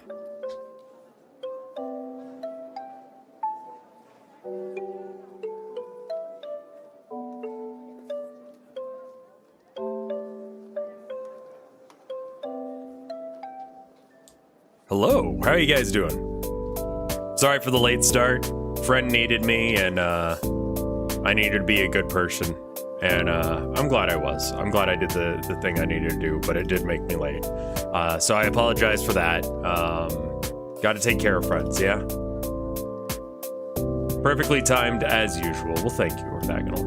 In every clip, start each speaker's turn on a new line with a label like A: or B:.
A: Hello, how are you guys doing? Sorry for the late start. Friend needed me, and I needed to be a good person. And I'm glad I was. I'm glad I did the thing I needed to do, but it did make me late. So I apologize for that. Got to take care of friends, yeah? Perfectly timed as usual. Well, thank you, Orthagonal.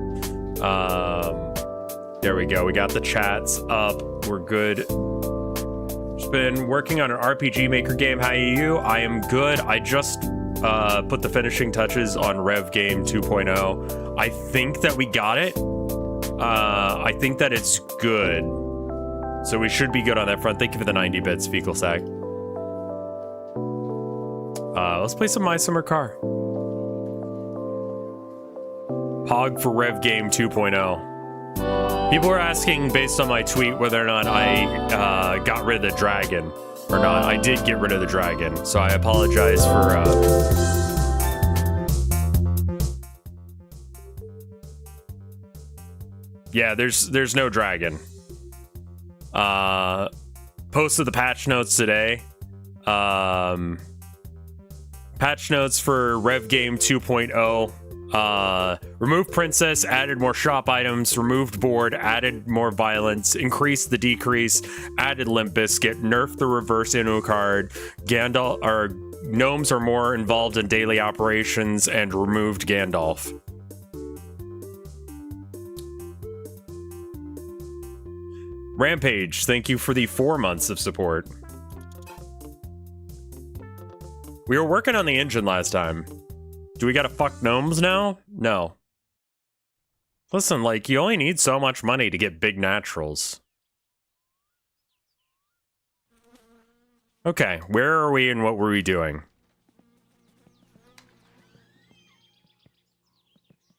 A: There we go. We got the chats up. We're good. Just been working on an RPG Maker game. How are you? I am good. I just put the finishing touches on Rev Game 2.0. I think that we got it. I think that it's good. So we should be good on that front. Thank you for the 90 bits, Fecal Sack. Let's play some My Summer Car. Pog for Rev Game 2.0. People were asking, based on my tweet, whether or not I got rid of the dragon or not. I did get rid of the dragon, so I apologize for... Yeah, there's no dragon. Posted the patch notes today. Patch notes for Rev Game 2.0. Removed princess, added more shop items, removed board, added more violence, increased the decrease, added limp biscuit, nerfed the reverse Inu card, Gandalf or gnomes are more involved in daily operations, and removed Gandalf. Rampage, thank you for the 4 months of support. We were working on the engine last time. Do we gotta fuck gnomes now? No. Listen, like, you only need so much money to get big naturals. Okay, where are we and what were we doing?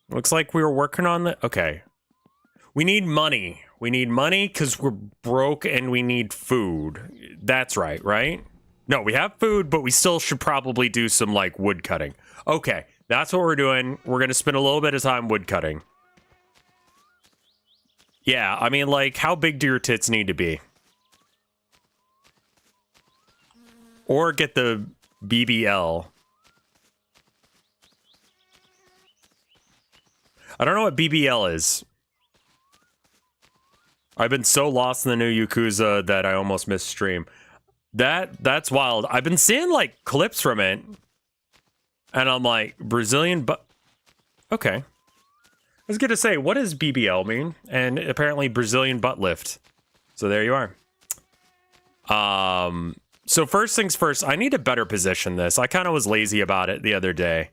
A: Looks like we were working on the... Okay. We need money. We need money because we're broke and we need food. That's right, right? No, we have food, but we still should probably do some, like, wood cutting. Okay, that's what we're doing. We're gonna spend a little bit of time wood cutting. Yeah, I mean, like, how big do your tits need to be? Or get the BBL. I don't know what BBL is. I've been so lost in the new Yakuza that I almost missed stream. That's wild. I've been seeing, like, clips from it. And I'm like, Brazilian butt... Okay. I was gonna say, what does BBL mean? And apparently Brazilian butt lift. So there you are. So first things first, I need to better position this. I kind of was lazy about it the other day.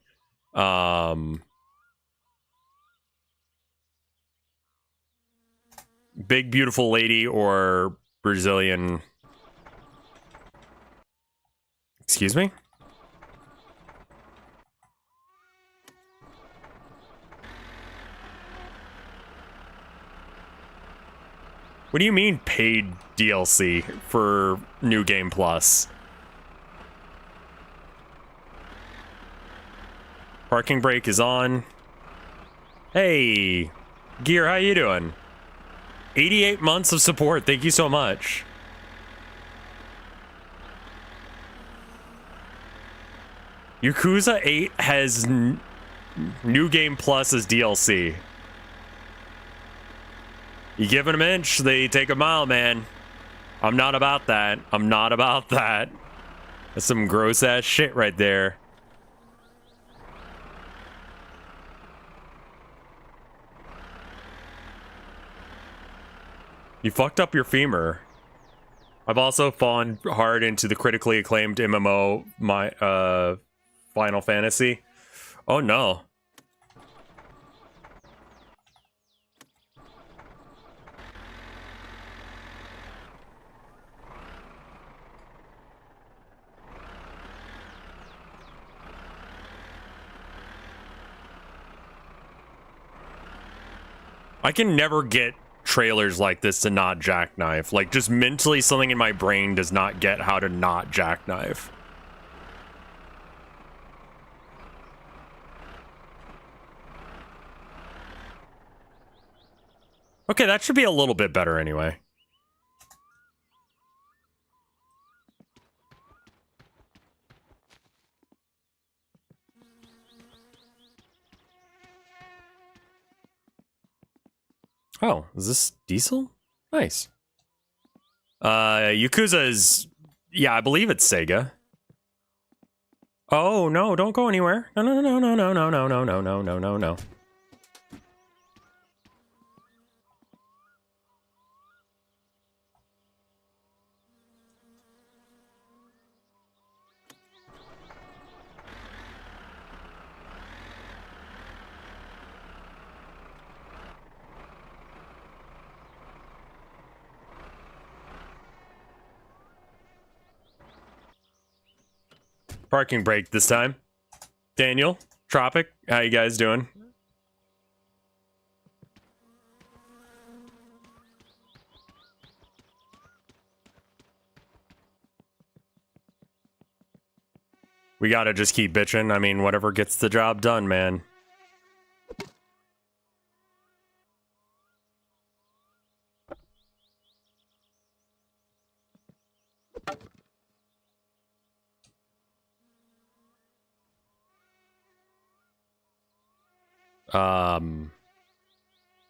A: Big beautiful lady or Brazilian... Excuse me? What do you mean paid DLC for New Game Plus? Parking brake is on. Hey, Gear, how you doing? 88 months of support, thank you so much. Yakuza 8 has New Game Plus as DLC. You give them an inch, they take a mile, man. I'm not about that. I'm not about that. That's some gross ass shit right there. You fucked up your femur. I've also fallen hard into the critically acclaimed MMO, Final Fantasy. Oh no. I can never get trailers like this to not jackknife. Like, just mentally, something in my brain does not get how to not jackknife. Okay, that should be a little bit better anyway. Oh, is this diesel? Nice. Yakuza is... Yeah, I believe it's Sega. Oh, no, don't go anywhere. No, no, no, no, no, no, no, no, no, no, no, no, no. Parking brake this time. Daniel, Tropic, how you guys doing? We gotta just keep bitching. I mean, whatever gets the job done, man.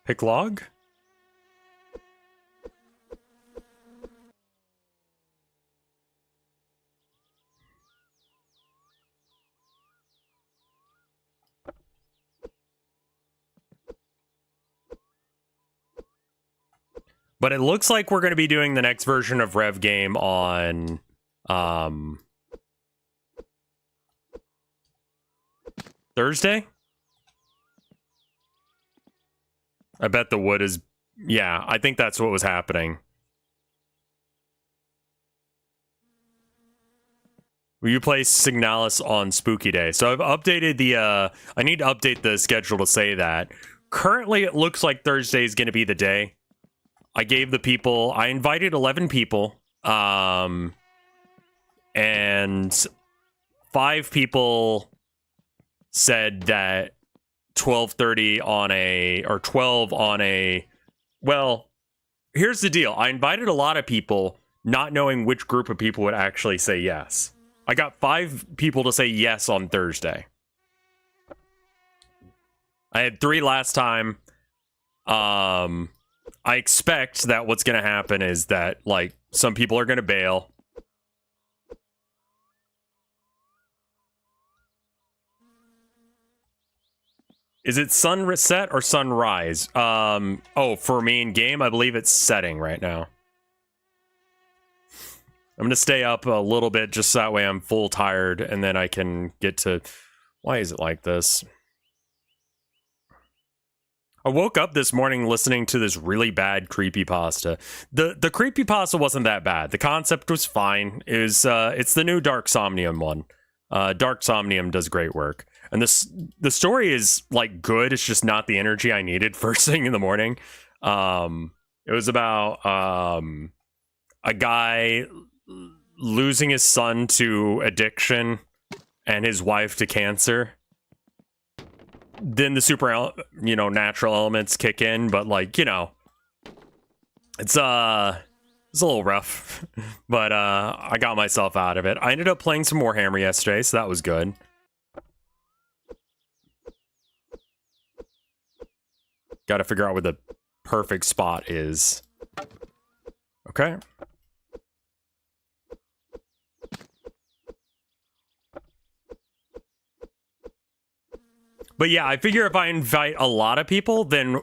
A: Pick log? But it looks like we're going to be doing the next version of Rev Game on Thursday. I bet the wood is... Yeah, I think that's what was happening. Will you play Signalis on Spooky Day? So I've updated the... I need to update the schedule to say that. Currently, it looks like Thursday is going to be the day. I gave the people... I invited 11 people. And 5 people said that 12:30 on a... Or 12 on a... Well, here's the deal. I invited a lot of people, not knowing which group of people would actually say yes. I got 5 people to say yes on Thursday. I had 3 last time. I expect that what's going to happen is that, like, some people are going to bail. Is it sunset or sunrise? Oh, for me in game, I believe it's setting right now. I'm going to stay up a little bit just so that way I'm full tired and then I can get to... Why is it like this? I woke up this morning listening to this really bad creepypasta. The creepypasta wasn't that bad. The concept was fine. It was, it's the new Dark Somnium one. Dark Somnium does great work. And the story is, like, good. It's just not the energy I needed first thing in the morning. It was about a guy losing his son to addiction and his wife to cancer. Then the natural elements kick in, but, like, it's a little rough. But I got myself out of it. I ended up playing some Warhammer yesterday, so that was good. Got to figure out where the perfect spot is. Okay. But yeah, I figure if I invite a lot of people, then,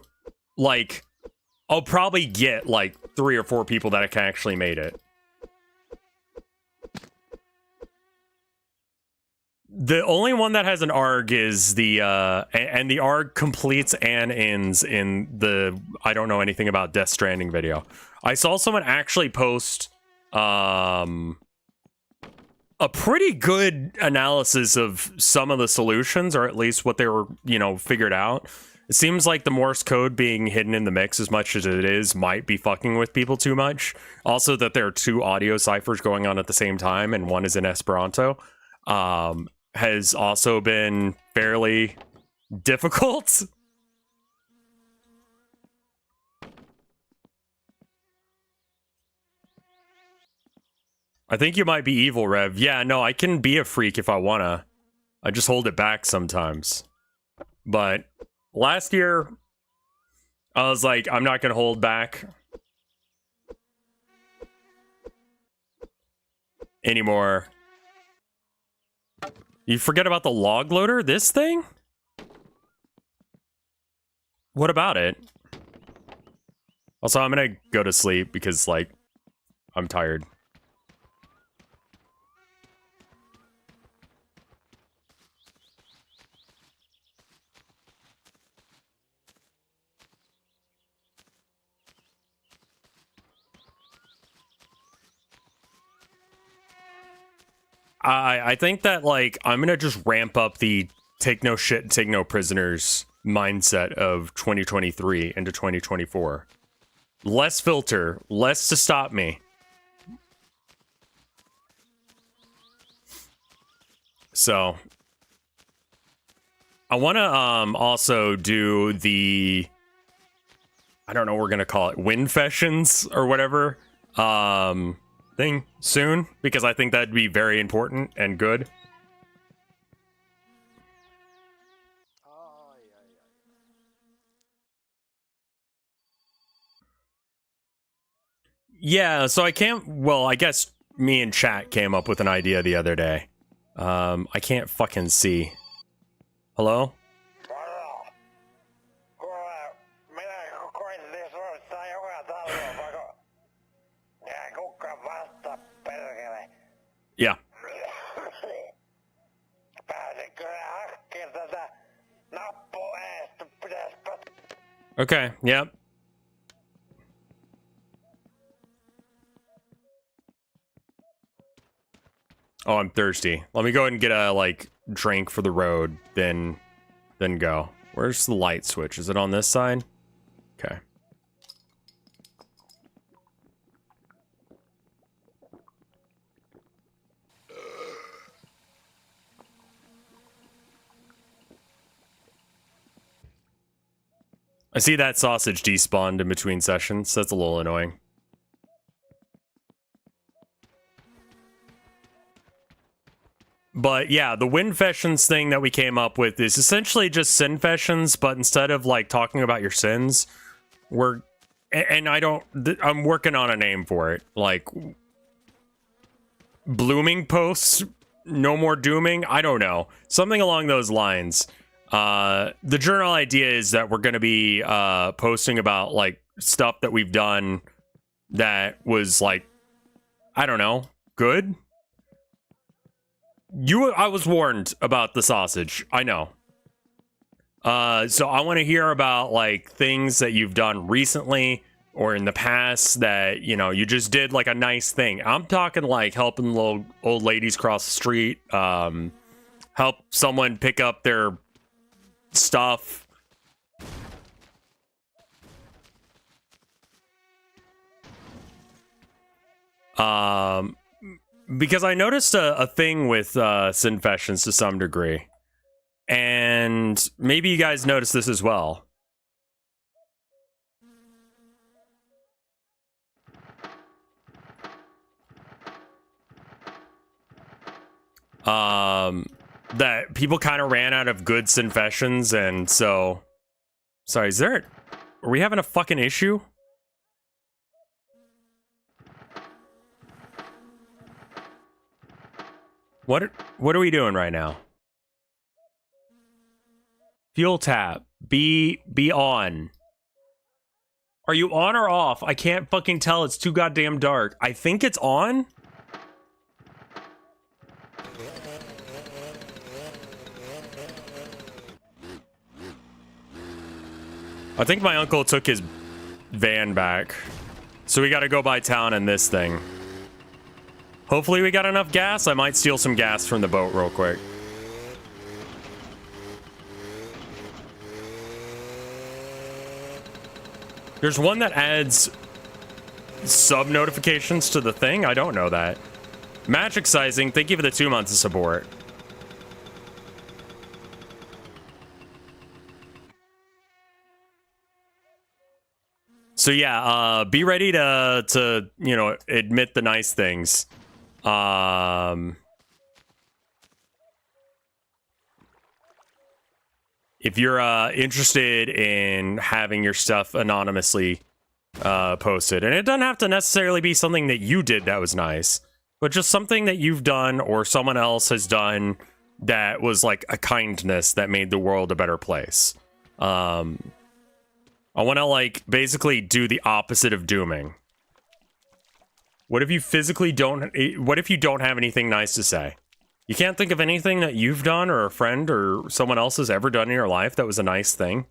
A: like, I'll probably get, like, 3 or 4 people that can actually made it. The only one that has an ARG is the, and the ARG completes and ends in the I don't know anything about Death Stranding video. I saw someone actually post, a pretty good analysis of some of the solutions, or at least what they were, figured out. It seems like the Morse code being hidden in the mix as much as it is might be fucking with people too much. Also, that there are two audio ciphers going on at the same time, and one is in Esperanto, has also been fairly difficult. I think you might be evil, Rev. Yeah, no, I can be a freak if I wanna. I just hold it back sometimes. But last year, I was like, I'm not gonna hold back anymore. You forget about the log loader? This thing? What about it? Also, I'm gonna go to sleep because, like, I'm tired. I think that, like, I'm gonna just ramp up the take no shit, take no prisoners mindset of 2023 into 2024. Less filter, less to stop me. So, I want to also do the, I don't know what we're gonna call it, Winfessions or whatever thing soon, because I think that'd be very important and good. Yeah, so I can't, well, I guess me and chat came up with an idea the other day. I can't fucking see. Hello? Yeah. Okay, yep. Oh, I'm thirsty. Let me go ahead and get a, like, drink for the road, then go. Where's the light switch? Is it on this side? Okay. I see that sausage despawned in between sessions. That's a little annoying. But yeah, the Winfessions thing that we came up with is essentially just Sinfessions, but instead of, like, talking about your sins, and I'm working on a name for it. Like, blooming posts, no more dooming, I don't know. Something along those lines. The general idea is that we're going to be posting about, like, stuff that we've done that was, like, I don't know, good? I was warned about the sausage, I know. So I want to hear about, like, things that you've done recently or in the past that, you know, you just did, like, a nice thing. I'm talking, like, helping little old ladies cross the street, help someone pick up their stuff. Because I noticed a thing with Sinfessions to some degree. And maybe you guys noticed this as well. That people kind of ran out of good Sinfessions, and so... Sorry, are we having a fucking issue? What are we doing right now? Fuel tap. Be on. Are you on or off? I can't fucking tell. It's too goddamn dark. I think it's on. I think my uncle took his van back. So we gotta go by town in this thing. Hopefully we got enough gas. I might steal some gas from the boat real quick. There's one that adds sub notifications to the thing. I don't know that. Magic sizing. Thank you for the 2 months of support. So yeah, be ready to you know, admit the nice things. If you're interested in having your stuff anonymously posted, and it doesn't have to necessarily be something that you did that was nice, but just something that you've done or someone else has done that was like a kindness that made the world a better place. I want to like basically do the opposite of dooming. What if you physically don't, what if you don't have anything nice to say? You can't think of anything that you've done or a friend or someone else has ever done in your life that was a nice thing?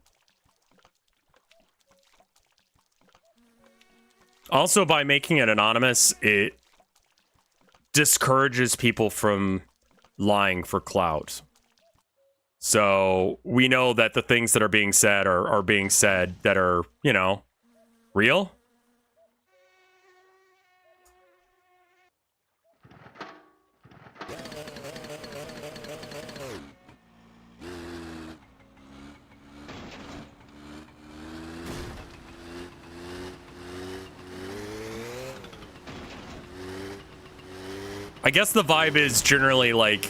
A: Also, by making it anonymous, it discourages people from lying for clout. So we know that the things that are being said are being said that are, you know, real. I guess the vibe is generally like,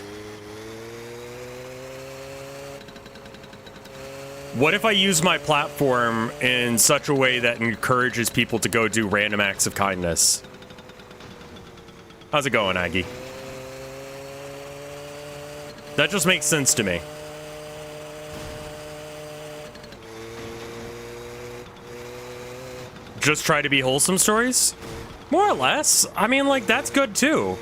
A: what if I use my platform in such a way that encourages people to go do random acts of kindness? How's it going, Aggie? That just makes sense to me. Just try to be wholesome stories? More or less. I mean, like, that's good too.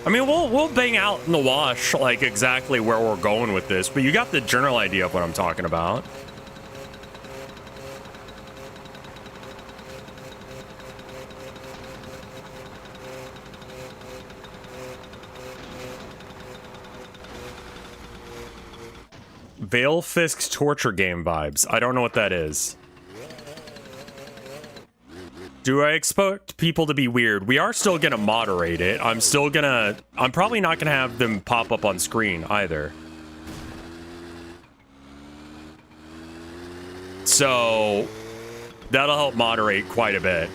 A: I mean, we'll bang out in the wash, like, exactly where we're going with this, but you got the general idea of what I'm talking about. Veil Fisk's torture game vibes. I don't know what that is. Do I expect people to be weird? We are still gonna moderate it. I'm probably not gonna have them pop up on screen either. So that'll help moderate quite a bit.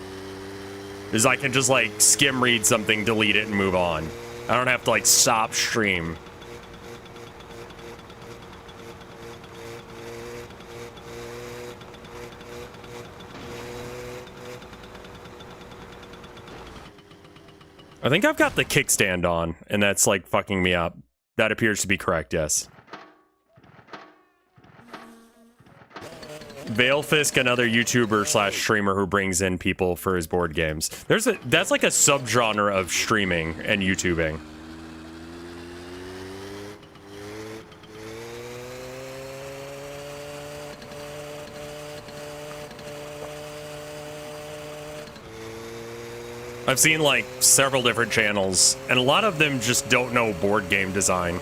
A: Because I can just like skim read something, delete it, and move on. I don't have to like stop stream. I think I've got the kickstand on, and that's like fucking me up. That appears to be correct, yes. Veilfisk, another YouTuber slash streamer who brings in people for his board games. That's like a subgenre of streaming and YouTubing. I've seen like several different channels, and a lot of them just don't know board game design.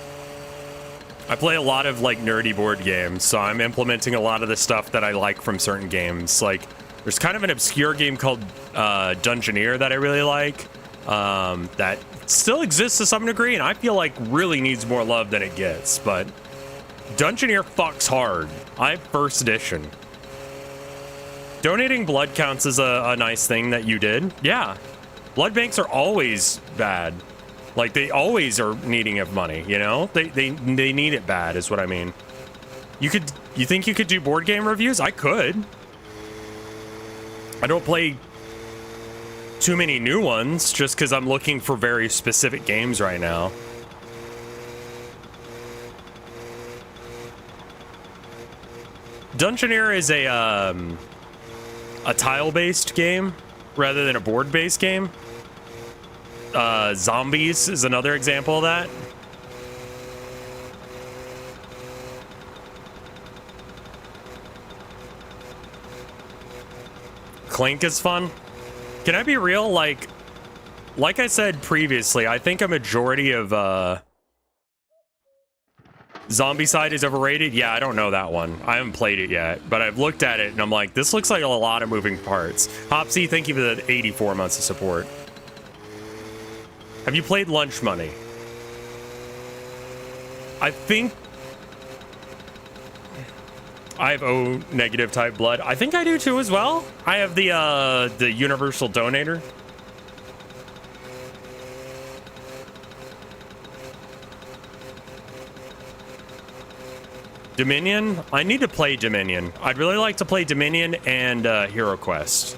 A: I play a lot of like nerdy board games, so I'm implementing a lot of the stuff that I like from certain games. Like, there's kind of an obscure game called Dungeoneer that I really like, that still exists to some degree, and I feel like really needs more love than it gets, but Dungeoneer fucks hard. I have first edition. Donating blood counts as a nice thing that you did. Yeah. Blood banks are always bad. Like, they always are needing of money, you know? They need it bad, is what I mean. You think you could do board game reviews? I could. I don't play too many new ones, just because I'm looking for very specific games right now. Dungeoneer is a tile-based game rather than a board-based game. Zombies is another example of that. Clink is fun. Can I be real? Like I said previously, I think a majority of Zombicide is overrated? Yeah, I don't know that one. I haven't played it yet, but I've looked at it and I'm like, this looks like a lot of moving parts. Hopsy, thank you for the 84 months of support. Have you played Lunch Money? I think I have O negative type blood. I think I do too as well. I have the universal donator. Dominion? I need to play Dominion. I'd really like to play Dominion and Hero Quest.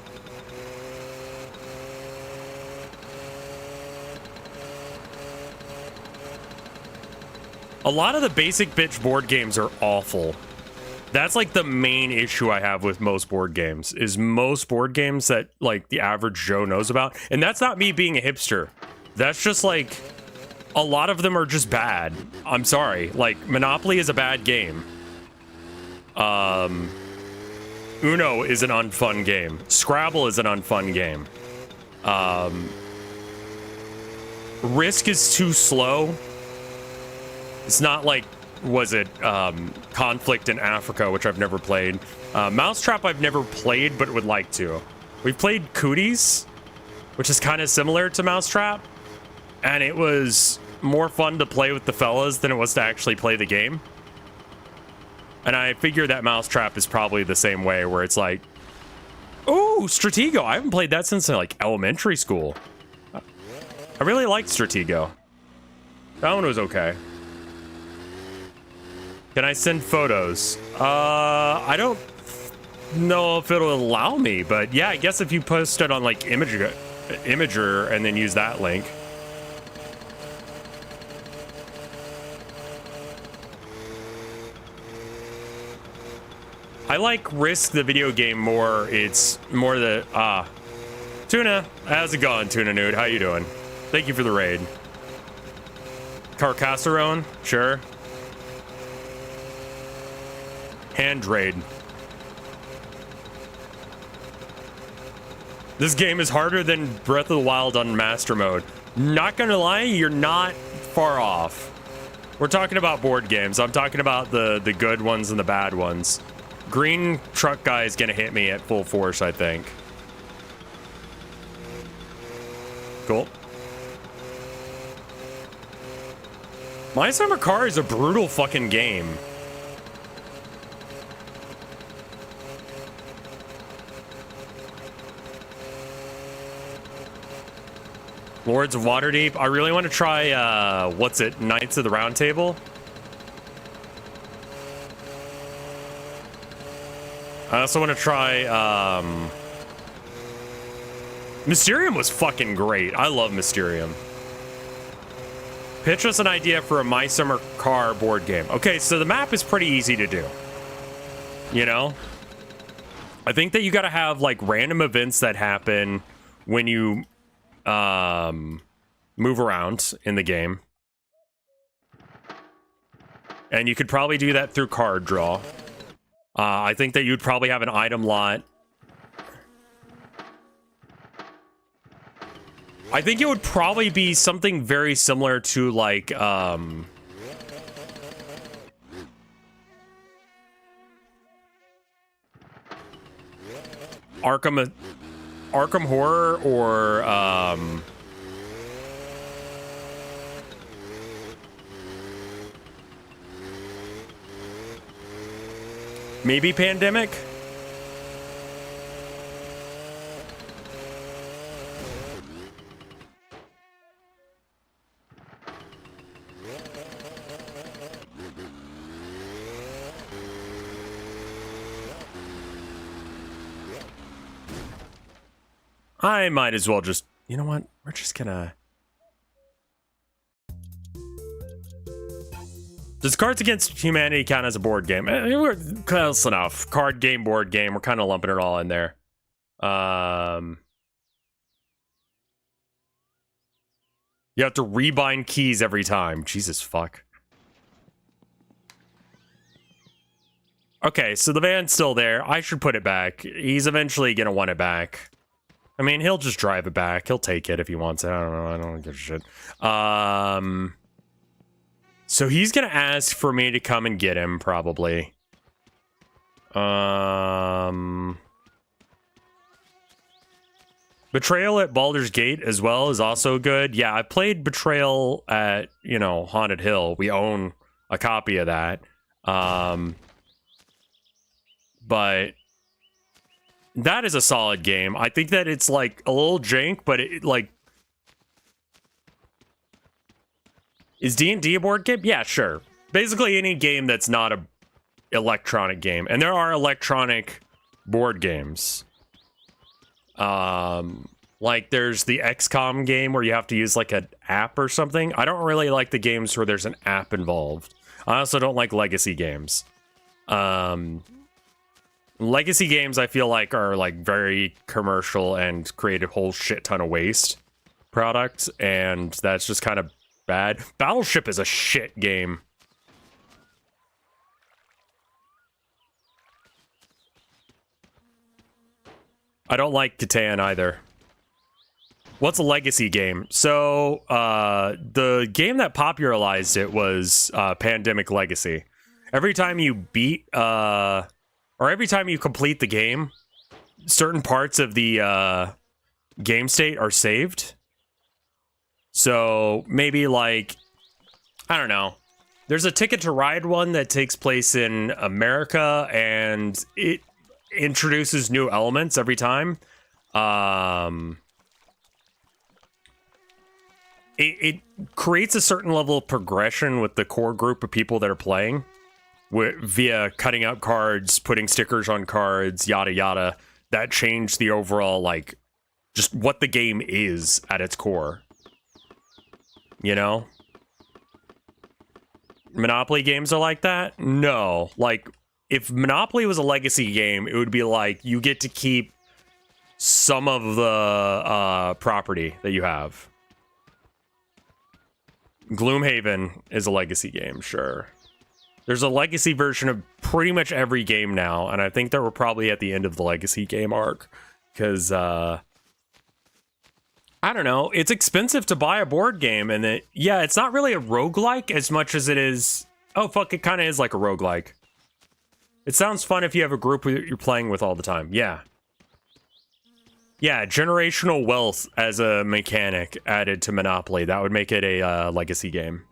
A: A lot of the basic bitch board games are awful. That's like the main issue I have with most board games, is most board games that like the average Joe knows about. And that's not me being a hipster. That's just like, a lot of them are just bad. I'm sorry. Like, Monopoly is a bad game. Uno is an unfun game. Scrabble is an unfun game. Risk is too slow. It's not like, was it Conflict in Africa, which I've never played. Mousetrap I've never played, but would like to. We've played Cooties, which is kind of similar to Mousetrap. And it was more fun to play with the fellas than it was to actually play the game. And I figure that Mousetrap is probably the same way, where it's like, ooh, Stratego. I haven't played that since like elementary school. I really liked Stratego. That one was okay. Can I send photos? I don't know if it'll allow me, but yeah, I guess if you post it on like Imager and then use that link. I like Risk, the video game, more. It's more the, Tuna, how's it going, Tuna Nude? How you doing? Thank you for the raid. Carcassonne, sure. Hand raid. This game is harder than Breath of the Wild on Master Mode. Not gonna lie, you're not far off. We're talking about board games. I'm talking about the good ones and the bad ones. Green truck guy is gonna hit me at full force, I think. Cool. My Summer Car is a brutal fucking game. Lords of Waterdeep. I really want to try, what's it? Knights of the Round Table? I also want to try, Mysterium was fucking great. I love Mysterium. Pitch us an idea for a My Summer Car board game. Okay, so the map is pretty easy to do. You know? I think that you gotta have, like, random events that happen when you, move around in the game. And you could probably do that through card draw. I think that you'd probably have an item lot. I think it would probably be something very similar to, like, Arkham Horror, or, maybe Pandemic? I might as well just, you know what? We're just gonna... Does Cards Against Humanity count as a board game? We're close enough. Card game, board game. We're kind of lumping it all in there. You have to rebind keys every time. Jesus fuck. Okay, so the van's still there. I should put it back. He's eventually gonna want it back. I mean, he'll just drive it back. He'll take it if he wants it. I don't know. I don't give a shit. So he's gonna ask for me to come and get him, probably. Betrayal at Baldur's Gate as well is also good. Yeah, I played Betrayal at, you know, Haunted Hill. We own a copy of that. But that is a solid game. I think that it's like a little jank, but it like... Is D&D a board game? Yeah, sure. Basically any game that's not a electronic game. And there are electronic board games. Like there's the XCOM game where you have to use like an app or something. I don't really like the games where there's an app involved. I also don't like legacy games. Legacy games I feel like are like very commercial and create a whole shit ton of waste product, and that's just kind of bad. Battleship is a shit game. I don't like Catan either. What's a legacy game? So, the game that popularized it was Pandemic Legacy. Every time you beat, or every time you complete the game, certain parts of the game state are saved. So, maybe like, I don't know. There's a Ticket to Ride one that takes place in America, and it introduces new elements every time. It creates a certain level of progression with the core group of people that are playing via cutting out cards, putting stickers on cards, yada yada. That changed the overall, like, just what the game is at its core. You know? Monopoly games are like that? No. Like, if Monopoly was a legacy game, it would be like you get to keep some of the property that you have. Gloomhaven is a legacy game, sure. There's a legacy version of pretty much every game now, and I think that we're probably at the end of the legacy game arc. Because, I don't know, it's expensive to buy a board game, and yeah, it's not really a roguelike as much as it is... Oh, fuck, it kind of is like a roguelike. It sounds fun if you have a group you're playing with all the time. Yeah. Yeah, generational wealth as a mechanic added to Monopoly. That would make it a legacy game.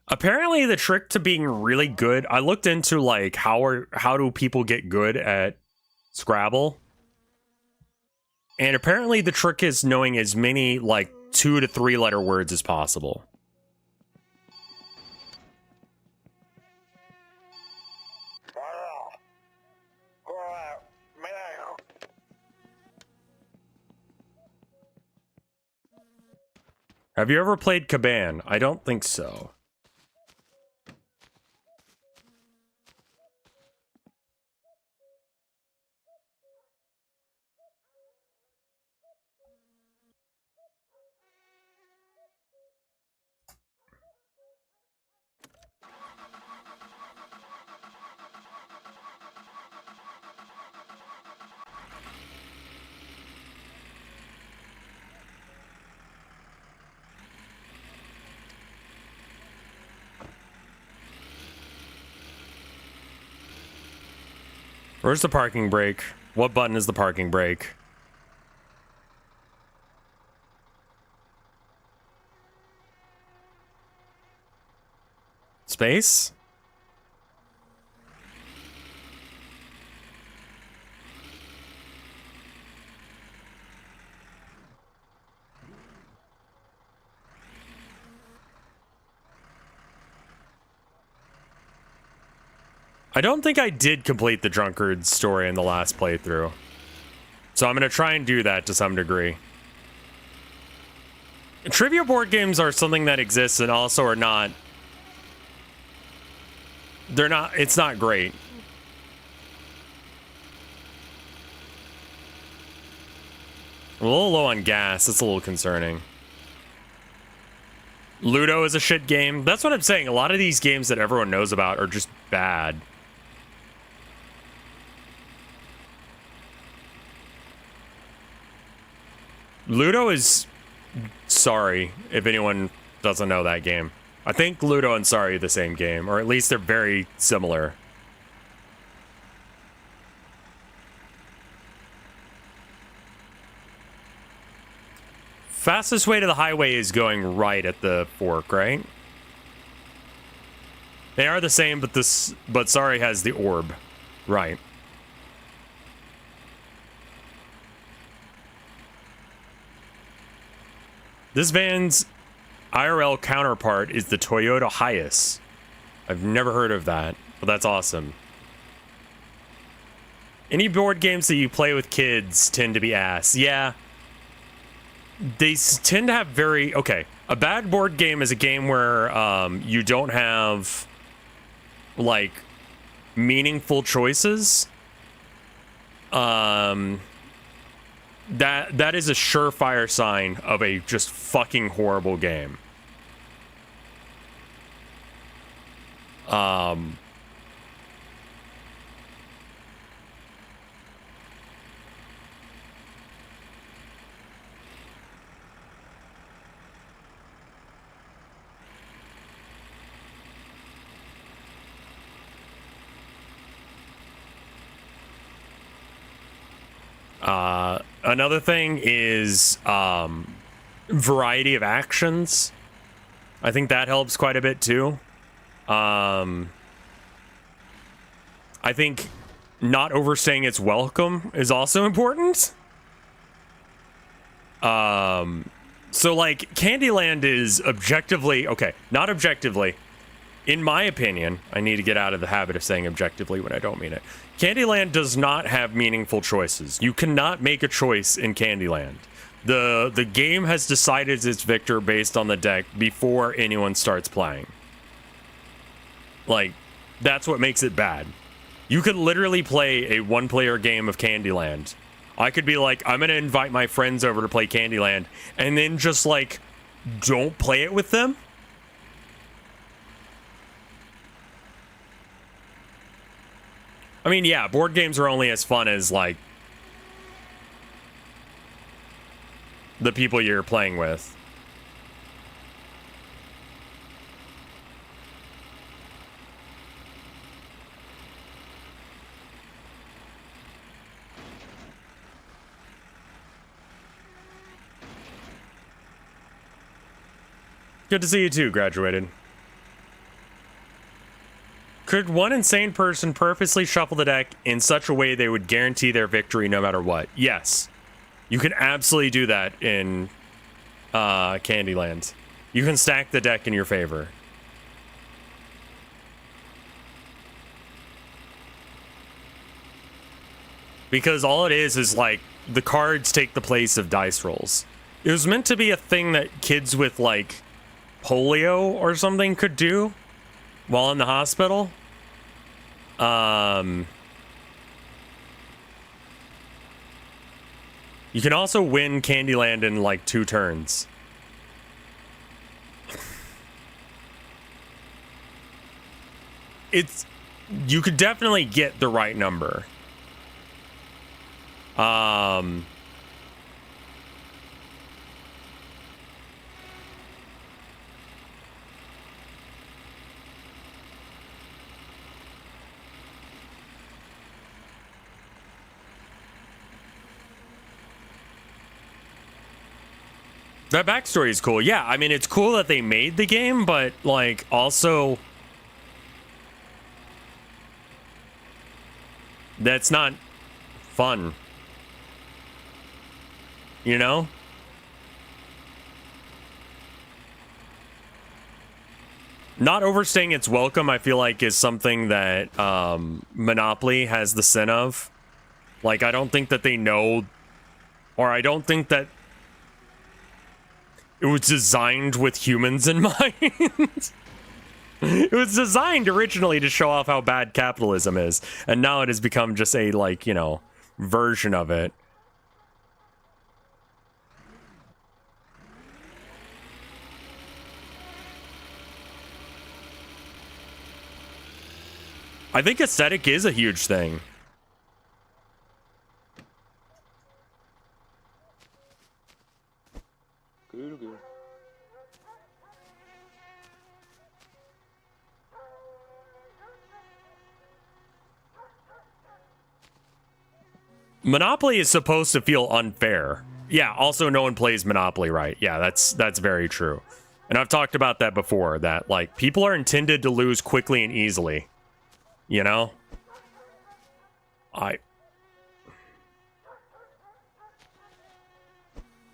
A: Apparently the trick to being really good, I looked into like how do people get good at Scrabble? And apparently the trick is knowing as many like 2 to 3 letter words as possible. Have you ever played Caban? I don't think so. Where's the parking brake? What button is the parking brake? Space? I don't think I did complete the drunkard story in the last playthrough. So I'm going to try and do that to some degree. Trivia board games are something that exists and also are not... They're not... It's not great. I'm a little low on gas. It's a little concerning. Ludo is a shit game. That's what I'm saying. A lot of these games that everyone knows about are just bad. Ludo is... Sorry, if anyone doesn't know that game. I think Ludo and Sorry are the same game, or at least they're very similar. Fastest way to the highway is going right at the fork, right? They are the same, but Sorry has the orb. Right. This van's IRL counterpart is the Toyota Hiace. I've never heard of that, but that's awesome. Any board games that you play with kids tend to be ass. Yeah. They tend to have very... Okay, a bad board game is a game where you don't have, like, meaningful choices. That is a surefire sign of a just fucking horrible game. Another thing is variety of actions. I think that helps quite a bit too. I think not overstaying its welcome is also important. So like Candyland is objectively, okay, not objectively. In my opinion, I need to get out of the habit of saying objectively when I don't mean it. Candyland does not have meaningful choices. You cannot make a choice in Candyland. The game has decided its victor based on the deck before anyone starts playing. Like, that's what makes it bad. You could literally play a one-player game of Candyland. I could be like, I'm gonna invite my friends over to play Candyland, and then just like, don't play it with them? I mean, yeah, board games are only as fun as, like, the people you're playing with. Good to see you too, graduated. Could one insane person purposely shuffle the deck in such a way they would guarantee their victory no matter what? Yes. You can absolutely do that in Candyland. You can stack the deck in your favor. Because all it is like the cards take the place of dice rolls. It was meant to be a thing that kids with like polio or something could do while in the hospital. You can also win Candyland in like 2 turns. You could definitely get the right number. That backstory is cool. Yeah, I mean, it's cool that they made the game, but, like, also... That's not fun. You know? Not overstaying its welcome, I feel like, is something that Monopoly has the sin of. Like, I don't think that they know... Or I don't think that it was designed with humans in mind. It was designed originally to show off how bad capitalism is, and now it has become just a, like, you know, version of it. I think aesthetic is a huge thing. Monopoly is supposed to feel unfair. Yeah, also no one plays Monopoly right. Yeah, that's very true. And I've talked about that before, that like people are intended to lose quickly and easily. You know?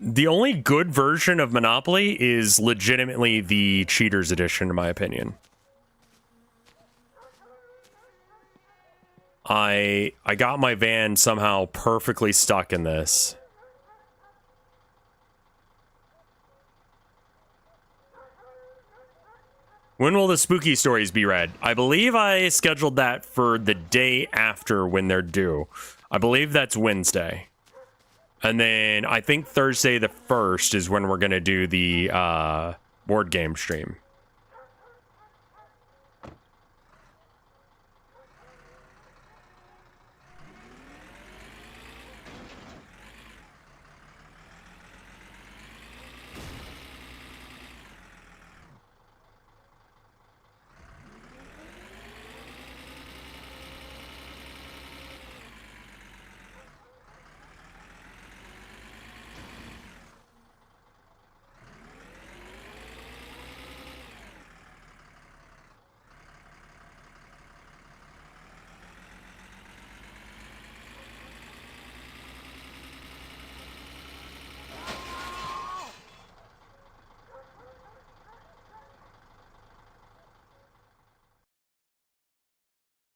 A: The only good version of Monopoly is legitimately the Cheaters Edition, in my opinion. I got my van somehow perfectly stuck in this. When will the spooky stories be read? I believe I scheduled that for the day after when they're due. I believe that's Wednesday. And then I think Thursday the 1st is when we're going to do the board game stream.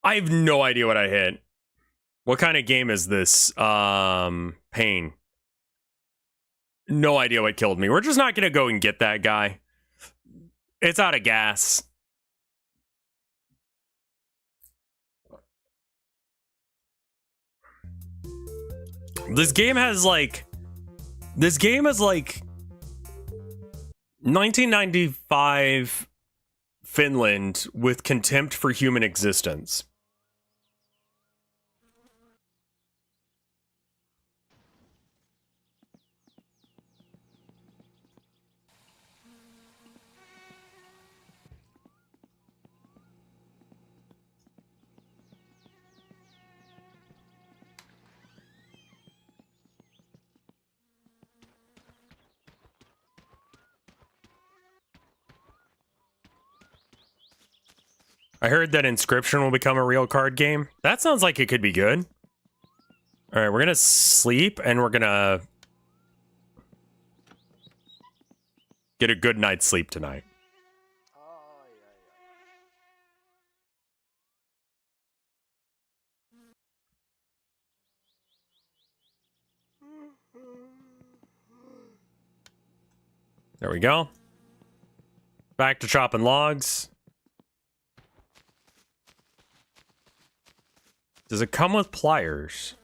A: I have no idea what I hit. What kind of game is this? Pain. No idea what killed me. We're just not gonna go and get that guy. It's out of gas. This game has like 1995 Finland with contempt for human existence. I heard that Inscription will become a real card game. That sounds like it could be good. All right, we're gonna sleep and we're gonna get a good night's sleep tonight. There we go. Back to chopping logs. Does it come with pliers?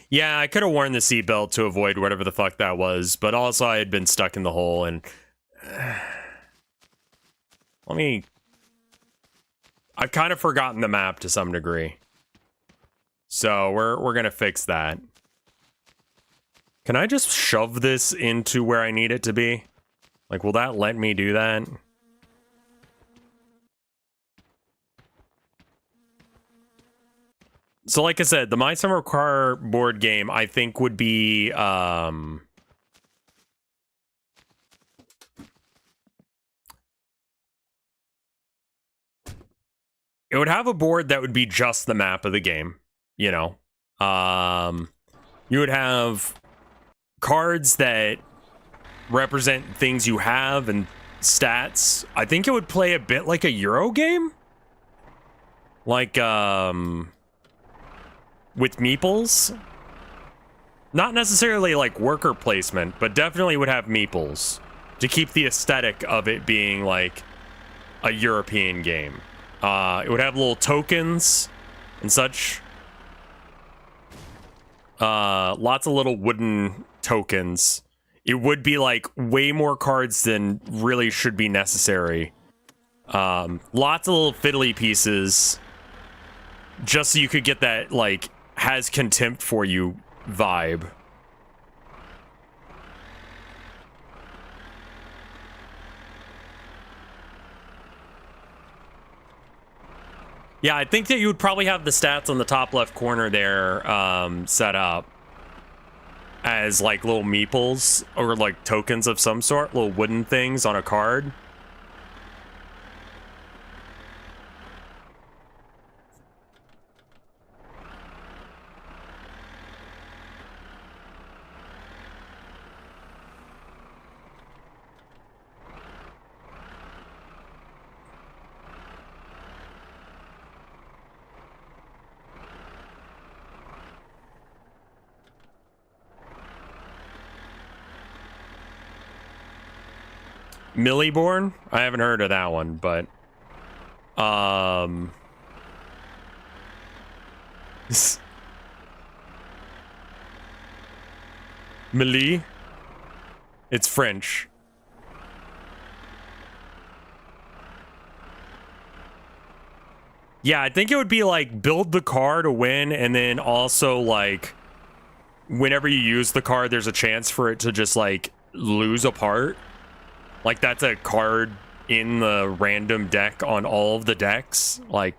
A: Yeah, I could have worn the seatbelt to avoid whatever the fuck that was, but also I had been stuck in the hole and... I've kind of forgotten the map to some degree. So we're gonna fix that. Can I just shove this into where I need it to be? Like, will that let me do that? So like I said, the My Summer Car board game, I think would be, it would have a board that would be just the map of the game, you know? You would have cards that represent things you have and stats. I think it would play a bit like a Euro game. Like, with meeples. Not necessarily like worker placement, but definitely would have meeples to keep the aesthetic of it being like a European game. It would have little tokens and such. Lots of little wooden tokens. It would be like way more cards than really should be necessary. Lots of little fiddly pieces, just so you could get that like has contempt for you vibe. Yeah, I think that you would probably have the stats on the top left corner there set up as like little meeples or like tokens of some sort, little wooden things on a card. Milliborn? I haven't heard of that one, but Millie? It's French. Yeah, I think it would be like build the card to win, and then also like whenever you use the card, there's a chance for it to just like lose a part. Like that's a card in the random deck on all of the decks, like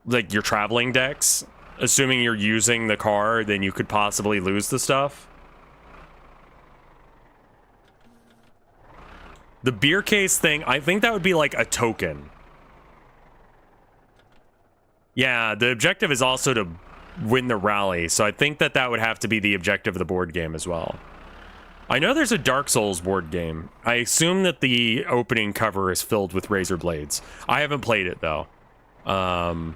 A: your traveling decks. Assuming you're using the card, then you could possibly lose the stuff. The beer case thing, I think that would be like a token. Yeah, the objective is also to win the rally, so I think that that would have to be the objective of the board game as well. I know there's a Dark Souls board game. I assume that the opening cover is filled with razor blades. I haven't played it, though. But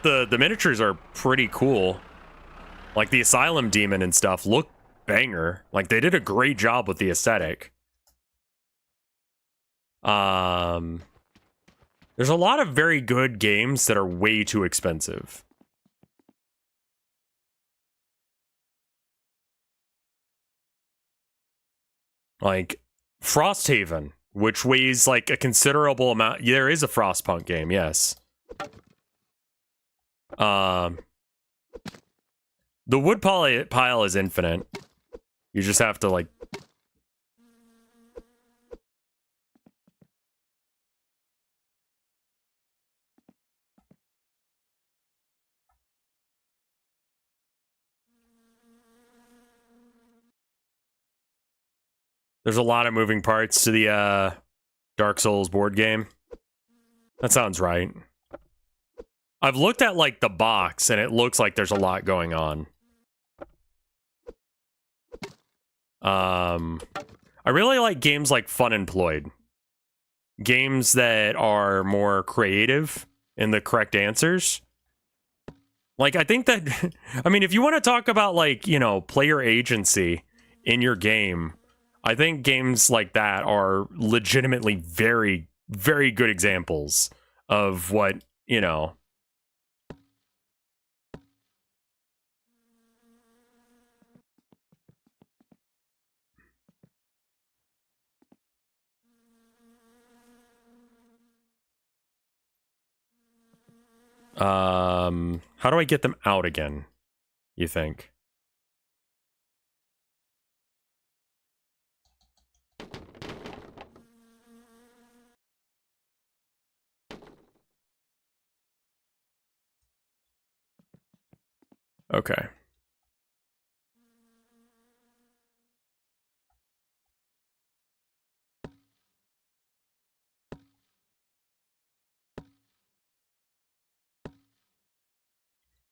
A: the miniatures are pretty cool. Like, the Asylum Demon and stuff look banger. Like, they did a great job with the aesthetic. There's a lot of very good games that are way too expensive. Like Frosthaven, which weighs like a considerable amount. There is a Frostpunk game, yes. The wood pile is infinite. You just have to like... There's a lot of moving parts to the Dark Souls board game. That sounds right. I've looked at like the box and it looks like there's a lot going on. I really like games like Fun Employed. Games that are more creative in the correct answers. Like, I think that, I mean, if you want to talk about like, you know, player agency in your game, I think games like that are legitimately very, very good examples of what, you know. How do I get them out again, you think? Okay.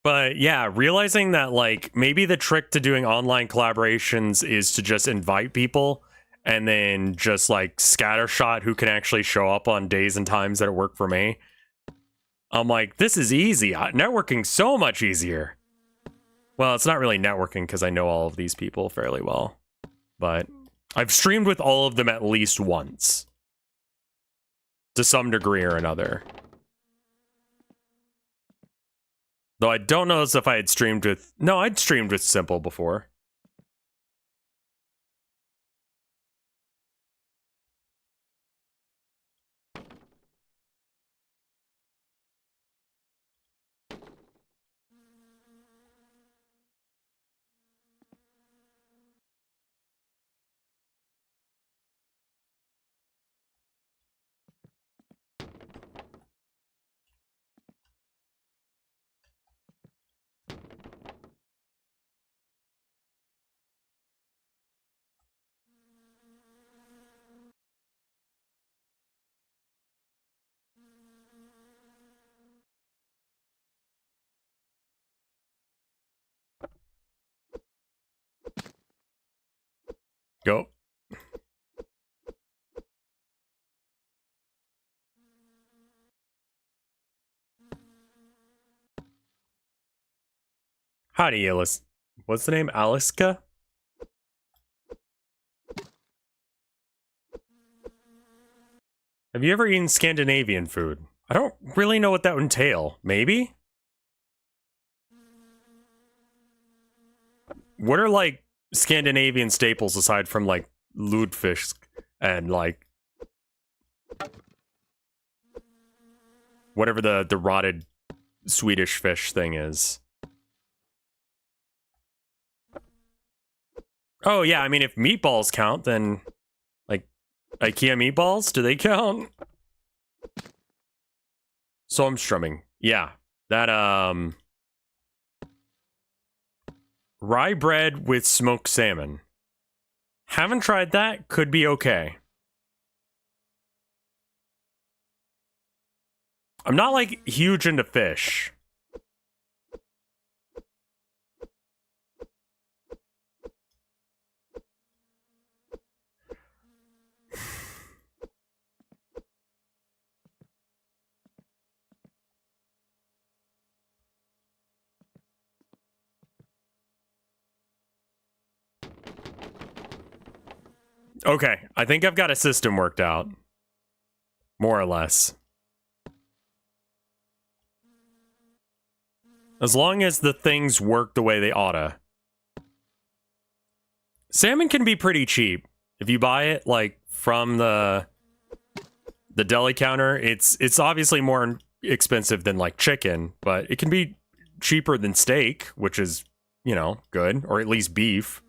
A: But yeah, realizing that like maybe the trick to doing online collaborations is to just invite people and then just like scattershot who can actually show up on days and times that work for me. I'm like, this is easy. Networking's so much easier. Well, it's not really networking because I know all of these people fairly well. But I've streamed with all of them at least once. To some degree or another. Though I don't know if I had streamed with... No, I'd streamed with Simple before. Go. Howdy, Alice. What's the name? Aliska? Have you ever eaten Scandinavian food? I don't really know what that would entail. Maybe? What are, like, Scandinavian staples aside from, like, lutefisk and, like, whatever the rotted Swedish fish thing is? Oh, yeah, I mean, if meatballs count, then, like, IKEA meatballs, do they count? So I'm strumming. Yeah, that, rye bread with smoked salmon. Haven't tried that, could be okay. I'm not, like, huge into fish. Okay, I think I've got a system worked out. More or less. As long as the things work the way they oughta. Salmon can be pretty cheap. If you buy it, like, from the deli counter, it's obviously more expensive than, like, chicken, but it can be cheaper than steak, which is, you know, good. Or at least beef.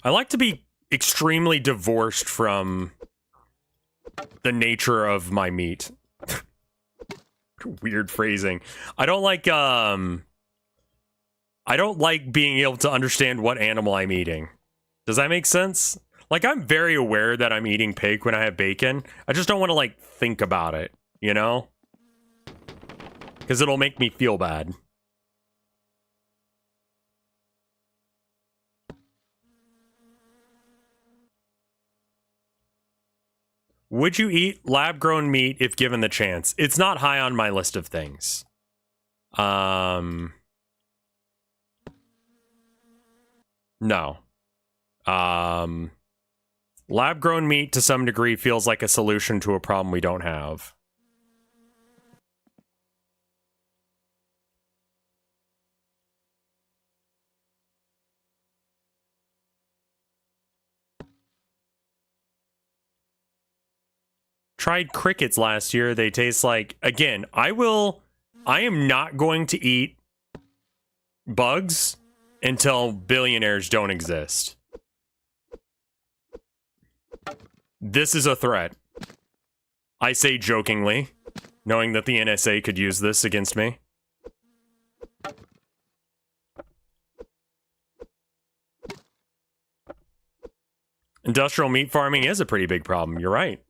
A: I like to be extremely divorced from the nature of my meat. Weird phrasing. I don't like being able to understand what animal I'm eating. Does that make sense? Like, I'm very aware that I'm eating pig when I have bacon. I just don't want to, like, think about it, you know? Because it'll make me feel bad. Would you eat lab-grown meat if given the chance? It's not high on my list of things. No. Lab-grown meat, to some degree, feels like a solution to a problem we don't have. Tried crickets last year. They taste like... Again, I am not going to eat bugs until billionaires don't exist. This is a threat. I say jokingly, knowing that the NSA could use this against me. Industrial meat farming is a pretty big problem. You're right.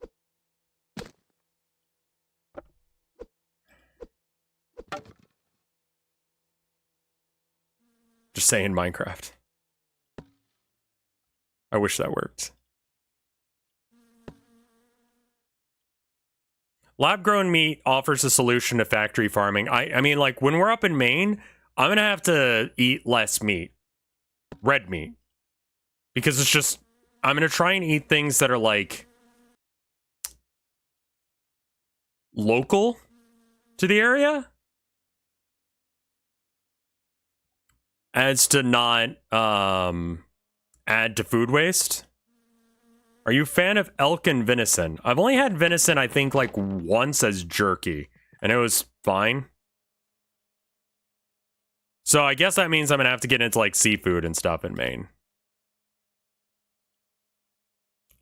A: Just saying Minecraft. I wish that worked. Lab-grown meat offers a solution to factory farming. I mean, like, when we're up in Maine, I'm gonna have to eat less meat. Red meat. Because it's just I'm gonna try and eat things that are like local to the area, as to not add to food waste. Are you a fan of elk and venison? I've only had venison, I think, like once as jerky, and it was fine. So I guess that means I'm gonna have to get into like seafood and stuff in Maine.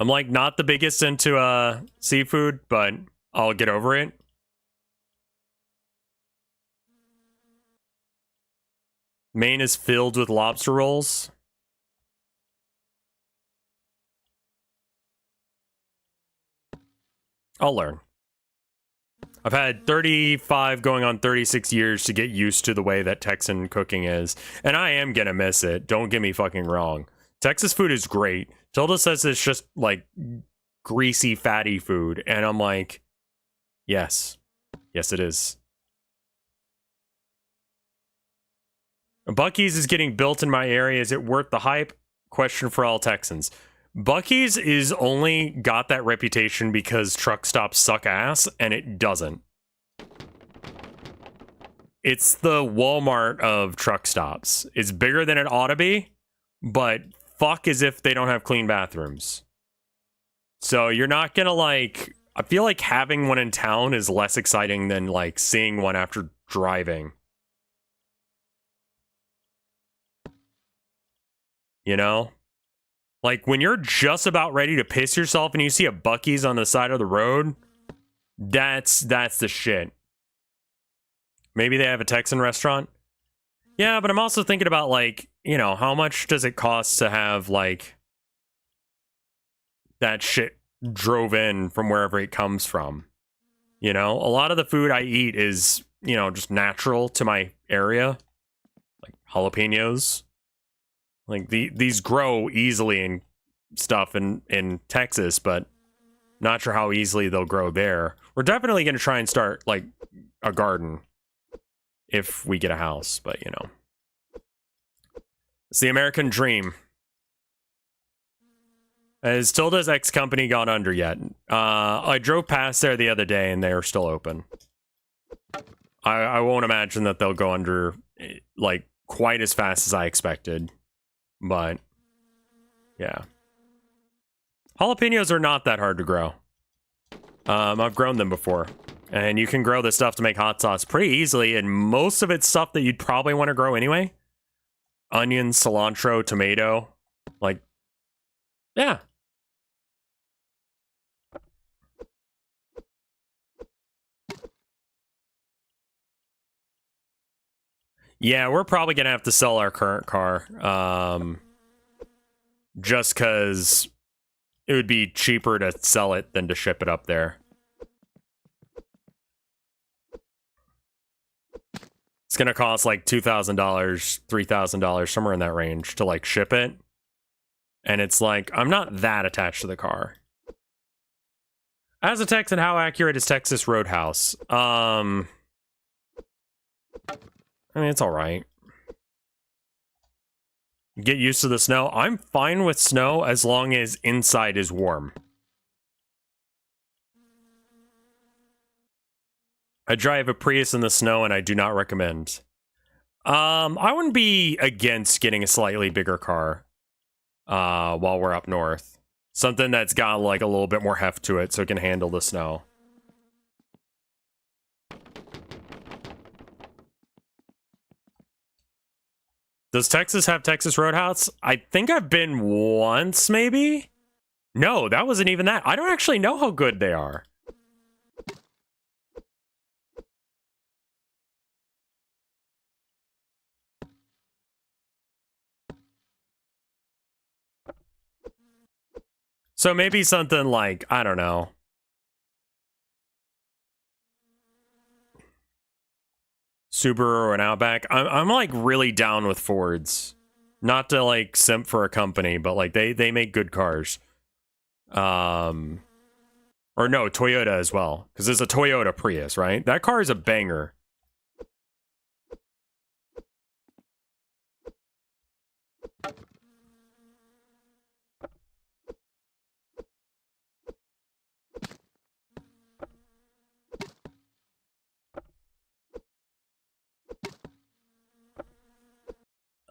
A: I'm like not the biggest into seafood, but I'll get over it. Maine is filled with lobster rolls. I'll learn. I've had 35 going on 36 years to get used to the way that Texan cooking is. And I am gonna miss it. Don't get me fucking wrong. Texas food is great. Tilda says it's just like greasy, fatty food. And I'm like, yes. Yes, it is. Buc-ee's is getting built in my area. Is it worth the hype? Question for all Texans. Buc-ee's is only got that reputation because truck stops suck ass, and it doesn't. It's the Walmart of truck stops. It's bigger than it ought to be, but fuck as if they don't have clean bathrooms. So you're not gonna like... I feel like having one in town is less exciting than like seeing one after driving. You know? Like, when you're just about ready to piss yourself and you see a Buc-ee's on the side of the road, that's the shit. Maybe they have a Texan restaurant? Yeah, but I'm also thinking about, like, you know, how much does it cost to have, like, that shit drove in from wherever it comes from? You know? A lot of the food I eat is, you know, just natural to my area. Like, jalapenos. Like, these grow easily and stuff in Texas, but not sure how easily they'll grow there. We're definitely going to try and start, like, a garden if we get a house, but, you know. It's the American dream. Has Tilda's ex-company gone under yet? I drove past there the other day, and they are still open. I won't imagine that they'll go under, like, quite as fast as I expected. But, yeah. Jalapenos are not that hard to grow. I've grown them before. And you can grow this stuff to make hot sauce pretty easily, and most of it's stuff that you'd probably want to grow anyway. Onion, cilantro, tomato. Like, yeah. Yeah, we're probably going to have to sell our current car. Just because it would be cheaper to sell it than to ship it up there. It's going to cost like $2,000, $3,000, somewhere in that range to like ship it. And it's like, I'm not that attached to the car. As a Texan, how accurate is Texas Roadhouse? I mean, it's all right. Get used to the snow. I'm fine with snow as long as inside is warm. I drive a Prius in the snow and I do not recommend. I wouldn't be against getting a slightly bigger car while we're up north. Something that's got like a little bit more heft to it so it can handle the snow. Does Texas have Texas Roadhouse? I think I've been once, maybe? No, that wasn't even that. I don't actually know how good they are. So maybe something like, I don't know. Subaru or an Outback. I'm like really down with Fords. Not to like simp for a company, but like they make good cars. Or no, Toyota as well. Because it's a Toyota Prius, right? That car is a banger.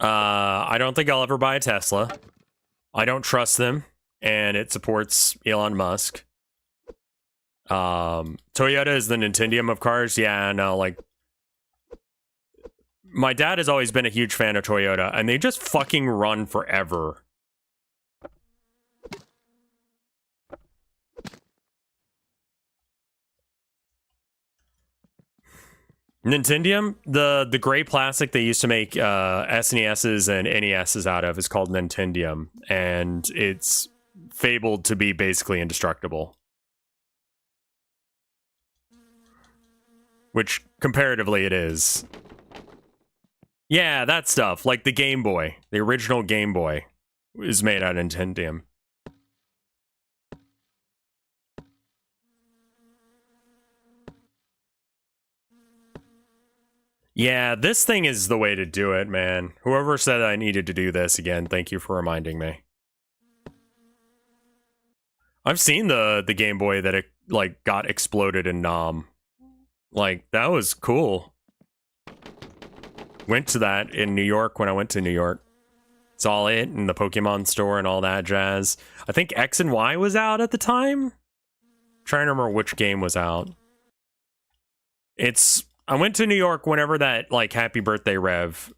A: I don't think I'll ever buy a Tesla. I don't trust them, and it supports Elon Musk. Toyota is the Nintendium of cars. Yeah, no, like, my dad has always been a huge fan of Toyota, and they just fucking run forever. Nintendium, the gray plastic they used to make SNESs and NESs out of is called Nintendium, and it's fabled to be basically indestructible. Which, comparatively, it is. Yeah, that stuff, like the Game Boy, the original Game Boy, is made out of Nintendium. Yeah, this thing is the way to do it, man. Whoever said I needed to do this again, thank you for reminding me. I've seen the Game Boy that it, like, got exploded in Nam. Like, that was cool. Went to that in New York when I went to New York. Saw it in the Pokemon store and all that jazz. I think X and Y was out at the time. Trying to remember which game was out. I went to New York whenever that, like, Happy Birthday Rev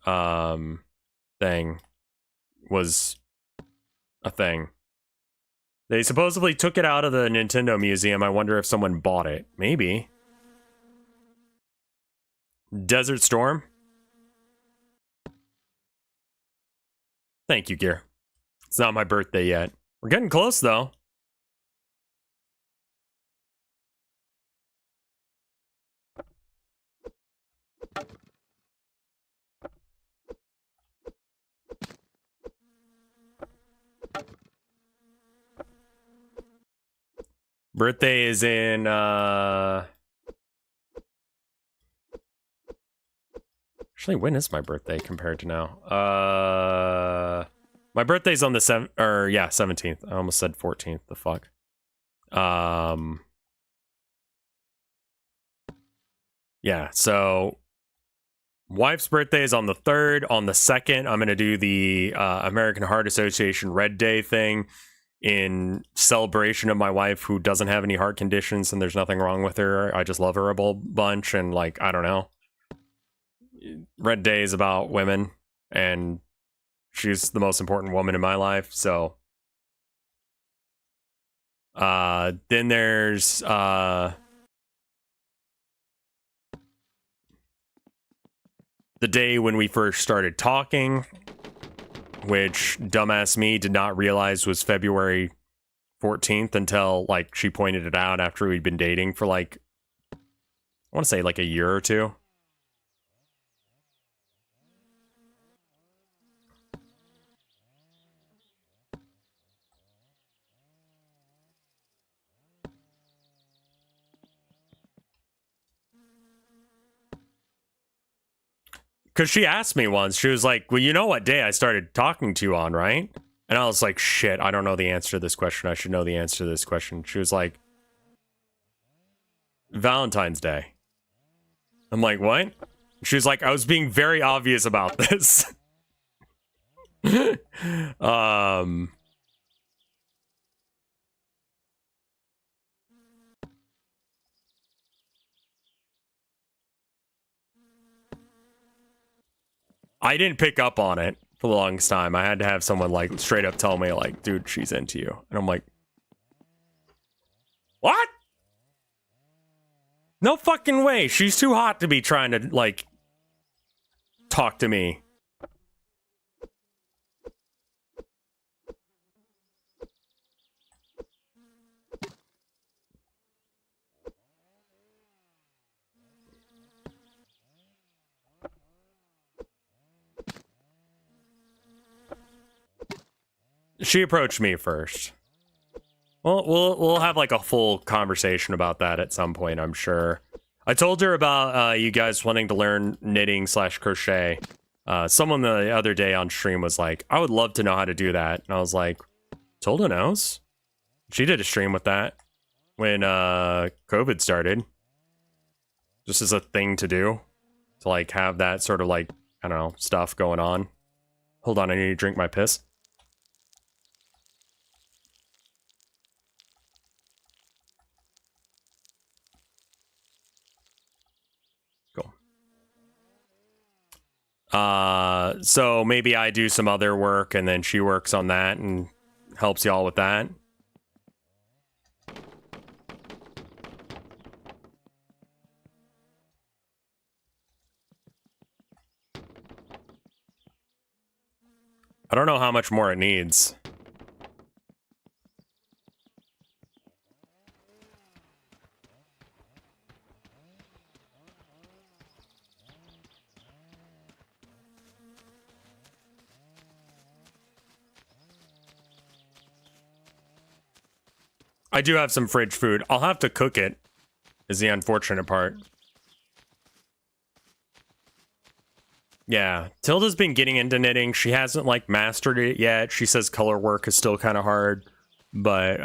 A: thing was a thing. They supposedly took it out of the Nintendo Museum. I wonder if someone bought it. Maybe. Desert Storm? Thank you, Gear. It's not my birthday yet. We're getting close, though. Birthday is in, actually, when is my birthday compared to now? My birthday's on the 17th. I almost said 14th. The fuck? Yeah, so wife's birthday is on the 3rd. On the 2nd, I'm gonna do the American Heart Association Red Day thing in celebration of my wife, who doesn't have any heart conditions, and there's nothing wrong with her. I just love her a bunch, and, like, I don't know. Red Day is about women, and she's the most important woman in my life, so. Then there's, the day when we first started talking, which dumbass me did not realize was February 14th until, like, she pointed it out after we'd been dating for, like, I want to say, like, a year or two. Because she asked me once, she was like, well, you know what day I started talking to you on, right? And I was like, shit, I don't know the answer to this question. I should know the answer to this question. She was like, Valentine's Day. I'm like, what? She was like, I was being very obvious about this. I didn't pick up on it for the longest time. I had to have someone, like, straight up tell me, like, dude, she's into you. And I'm like, what? No fucking way. She's too hot to be trying to, like, talk to me. She approached me first. Well, we'll have, like, a full conversation about that at some point, I'm sure. I told her about you guys wanting to learn knitting / crochet. Someone the other day on stream was like, I would love to know how to do that. And I was like, Tilda knows. She did a stream with that when COVID started. Just as a thing to do. To, like, have that sort of, like, I don't know, stuff going on. Hold on, I need to drink my piss. Cool. So maybe I do some other work and then she works on that and helps y'all with that. I don't know how much more it needs. I do have some fridge food. I'll have to cook it, is the unfortunate part. Yeah, Tilda's been getting into knitting. She hasn't, like, mastered it yet. She says color work is still kind of hard. But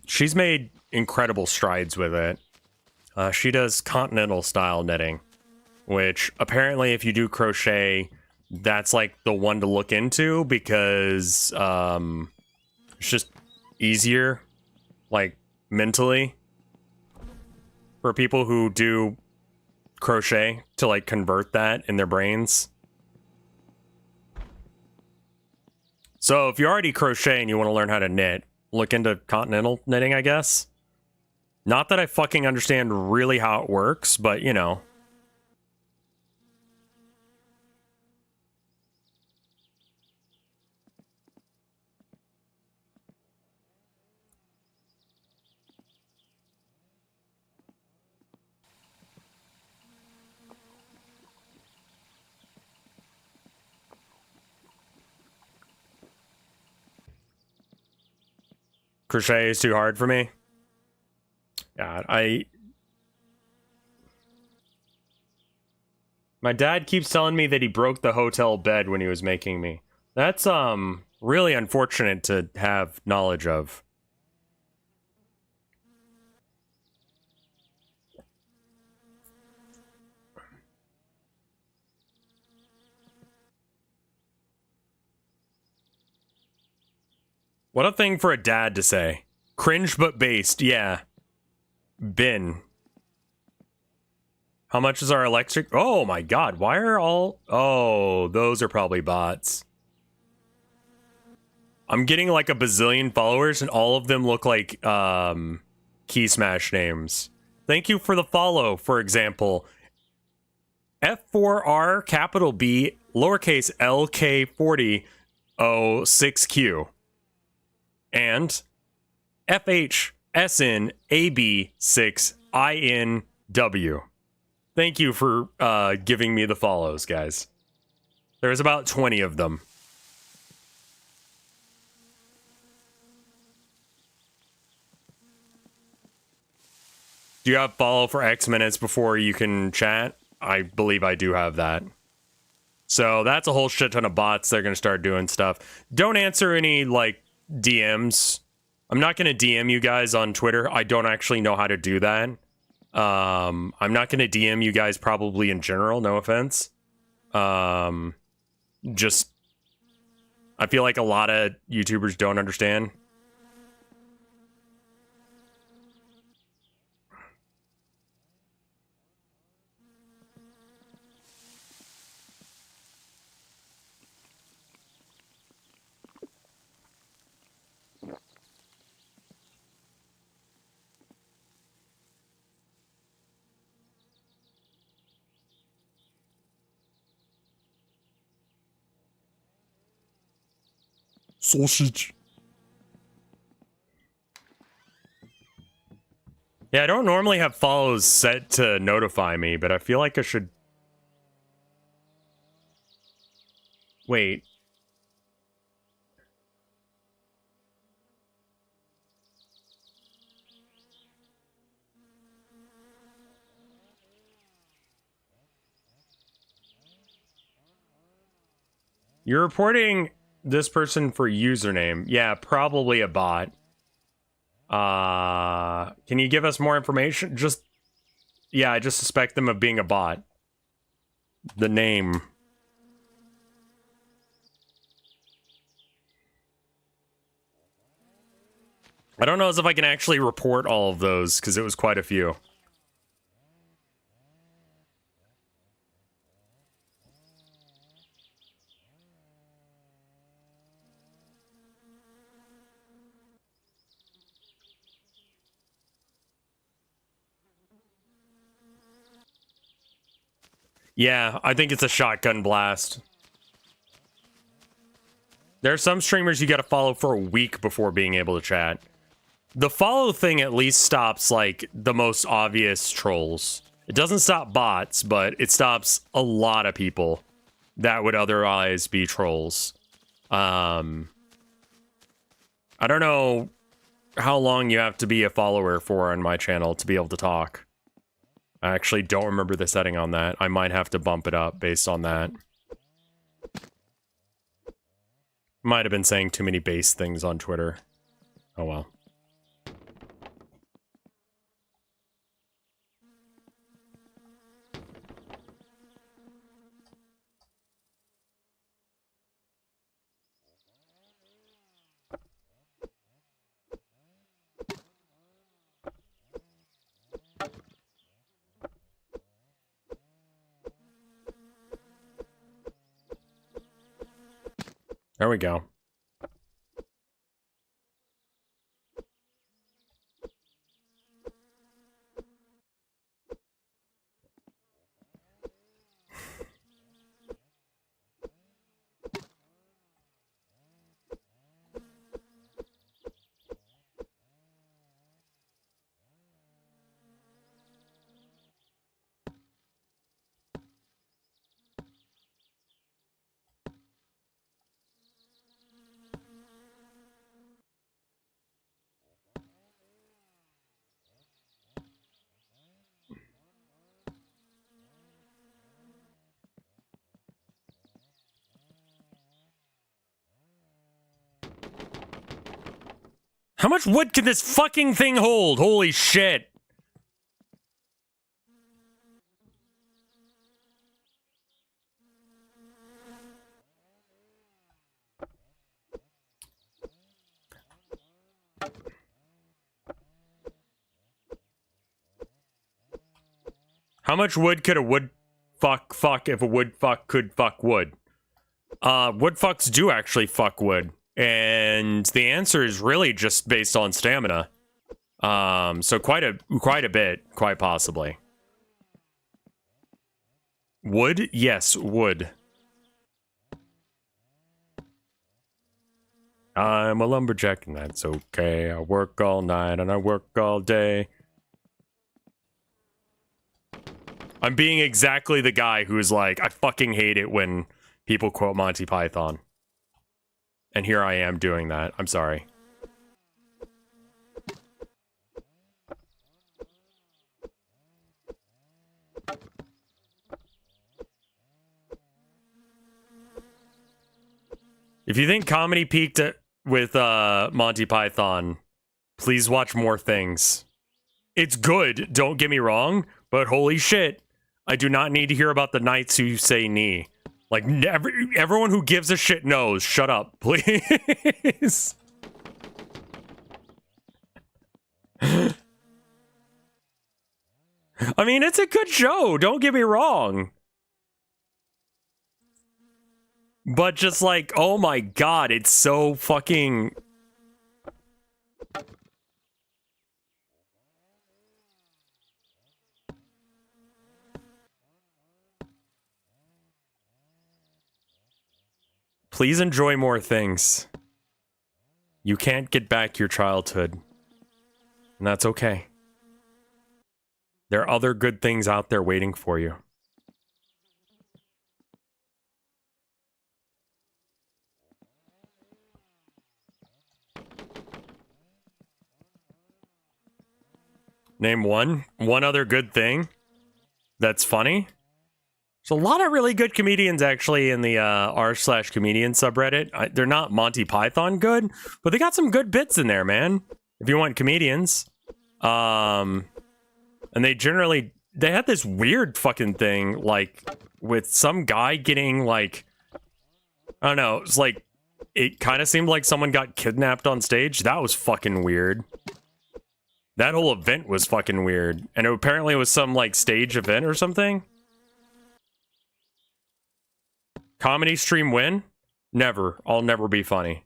A: she's made incredible strides with it. She does continental style knitting, which apparently if you do crochet, that's, like, the one to look into because it's just easier. Like, mentally, for people who do crochet to, like, convert that in their brains. So, if you already crochet and you want to learn how to knit, look into continental knitting, I guess. Not that I fucking understand really how it works, but, you know. Crochet is too hard for me. Yeah, my dad keeps telling me that he broke the hotel bed when he was making me. That's, really unfortunate to have knowledge of. What a thing for a dad to say. Cringe but based, yeah. Bin. How much is our electric? Oh my god, why are all... Oh, those are probably bots. I'm getting like a bazillion followers and all of them look like key smash names. Thank you for the follow, for example. F4R capital B lowercase LK40 06Q. And FHSNAB6INW. Thank you for giving me the follows, guys. There's about 20 of them. Do you have follow for X minutes before you can chat? I believe I do have that. So that's a whole shit ton of bots. They're going to start doing stuff. Don't answer any, like, DMs. I'm not going to DM you guys on Twitter. I don't actually know how to do that. I'm not going to DM you guys probably in general. No offense. Just, I feel like a lot of YouTubers don't understand. Sausage. Yeah, I don't normally have follows set to notify me, but I feel like I should... Wait. You're reporting this person for username. Yeah, probably a bot. Can you give us more information? Just... Yeah, I just suspect them of being a bot. The name. I don't know as if I can actually report all of those, because it was quite a few. Yeah, I think it's a shotgun blast. There are some streamers you gotta follow for a week before being able to chat. The follow thing at least stops, like, the most obvious trolls. It doesn't stop bots, but it stops a lot of people that would otherwise be trolls. I don't know how long you have to be a follower for on my channel to be able to talk. I actually don't remember the setting on that. I might have to bump it up based on that. Might have been saying too many base things on Twitter. Oh well. There we go. How much wood can this fucking thing hold? Holy shit. How much wood could a wood fuck if a wood fuck could fuck wood? Wood fucks do actually fuck wood. And the answer is really just based on stamina. So quite a bit, quite possibly. Wood? Yes, wood. I'm a lumberjack and that's okay. I work all night and I work all day. I'm being exactly the guy who's like, I fucking hate it when people quote Monty Python. And here I am doing that. I'm sorry. If you think comedy peaked with Monty Python, please watch more things. It's good, don't get me wrong, but holy shit, I do not need to hear about the knights who say knee. Like, everyone who gives a shit knows. Shut up, please. I mean, it's a good show, don't get me wrong. But just like, oh my god, it's so fucking... Please enjoy more things. You can't get back your childhood. And that's okay. There are other good things out there waiting for you. Name one other good thing that's funny. There's a lot of really good comedians actually in the r/comedian subreddit. They're not Monty Python good, but they got some good bits in there, man. If you want comedians. And they had this weird fucking thing, like, with some guy getting, like, I don't know, it's like it kind of seemed like someone got kidnapped on stage. That was fucking weird. That whole event was fucking weird. And it apparently was some, like, stage event or something. Comedy stream win? Never. I'll never be funny.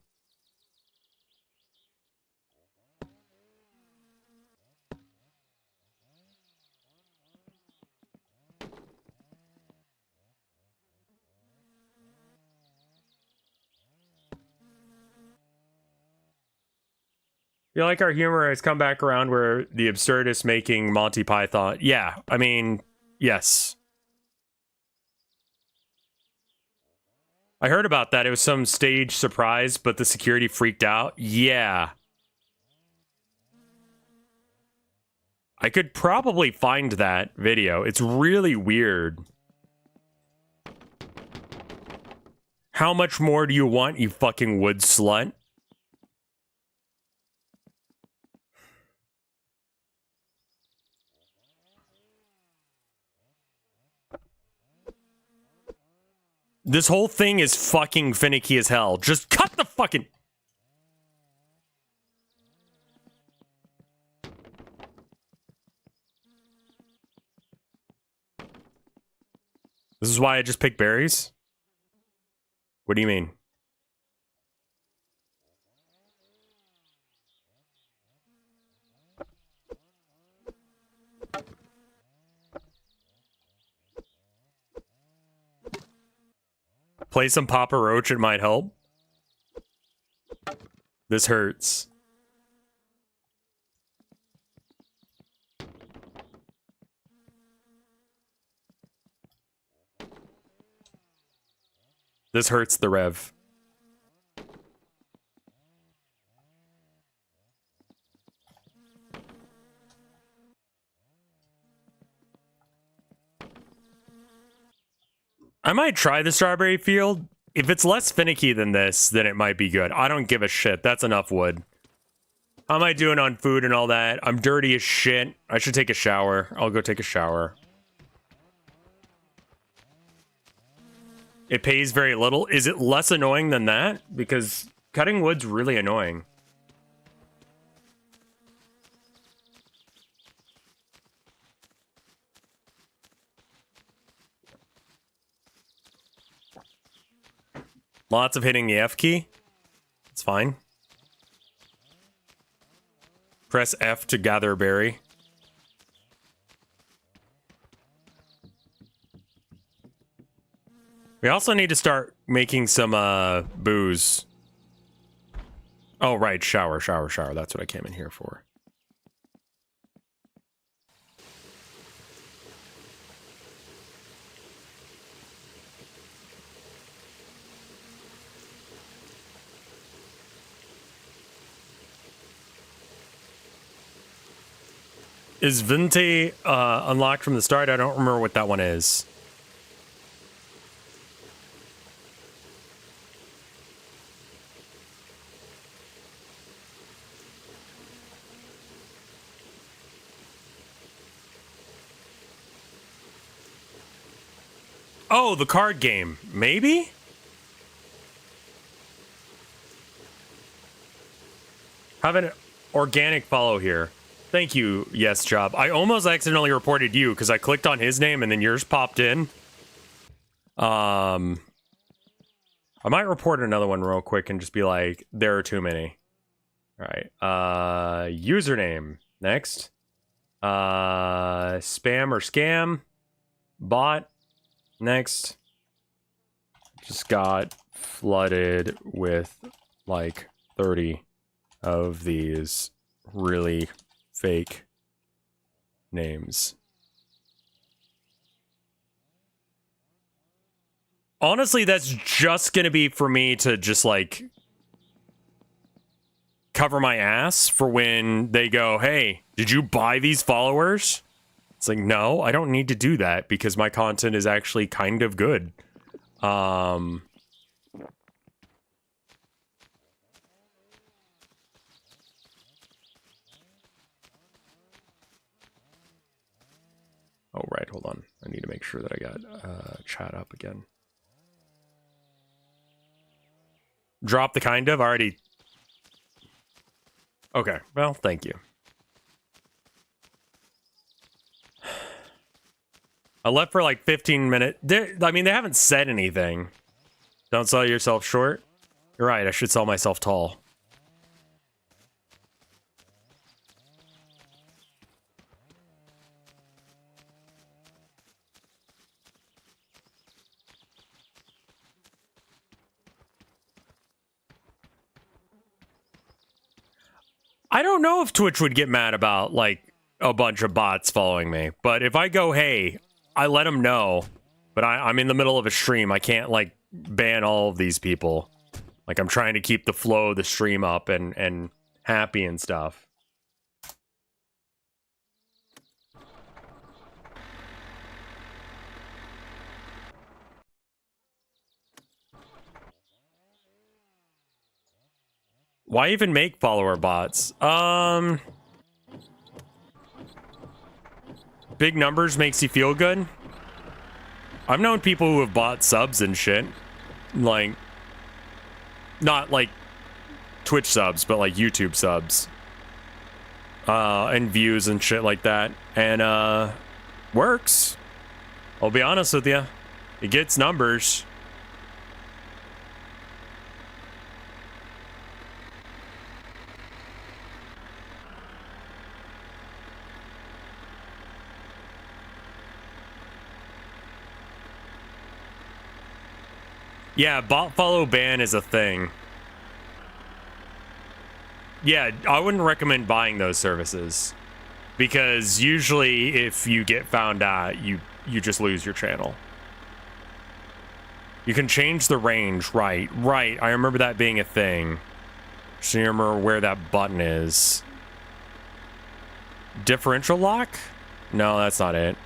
A: You like our humor has come back around where the absurdist making Monty Python. Yeah, I mean, yes. I heard about that. It was some stage surprise, but the security freaked out. Yeah. I could probably find that video. It's really weird. How much more do you want, you fucking wood slut? This whole thing is fucking finicky as hell. Just cut the fucking... This is why I just pick berries? What do you mean? Play some Papa Roach, it might help. This hurts. This hurts the Rev. I might try the strawberry field. If it's less finicky than this, then it might be good. I don't give a shit. That's enough wood. How am I doing on food and all that? I'm dirty as shit. I should take a shower. I'll go take a shower. It pays very little. Is it less annoying than that? Because cutting wood's really annoying. Lots of hitting the F key. It's fine. Press F to gather a berry. We also need to start making some booze. Oh, right. Shower. That's what I came in here for. Is Vinte unlocked from the start? I don't remember what that one is. Oh, the card game. Maybe? Have an organic follow here. Thank you, Yes Job. I almost accidentally reported you because I clicked on his name and then yours popped in. I might report another one real quick and just be like, there are too many. All right. Username. Next. Spam or scam. Bot. Next. Just got flooded with like 30 of these really fake names. Honestly, that's just gonna be for me to just like cover my ass for when they go, hey, did you buy these followers? It's like, no, I don't need to do that because my content is actually kind of good. Oh, right, hold on. I need to make sure that I got chat up again. Drop the kind of already. Okay, well, thank you. I left for like 15 minutes. I mean, they haven't said anything. Don't sell yourself short. You're right, I should sell myself tall. I don't know if Twitch would get mad about, like, a bunch of bots following me. But if I go, hey, I let them know. But I'm in the middle of a stream. I can't, like, ban all of these people. Like, I'm trying to keep the flow of the stream up and happy and stuff. Why even make follower bots? Big numbers makes you feel good. I've known people who have bought subs and shit. Like, not like Twitch subs, but like YouTube subs. And views and shit like that. And, works. I'll be honest with you. It gets numbers. Yeah, bot follow ban is a thing. Yeah, I wouldn't recommend buying those services. Because usually if you get found out, you just lose your channel. You can change the range, right. I remember that being a thing. Just remember where that button is. Differential lock? No, that's not it.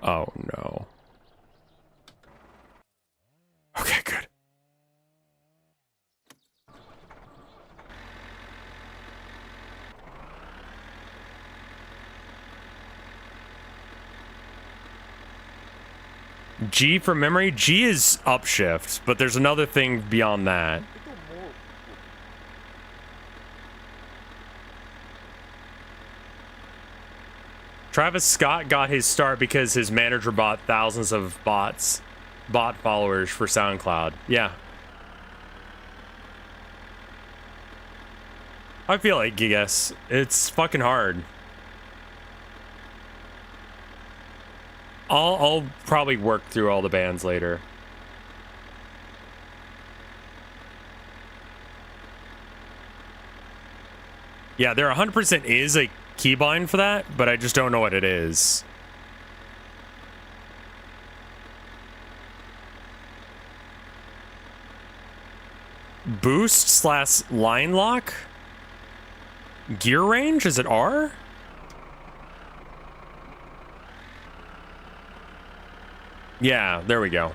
A: Oh, no. Okay, good. G for memory? G is upshift, but there's another thing beyond that. Travis Scott got his start because his manager bought thousands of bot followers for SoundCloud. Yeah. I feel like, I guess, it's fucking hard. I'll probably work through all the bands later. Yeah, there 100% is a keybind for that, but I just don't know what it is. Boost / line lock? Gear range? Is it R? Yeah, there we go.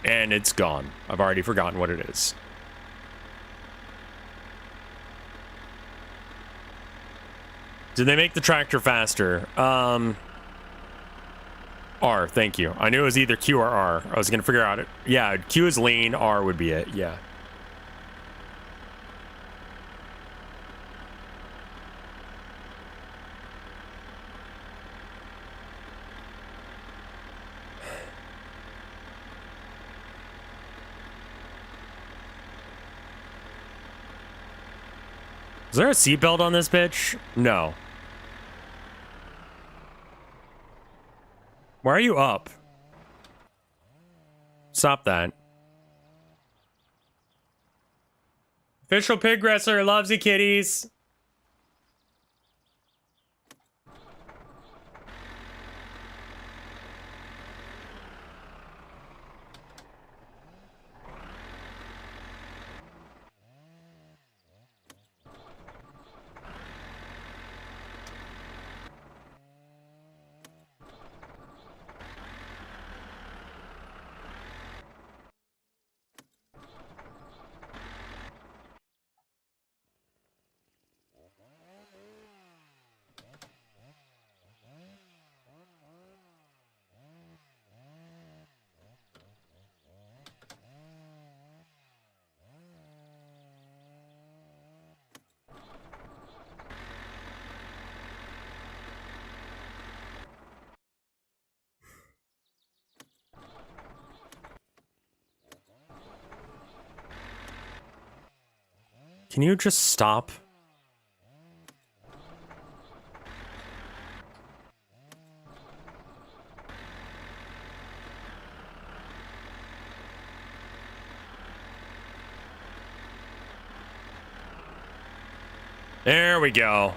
A: And it's gone. I've already forgotten what it is. Did they make the tractor faster? R, thank you. I knew it was either Q or R. I was gonna figure out it. Yeah, Q is lean, R would be it, yeah. Is there a seatbelt on this bitch? No. Why are you up? Stop that. Official pig wrestler loves you, kitties. Can you just stop? There we go.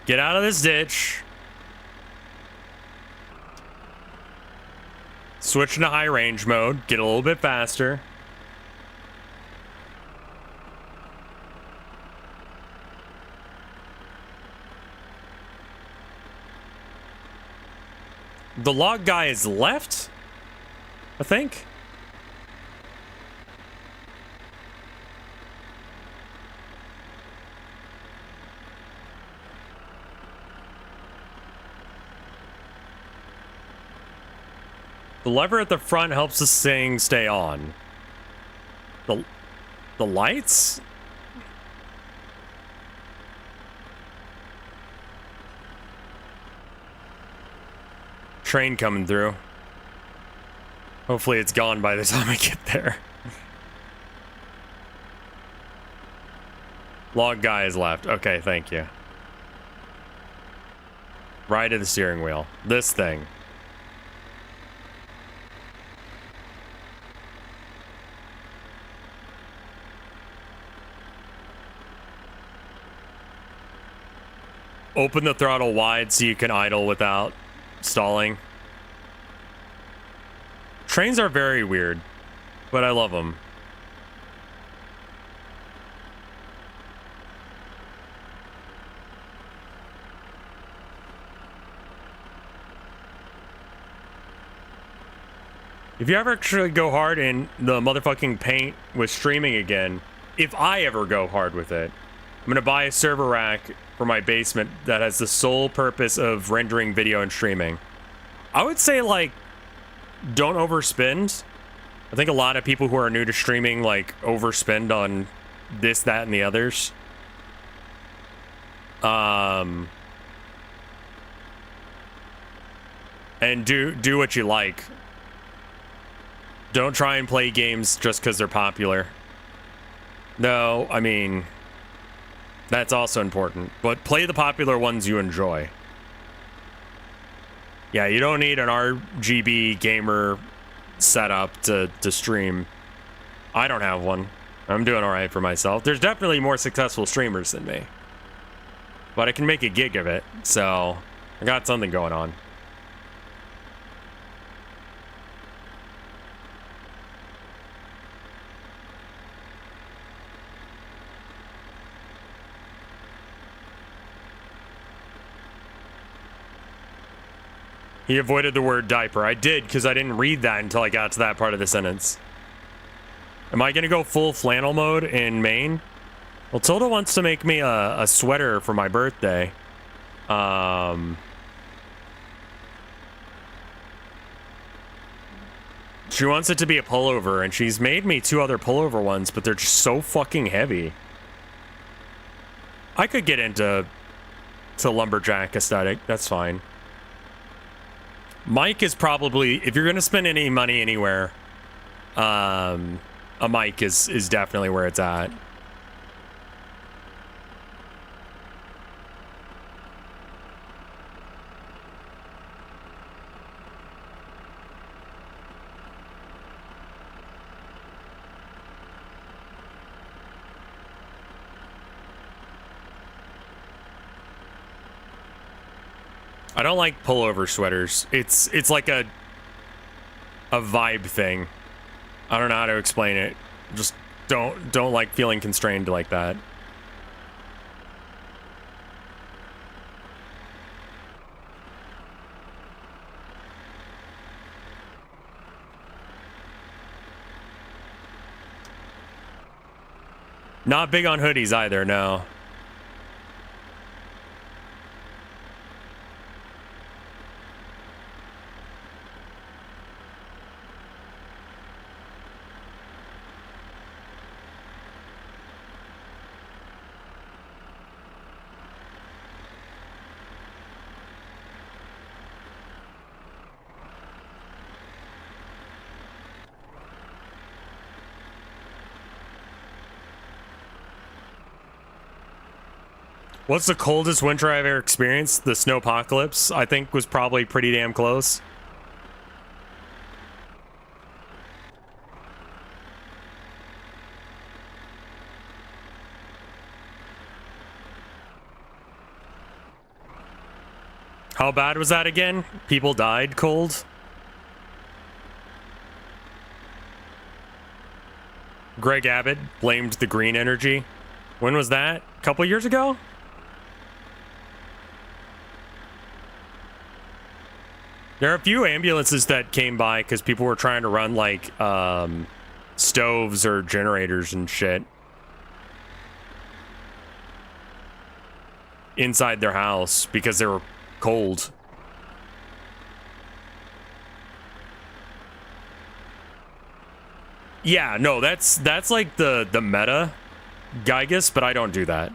A: Get out of this ditch. Switch into high range mode. Get a little bit faster. The log guy is left, I think. The lever at the front helps this thing stay on. The lights? Train coming through. Hopefully it's gone by the time I get there. Log guy is left. Okay, thank you. Right at the steering wheel. This thing. Open the throttle wide so you can idle without stalling. Trains are very weird, but I love them. If you ever actually go hard in the motherfucking paint with streaming again, if I ever go hard with it, I'm gonna buy a server rack for my basement that has the sole purpose of rendering video and streaming. I would say, like, don't overspend. I think a lot of people who are new to streaming, like, overspend on this, that, and the others. And do what you like. Don't try and play games just because they're popular. No, I mean, that's also important. But play the popular ones you enjoy. Yeah, you don't need an RGB gamer setup to stream. I don't have one. I'm doing alright for myself. There's definitely more successful streamers than me. But I can make a gig of it, so I got something going on. He avoided the word diaper. I did, because I didn't read that until I got to that part of the sentence. Am I going to go full flannel mode in Maine? Well, Tilda wants to make me a sweater for my birthday. She wants it to be a pullover, and she's made me 2 other pullover ones, but they're just so fucking heavy. I could get into lumberjack aesthetic. That's fine. Mic is probably, if you're going to spend any money anywhere, a mic is definitely where it's at. I don't like pullover sweaters. It's like a vibe thing. I don't know how to explain it. Just don't like feeling constrained like that. Not big on hoodies either, no. What's the coldest winter I've ever experienced? The snowpocalypse, I think, was probably pretty damn close. How bad was that again? People died cold? Greg Abbott blamed the green energy. When was that? A couple years ago? There are a few ambulances that came by because people were trying to run like stoves or generators and shit inside their house because they were cold. Yeah, no, that's like the meta Gygus, but I don't do that.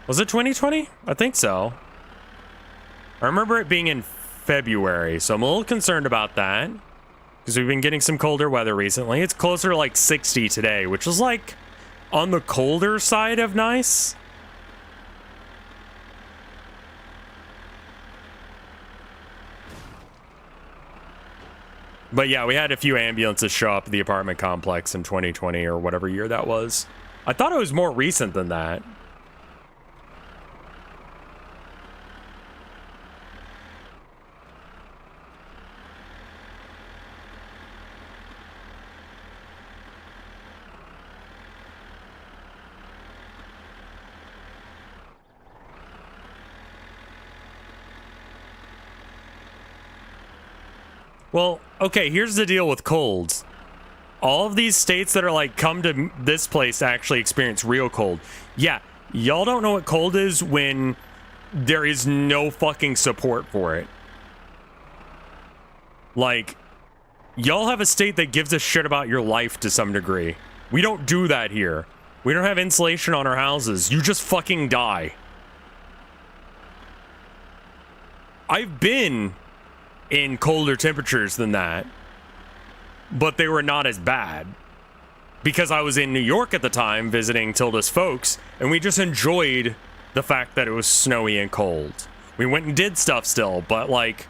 A: Was it 2020? I think so. I remember it being in February, so I'm a little concerned about that because we've been getting some colder weather recently. It's closer to like 60 today, which is like on the colder side of nice. But yeah, we had a few ambulances show up at the apartment complex in 2020 or whatever year that was. I thought it was more recent than that. Well, okay, here's the deal with colds. All of these states that are like, come to this place to actually experience real cold. Yeah, y'all don't know what cold is when there is no fucking support for it. Like, y'all have a state that gives a shit about your life to some degree. We don't do that here. We don't have insulation on our houses. You just fucking die. I've been in colder temperatures than that, but they were not as bad because I was in New York at the time visiting Tilda's folks, and we just enjoyed the fact that it was snowy and cold. We went and did stuff still, but like,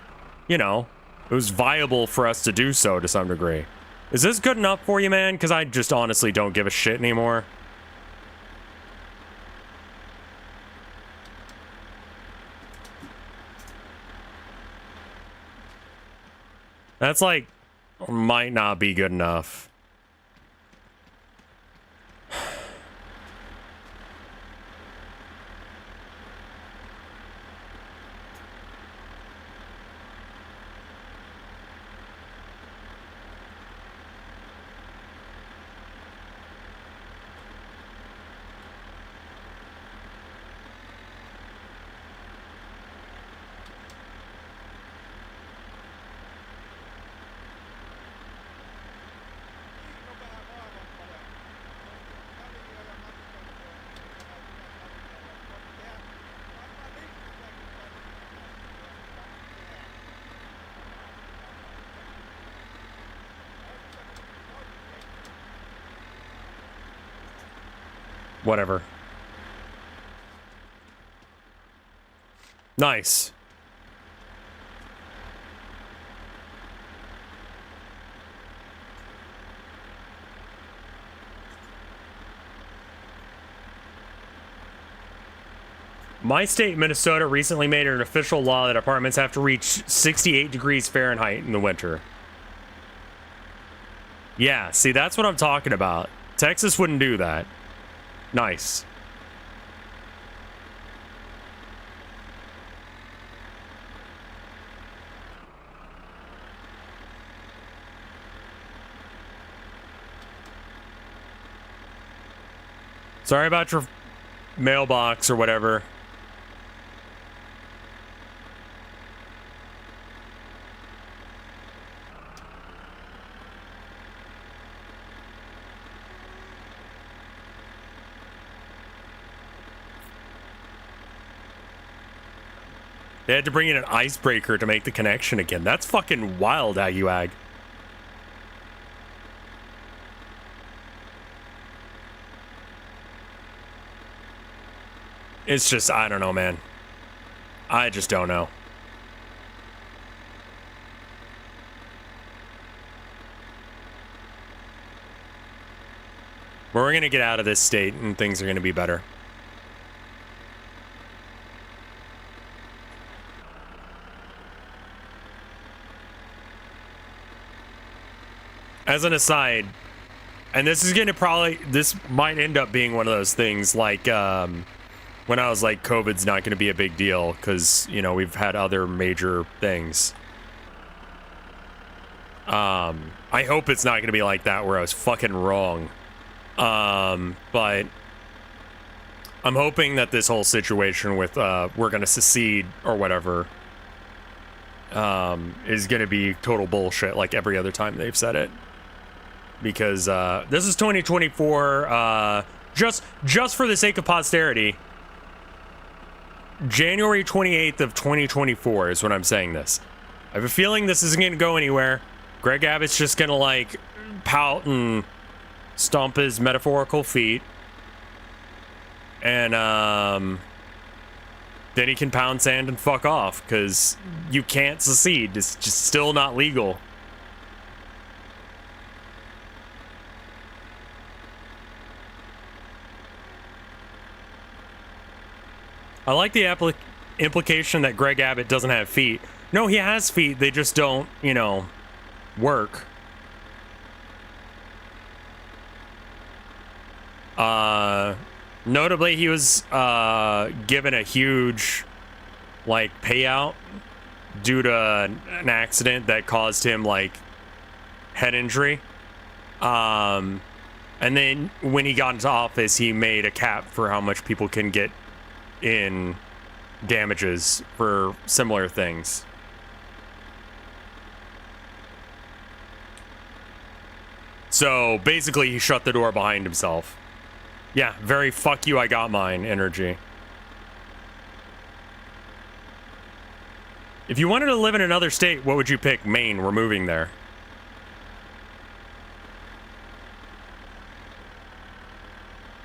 A: you know, it was viable for us to do so to some degree. Is this good enough for you, man? Because I just honestly don't give a shit anymore. That's like, might not be good enough. Whatever. Nice. My state, Minnesota, recently made it an official law that apartments have to reach 68 degrees Fahrenheit in the winter. Yeah, see, that's what I'm talking about. Texas wouldn't do that. Nice. Sorry about your mailbox or whatever. They had to bring in an icebreaker to make the connection again. That's fucking wild, Aguag. It's just, I don't know, man. I just don't know. But we're going to get out of this state and things are going to be better. As an aside, and this is going to this might end up being one of those things like when I was like, COVID's not going to be a big deal because, you know, we've had other major things. I hope it's not going to be like that where I was fucking wrong. But I'm hoping that this whole situation with we're gonna secede or whatever is gonna be total bullshit like every other time they've said it, because this is 2024. Just for the sake of posterity, January 28th of 2024 is when I'm saying this. I have a feeling this isn't gonna go anywhere. Greg Abbott's just gonna like pout and stomp his metaphorical feet, and then he can pound sand and fuck off, because you can't secede. It's just still not legal. I like the implication that Greg Abbott doesn't have feet. No, he has feet, they just don't, you know, work. Notably, he was given a huge like payout due to an accident that caused him like head injury. And then when he got into office, he made a cap for how much people can get in damages for similar things. So basically, he shut the door behind himself. Yeah, very fuck you, I got mine energy. If you wanted to live in another state, what would you pick? Maine, we're moving there.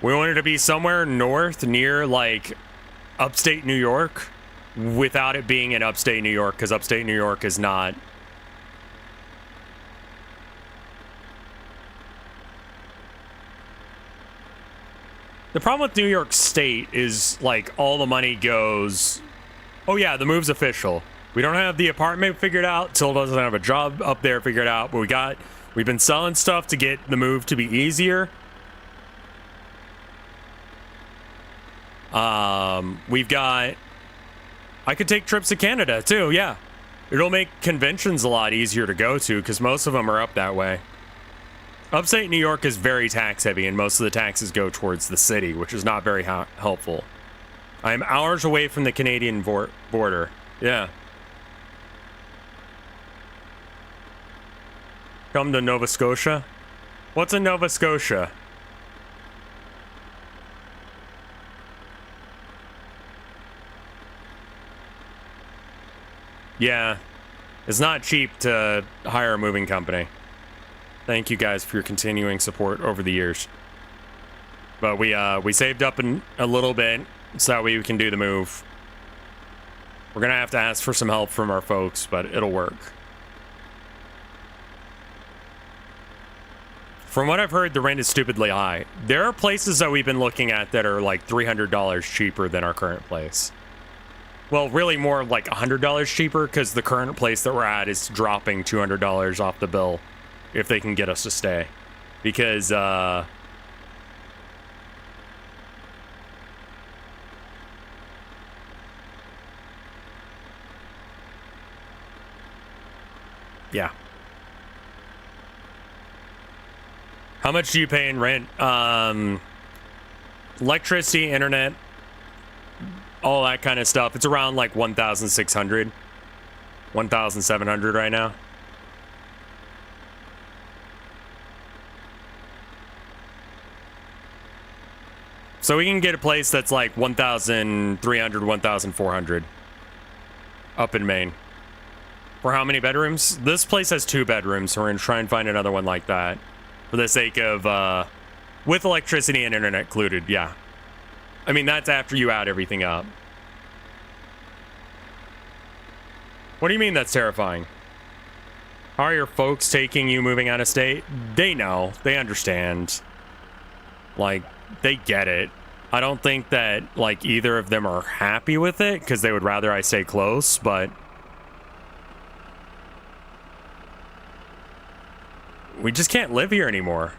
A: We wanted to be somewhere north, near, like, upstate New York, without it being in upstate New York, because upstate New York is not... The problem with New York State is, like, all the money goes... Oh yeah, the move's official. We don't have the apartment figured out. Till doesn't have a job up there figured out. But we've been selling stuff to get the move to be easier. We've got... I could take trips to Canada, too, yeah. It'll make conventions a lot easier to go to, because most of them are up that way. Upstate New York is very tax heavy, and most of the taxes go towards the city, which is not very helpful. I'm hours away from the Canadian border. Yeah. Come to Nova Scotia? What's in Nova Scotia? Yeah. It's not cheap to hire a moving company. Thank you guys for your continuing support over the years. But we saved up a little bit so that way we can do the move. We're gonna have to ask for some help from our folks, but it'll work. From what I've heard, the rent is stupidly high. There are places that we've been looking at that are like $300 cheaper than our current place. Well, really more like $100 cheaper, because the current place that we're at is dropping $200 off the bill. If they can get us to stay. Because, yeah. How much do you pay in rent? Electricity, internet, all that kind of stuff. It's around like 1,600, 1,700 right now. So we can get a place that's like 1,300, 1,400 up in Maine. For how many bedrooms? This place has 2 bedrooms, so we're going to try and find another one like that. For the sake of, with electricity and internet included, yeah. I mean, that's after you add everything up. What do you mean that's terrifying? How are your folks taking you moving out of state? They know. They understand. Like, they get it. I don't think that, like, either of them are happy with it, because they would rather I stay close, but... we just can't live here anymore.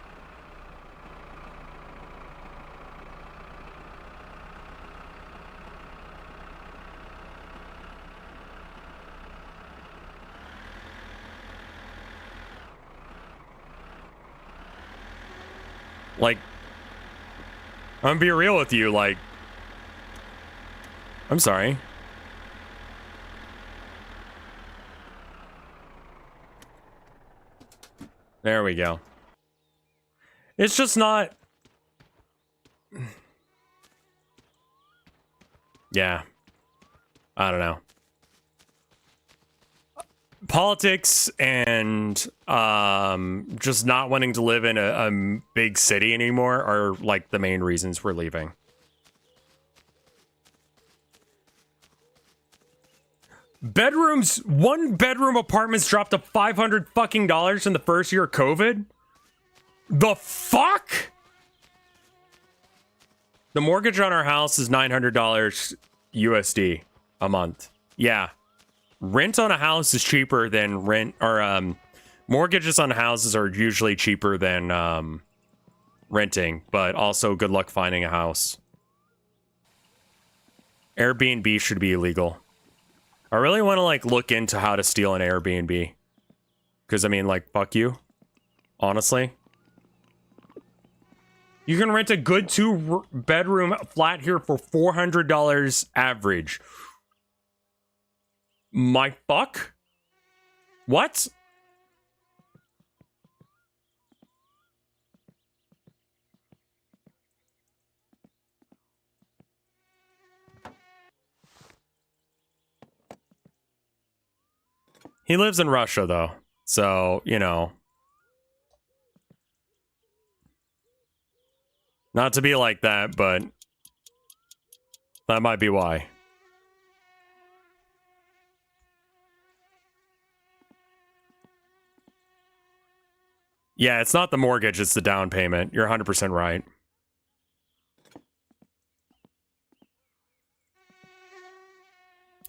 A: Like, I'm gonna be real with you, like... I'm sorry. There we go. It's just not... yeah. I don't know. Politics and just not wanting to live in a big city anymore are like the main reasons we're leaving. Bedrooms, one bedroom apartments dropped to $500 fucking dollars in the first year of COVID. The fuck? The mortgage on our house is $900 USD a month. Yeah. Rent on a house is cheaper than rent, or mortgages on houses are usually cheaper than renting, but also good luck finding a house. Airbnb should be illegal. I really want to like look into how to steal an Airbnb. Because I mean, like, fuck you. Honestly. You can rent a good 2-bedroom flat here for $400 average. My fuck? What? He lives in Russia, though. So, you know. Not to be like that, but that might be why. Yeah, it's not the mortgage, it's the down payment. You're 100% right.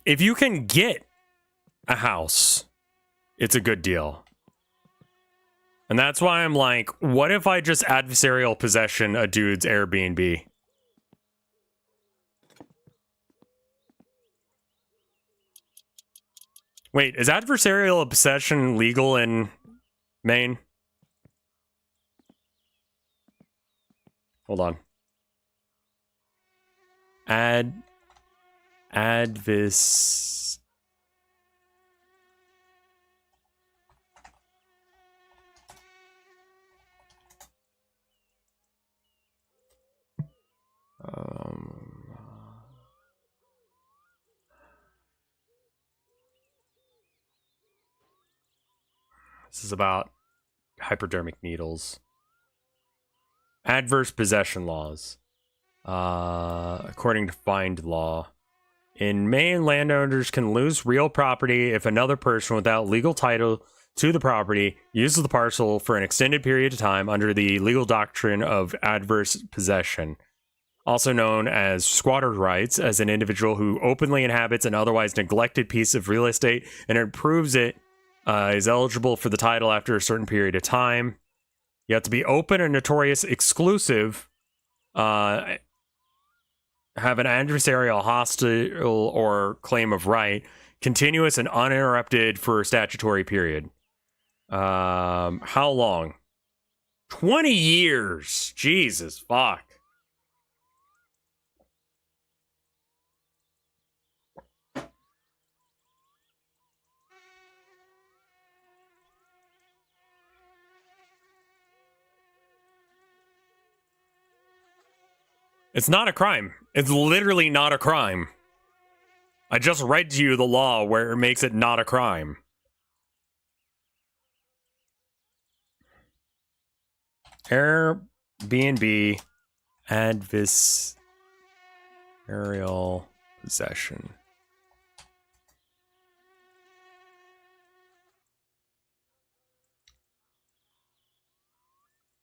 A: If you can get a house, it's a good deal. And that's why I'm like, what if I just adversarial possession a dude's Airbnb? Wait, is adversarial possession legal in Maine? Hold on. Advis. This is about hypodermic needles. Adverse possession laws. According to Find Law. In Maine, landowners can lose real property if another person without legal title to the property uses the parcel for an extended period of time under the legal doctrine of adverse possession, also known as squatter's rights, as an individual who openly inhabits an otherwise neglected piece of real estate and improves it is eligible for the title after a certain period of time. You have to be open and notorious exclusive, have an adversarial, hostile, or claim of right, continuous and uninterrupted for a statutory period. How long? 20 years. Jesus, fuck. It's not a crime. It's literally not a crime. I just read to you the law where it makes it not a crime. Airbnb advis. Aerial possession.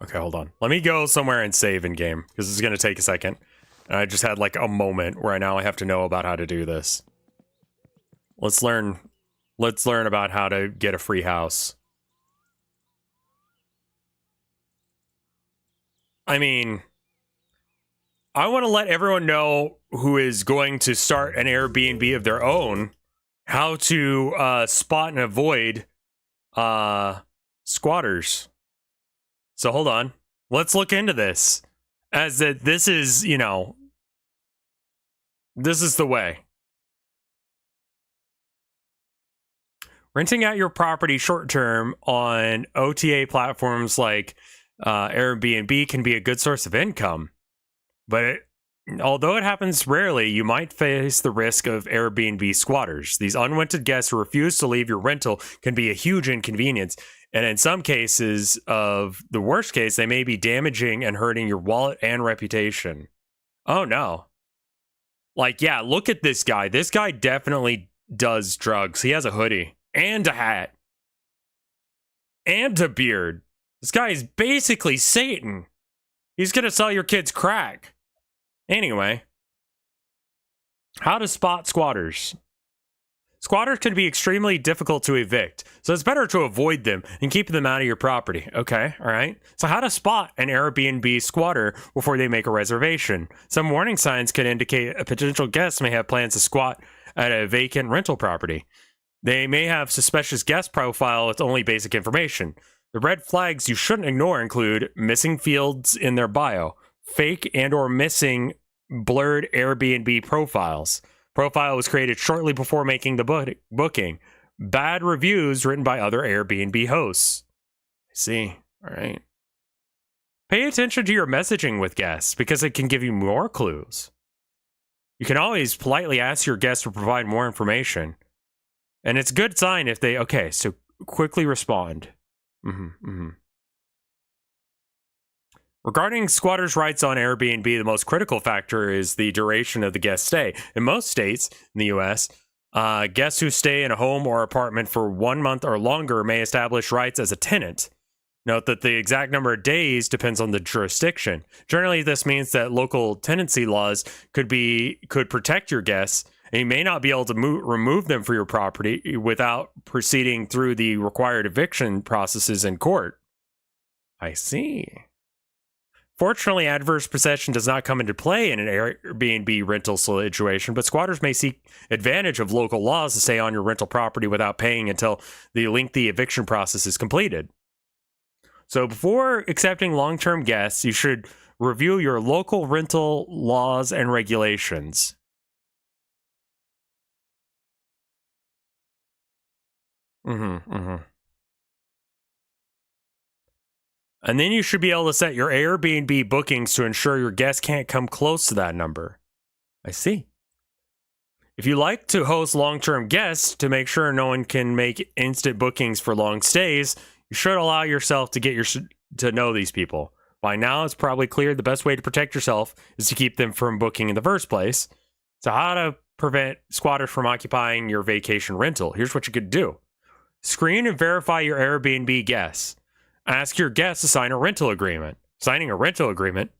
A: Okay, hold on. Let me go somewhere and save in game, because this is going to take a second. And I just had like a moment where I have to know about how to do this. Let's learn about how to get a free house. I mean, I want to let everyone know who is going to start an Airbnb of their own how to spot and avoid squatters. So hold on. Let's look into this. As that this is, you know, this is the way. Renting out your property short term on OTA platforms like Airbnb can be a good source of income. But although it happens rarely, you might face the risk of Airbnb squatters. These unwanted guests who refuse to leave your rental can be a huge inconvenience. And in some cases, of the worst case, they may be damaging and hurting your wallet and reputation. Oh no. Like, yeah, look at this guy. This guy definitely does drugs. He has a hoodie and a hat and a beard. This guy is basically Satan. He's gonna sell your kids crack. Anyway, how to spot squatters. Squatters can be extremely difficult to evict, so it's better to avoid them and keep them out of your property. Okay, all right. So how to spot an Airbnb squatter before they make a reservation. Some warning signs can indicate a potential guest may have plans to squat at a vacant rental property. They may have suspicious guest profile with only basic information. The red flags you shouldn't ignore include missing fields in their bio, fake and or missing blurred Airbnb profiles. Profile was created shortly before making the booking. Bad reviews written by other Airbnb hosts. I see. All right. Pay attention to your messaging with guests because it can give you more clues. You can always politely ask your guests to provide more information. And it's a good sign if they, okay, so quickly respond. Regarding squatters' rights on Airbnb, the most critical factor is the duration of the guest stay. In most states in the U.S., guests who stay in a home or apartment for 1 month or longer may establish rights as a tenant. Note that the exact number of days depends on the jurisdiction. Generally, this means that local tenancy laws could protect your guests, and you may not be able to remove them from your property without proceeding through the required eviction processes in court. I see. Fortunately, adverse possession does not come into play in an Airbnb rental situation, but squatters may seek advantage of local laws to stay on your rental property without paying until the lengthy eviction process is completed. So before accepting long-term guests, you should review your local rental laws and regulations. And then you should be able to set your Airbnb bookings to ensure your guests can't come close to that number. I see. If you like to host long-term guests to make sure no one can make instant bookings for long stays, you should allow yourself to to know these people. By now, it's probably clear the best way to protect yourself is to keep them from booking in the first place. So how to prevent squatters from occupying your vacation rental? Here's what you could do. Screen and verify your Airbnb guests. Ask your guests to sign a rental agreement. Signing a rental agreement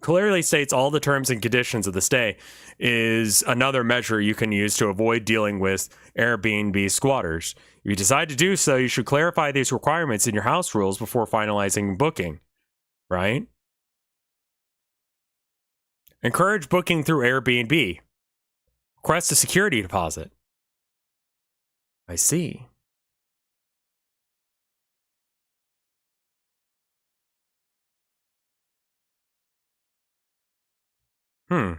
A: clearly states all the terms and conditions of the stay is another measure you can use to avoid dealing with Airbnb squatters. If you decide to do so, you should clarify these requirements in your house rules before finalizing booking, right? Encourage booking through Airbnb. Request a security deposit. I see. Hmm.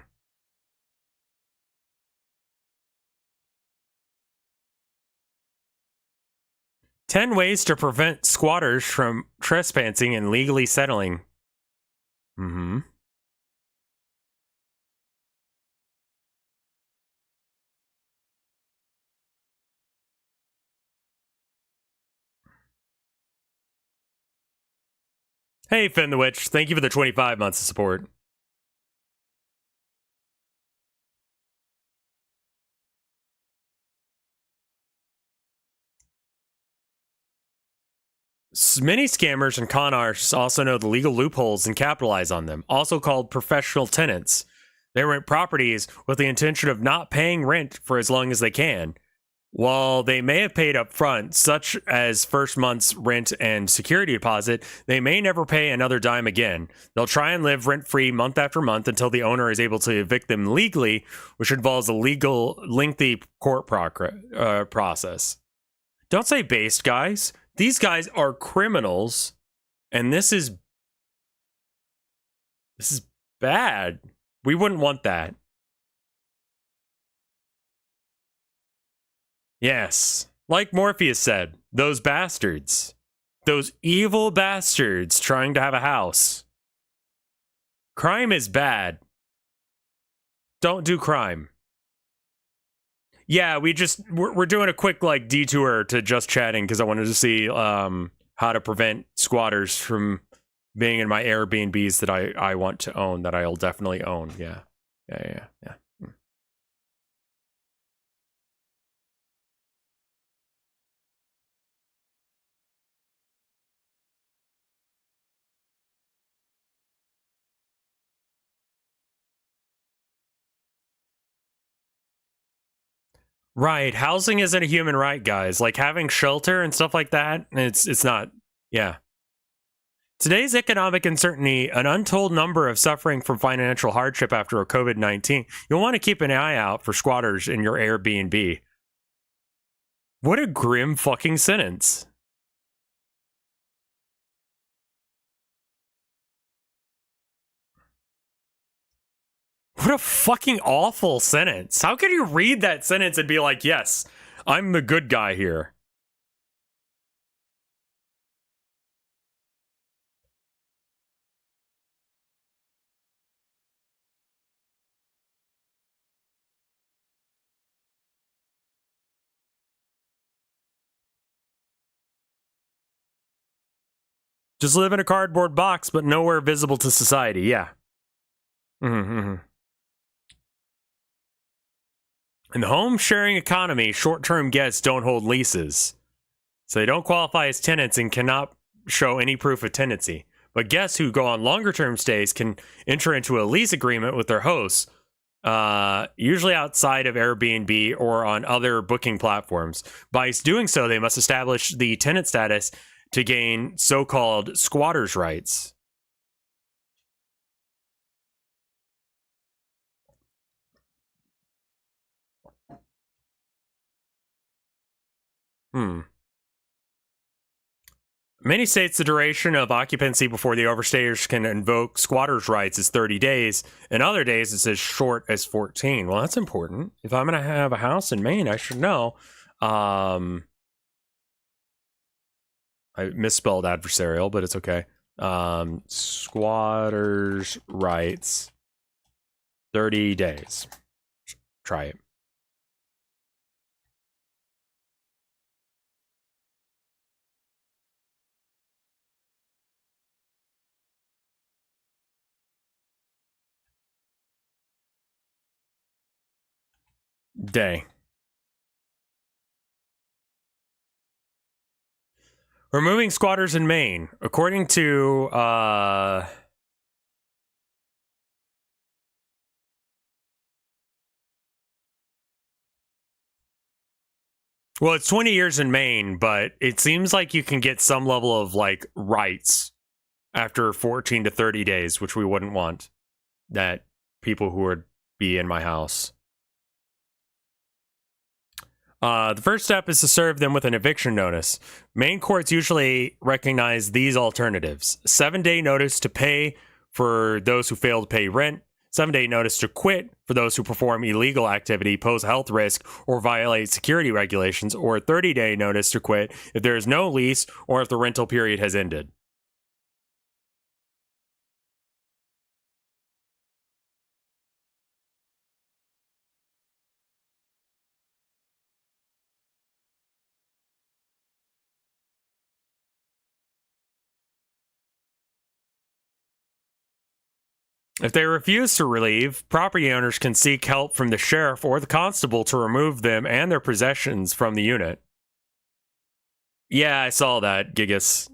A: 10 ways to prevent squatters from trespassing and legally settling. Hey, Finn the Witch. Thank you for the 25 months of support. Many scammers and con artists also know the legal loopholes and capitalize on them, also called professional tenants. They rent properties with the intention of not paying rent for as long as they can. While they may have paid up front, such as first month's rent and security deposit, they may never pay another dime again. They'll try and live rent-free month after month until the owner is able to evict them legally, which involves a lengthy court process. Don't say based, guys. These guys are criminals, and this is bad. We wouldn't want that. Yes, like Morpheus said, those bastards. Those evil bastards trying to have a house. Crime is bad. Don't do crime. Yeah, we're doing a quick like detour to just chatting because I wanted to see how to prevent squatters from being in my Airbnbs that I want to own, that I'll definitely own. Yeah. Right, housing isn't a human right, guys. Like having shelter and stuff like that, it's not. Yeah. Today's economic uncertainty, an untold number of suffering from financial hardship after COVID-19. You'll want to keep an eye out for squatters in your Airbnb. What a grim fucking sentence. What a fucking awful sentence. How can you read that sentence and be like, yes, I'm the good guy here? Just live in a cardboard box, but nowhere visible to society. Yeah. In the home sharing economy, short-term guests don't hold leases. So they don't qualify as tenants and cannot show any proof of tenancy. But guests who go on longer-term stays can enter into a lease agreement with their hosts, usually outside of Airbnb or on other booking platforms. By doing so, they must establish the tenant status to gain so-called squatters' rights. Many states the duration of occupancy before the overstayers can invoke squatters' rights is 30 days. In other days, it's as short as 14. Well, that's important. If I'm going to have a house in Maine, I should know. I misspelled adversarial, but it's okay. Squatters' rights, 30 days. Try it. Day. Removing squatters in Maine. According to, well, it's 20 years in Maine, but it seems like you can get some level of, like, rights after 14 to 30 days, which we wouldn't want. That people who would be in my house. The first step is to serve them with an eviction notice. Maine courts usually recognize these alternatives. 7-day notice to pay for those who fail to pay rent. 7-day notice to quit for those who perform illegal activity, pose health risk, or violate security regulations. Or a 30-day notice to quit if there is no lease or if the rental period has ended. If they refuse to relieve, property owners can seek help from the sheriff or the constable to remove them and their possessions from the unit. Yeah, I saw that, Gigas.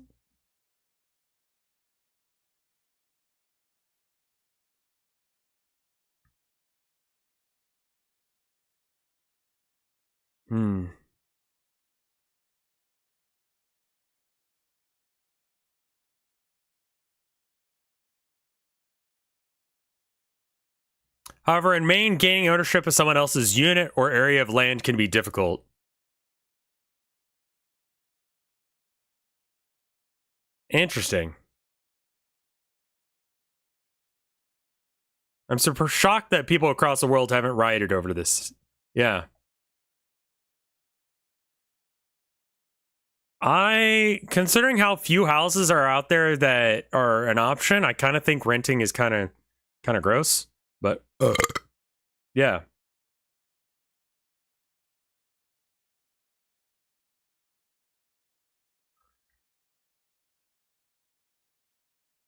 A: However, in Maine, gaining ownership of someone else's unit or area of land can be difficult. Interesting. I'm super shocked that people across the world haven't rioted over this. Yeah. Considering how few houses are out there that are an option, I kind of think renting is kind of gross. But yeah.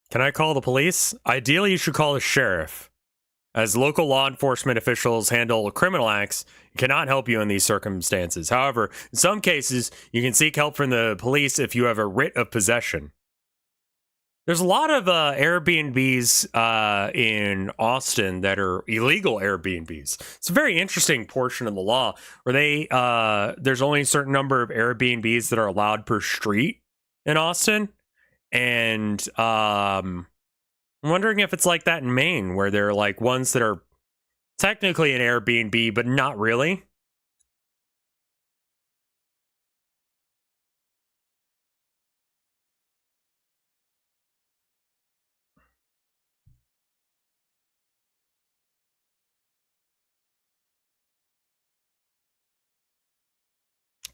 A: Can I call the police? Ideally, you should call the sheriff, as local law enforcement officials handle criminal acts and cannot help you in these circumstances. However, in some cases, you can seek help from the police if you have a writ of possession. There's a lot of Airbnbs in Austin that are illegal Airbnbs. It's a very interesting portion of the law where there's only a certain number of Airbnbs that are allowed per street in Austin. And I'm wondering if it's like that in Maine, where there are like ones that are technically an Airbnb, but not really.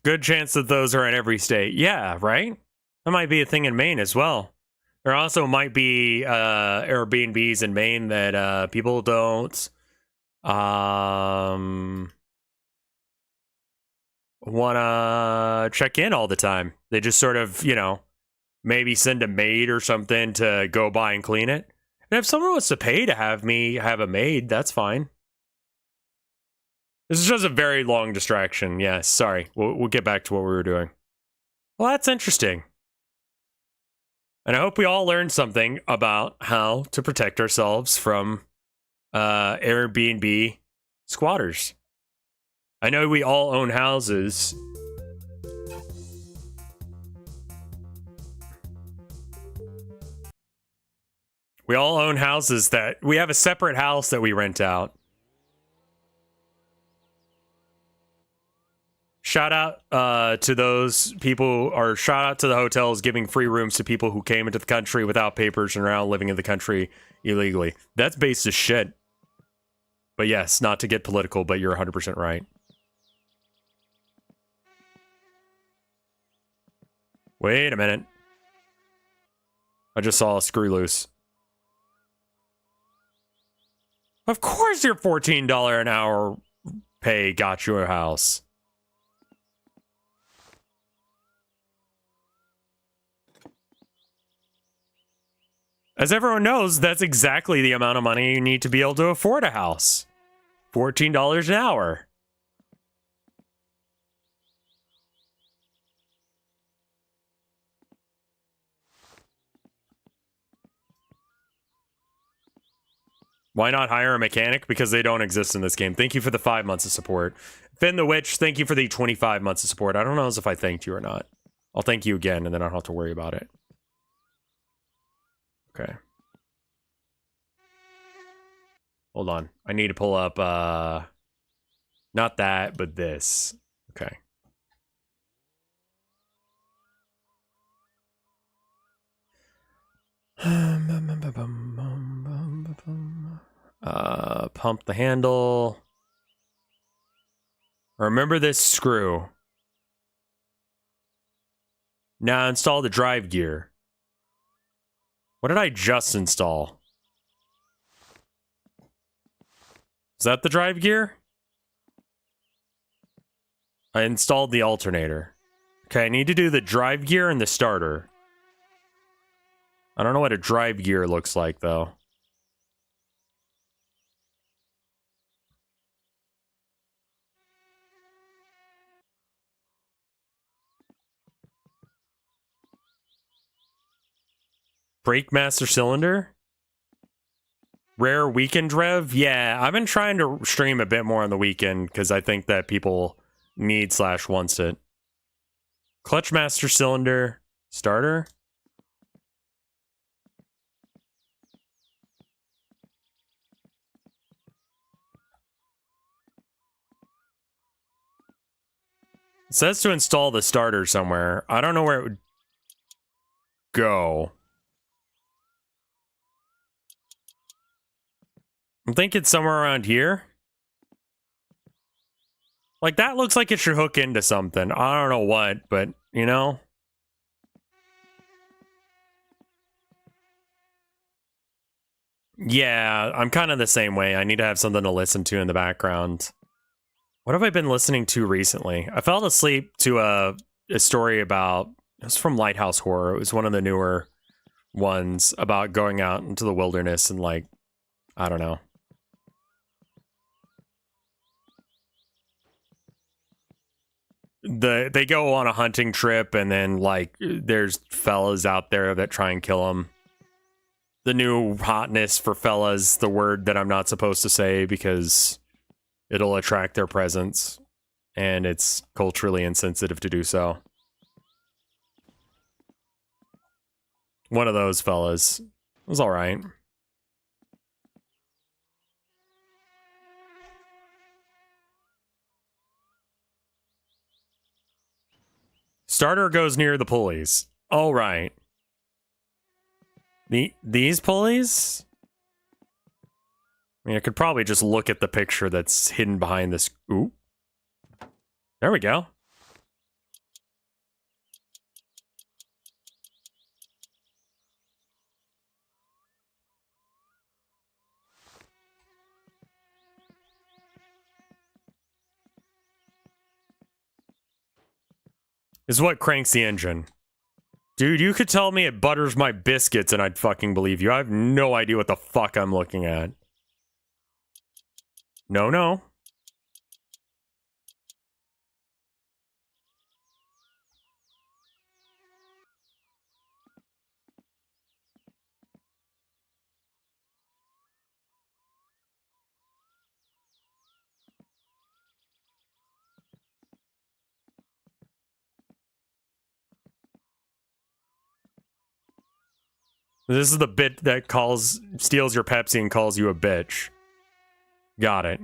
A: Good chance that those are in every state. Yeah, right? That might be a thing in Maine as well. There also might be Airbnbs in Maine that people don't want to check in all the time. They just sort of, maybe send a maid or something to go by and clean it. And if someone wants to pay to have me have a maid, that's fine. This is just a very long distraction. Yes, sorry. We'll get back to what we were doing. Well, that's interesting. And I hope we all learned something about how to protect ourselves from Airbnb squatters. I know we all own houses. We all own houses that we have a separate house that we rent out. Shout out to those people, or shout out to the hotels giving free rooms to people who came into the country without papers and are now living in the country illegally. That's based as shit. But yes, not to get political, but you're 100% right. Wait a minute. I just saw a screw loose. Of course your $14 an hour pay got you a house. As everyone knows, that's exactly the amount of money you need to be able to afford a house. $14 an hour. Why not hire a mechanic? Because they don't exist in this game. Thank you for the 5 months of support. Finn the Witch, thank you for the 25 months of support. I don't know if I thanked you or not. I'll thank you again, and then I don't have to worry about it. Okay. Hold on. I need to pull up, not that, but this. Okay. Pump the handle. Remember this screw. Now install the drive gear. What did I just install? Is that the drive gear? I installed the alternator. Okay, I need to do the drive gear and the starter. I don't know what a drive gear looks like, though. Brake master cylinder? Rare weekend rev? Yeah, I've been trying to stream a bit more on the weekend because I think that people need / wants it. Clutch master cylinder starter. It says to install the starter somewhere. I don't know where it would go. I think it's somewhere around here. Like, that looks like it should hook into something. I don't know what, but, you know? Yeah, I'm kind of the same way. I need to have something to listen to in the background. What have I been listening to recently? I fell asleep to a story about... It was from Lighthouse Horror. It was one of the newer ones about going out into the wilderness and, like, I don't know. They go on a hunting trip and then, like, there's fellas out there that try and kill them. The new hotness for fellas, the word that I'm not supposed to say because it'll attract their presence, and it's culturally insensitive to do so. One of those fellas. It was alright. Starter goes near the pulleys. Alright. These pulleys? I mean, I could probably just look at the picture that's hidden behind this. Ooh. There we go. Is what cranks the engine. Dude, you could tell me it butters my biscuits and I'd fucking believe you. I have no idea what the fuck I'm looking at. No, no. This is the bit that steals your Pepsi and calls you a bitch. Got it.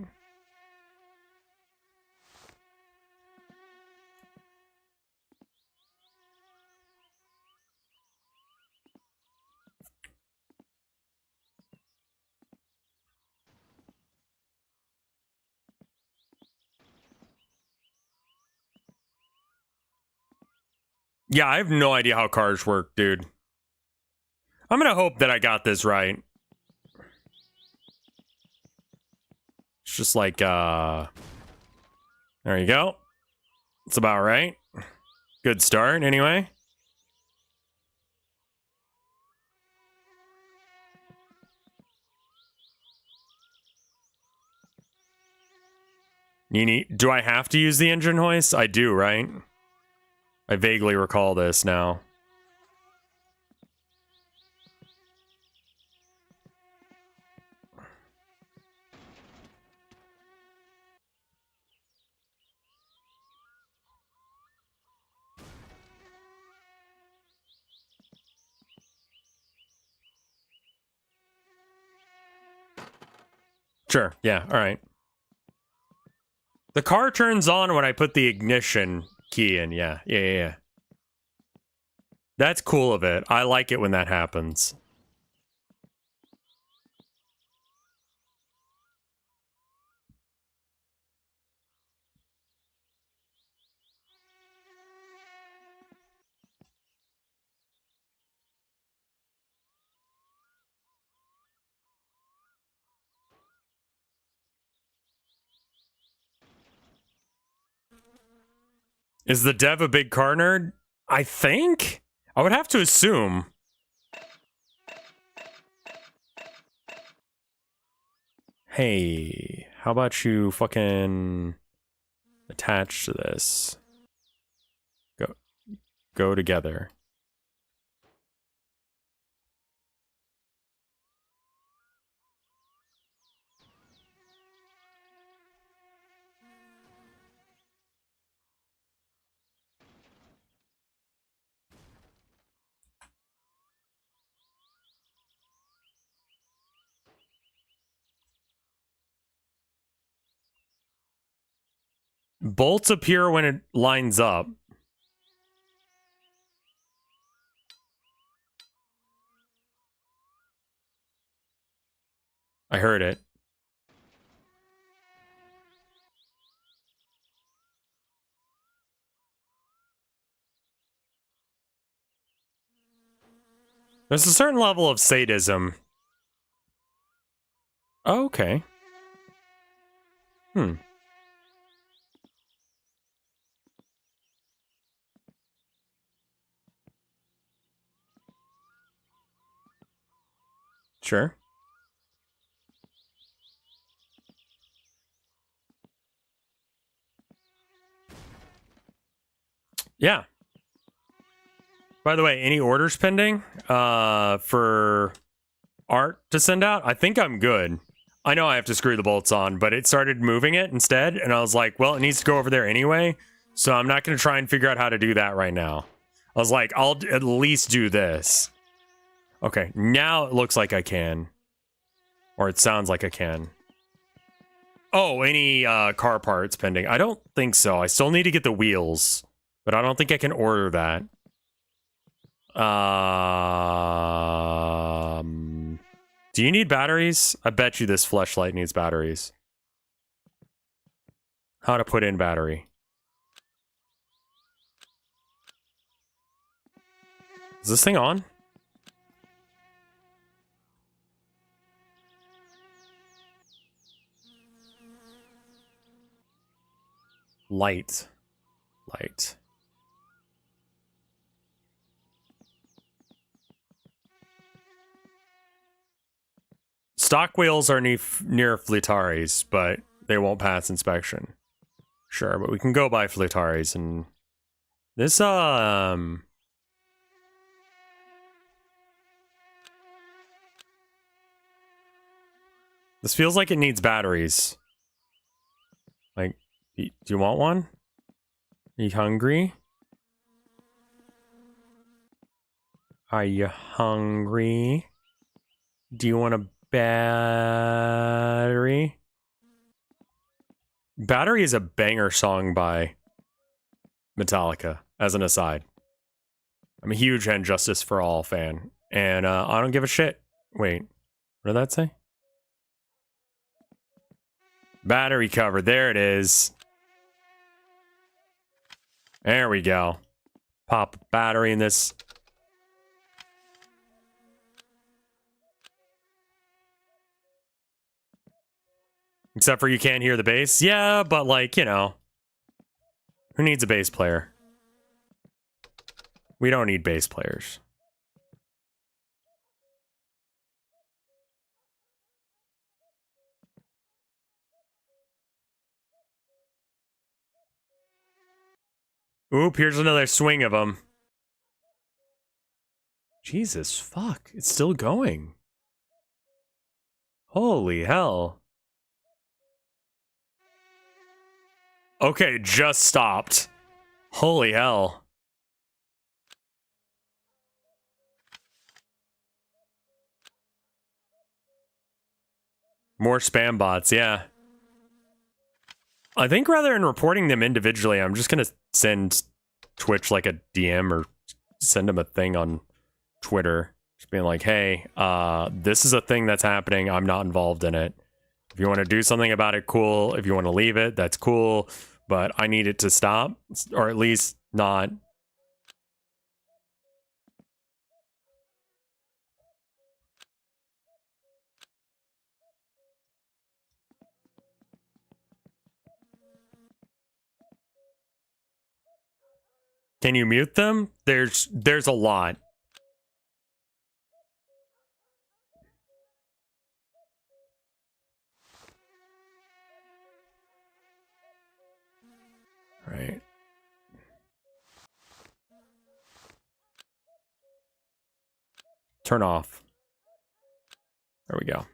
A: Yeah, I have no idea how cars work, dude. I'm gonna hope that I got this right. It's just like, there you go. It's about right. Good start, anyway. Do I have to use the engine hoist? I do, right? I vaguely recall this now. Sure, yeah, alright. The car turns on when I put the ignition key in, yeah. Yeah. That's cool of it. I like it when that happens. Is the dev a big car nerd? I think? I would have to assume. Hey, how about you fucking attach to this? Go together. Bolts appear when it lines up. I heard it. There's a certain level of sadism. Oh, okay. Sure. Yeah. By the way, any orders pending for art to send out? I think I'm good. I know I have to screw the bolts on, but it started moving it instead, and I was like, well, it needs to go over there anyway, so I'm not going to try and figure out how to do that right now. I was like, I'll at least do this. Okay, now it looks like I can. Or it sounds like I can. Oh, any car parts pending? I don't think so. I still need to get the wheels, but I don't think I can order that. Do you need batteries? I bet you this fleshlight needs batteries. How to put in battery. Is this thing on? Light. Light. Stock wheels are near Flitaris, but they won't pass inspection. Sure, but we can go by Flitaris and this this feels like it needs batteries. Like, do you want one? Are you hungry? Are you hungry? Do you want a battery? Battery is a banger song by Metallica, as an aside. I'm a huge And Justice for All fan, and I don't give a shit. Wait, what did that say? Battery cover, there it is. There we go. Pop a battery in this. Except for you can't hear the bass. Yeah, but like, you know. Who needs a bass player? We don't need bass players. Oop, here's another swing of them. Jesus, fuck. It's still going. Holy hell. Okay, just stopped. Holy hell. More spam bots, yeah. I think rather than reporting them individually, I'm just gonna send Twitch like a DM or send them a thing on Twitter. Just being like, hey, this is a thing that's happening. I'm not involved in it. If you want to do something about it, cool. If you want to leave it, that's cool. But I need it to stop, or at least not. Can you mute them? There's a lot. Right. Turn off. There we go.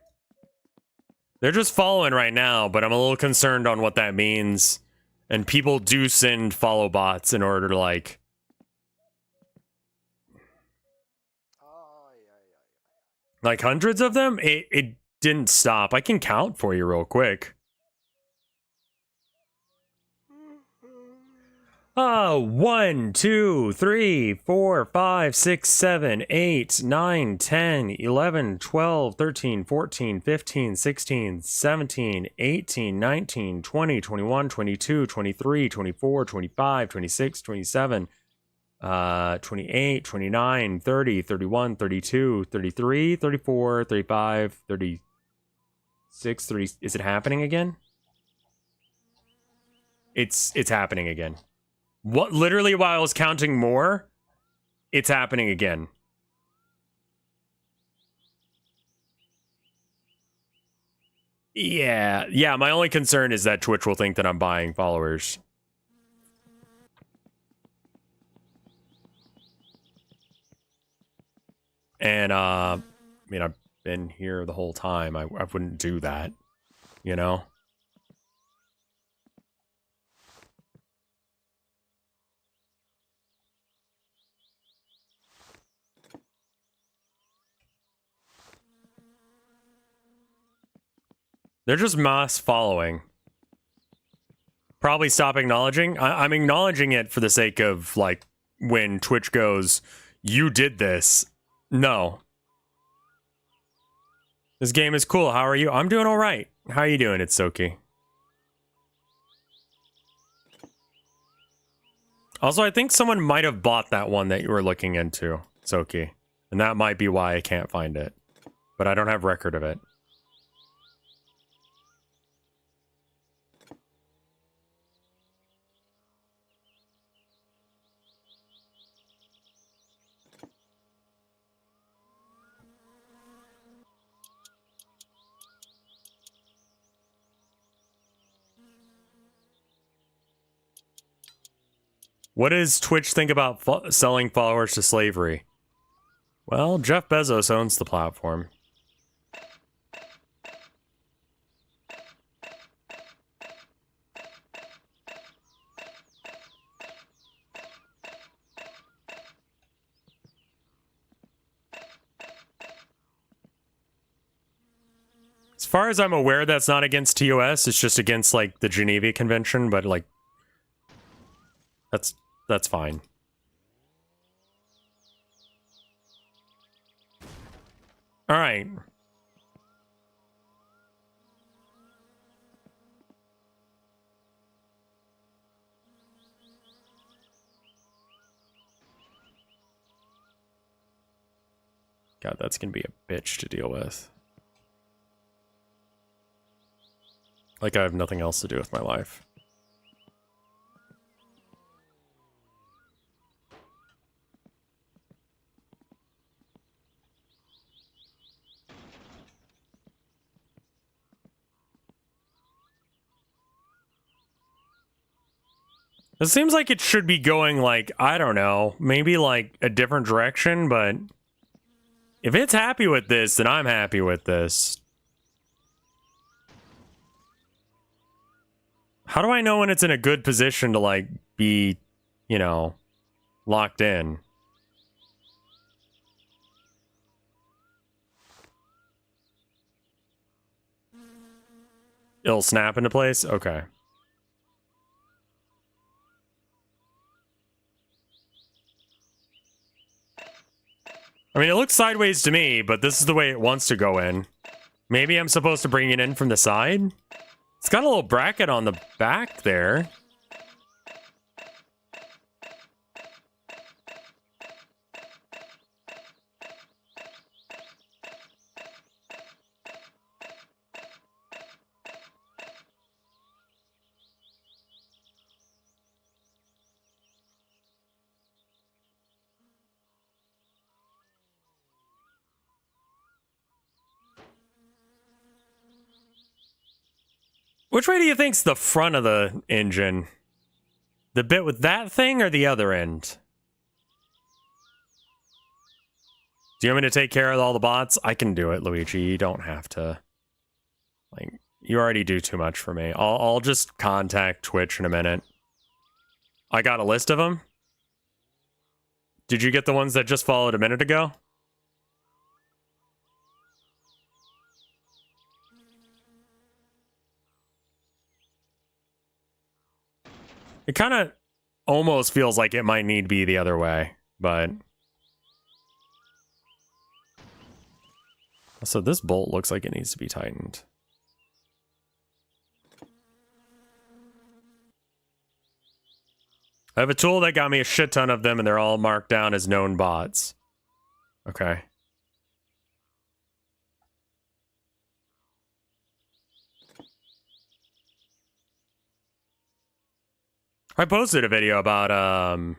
A: They're just following right now, but I'm a little concerned on what that means. And people do send follow bots in order to like... Like hundreds of them? It didn't stop. I can count for you real quick. 1, 2, 3, 4, 5, 6, 7, 8, 9, 10, 11, 12, 13, 14, 15, 16, 17, 18, 19, 20, 21, 22, 23, 24, 25, 26, 27, 28, 29, 30, 31, 32, 33, 34, 35, 36, 30. Is it happening again? It's happening again. What, literally while I was counting more, it's happening again. Yeah, my only concern is that Twitch will think that I'm buying followers. And, I mean, I've been here the whole time. I wouldn't do that, you know? They're just mass following. Probably stop acknowledging. I'm acknowledging it for the sake of, like, when Twitch goes, you did this. No. This game is cool. How are you? I'm doing all right. How are you doing, Itsuki? Also, I think someone might have bought that one that you were looking into, Soki. And that might be why I can't find it. But I don't have record of it. What does Twitch think about selling followers to slavery? Well, Jeff Bezos owns the platform. As far as I'm aware, that's not against TOS. It's just against, like, the Geneva Convention, but, like, that's fine. All right. God, that's gonna be a bitch to deal with. Like I have nothing else to do with my life. It seems like it should be going, like, I don't know, maybe like a different direction, but if it's happy with this, then I'm happy with this. How do I know when it's in a good position to, like, be, you know, locked in? It'll snap into place? Okay. I mean, it looks sideways to me, but this is the way it wants to go in. Maybe I'm supposed to bring it in from the side? It's got a little bracket on the back there. Which way do you think's the front of the engine? The bit with that thing or the other end? Do you want me to take care of all the bots? I can do it, Luigi. You don't have to. Like, you already do too much for me. I'll just contact Twitch in a minute. I got a list of them. Did you get the ones that just followed a minute ago? It kind of almost feels like it might need to be the other way, but... So this bolt looks like it needs to be tightened. I have a tool that got me a shit ton of them, and they're all marked down as known bots. Okay. I posted a video about,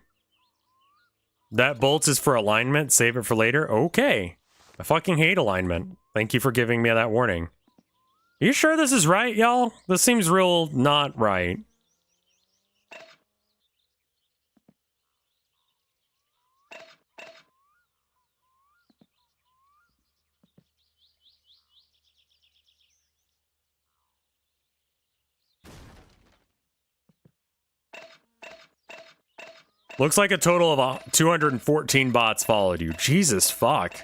A: that bolt is for alignment, save it for later. Okay. I fucking hate alignment. Thank you for giving me that warning. Are you sure this is right, y'all? This seems real not right. Looks like a total of 214 bots followed you. Jesus fuck.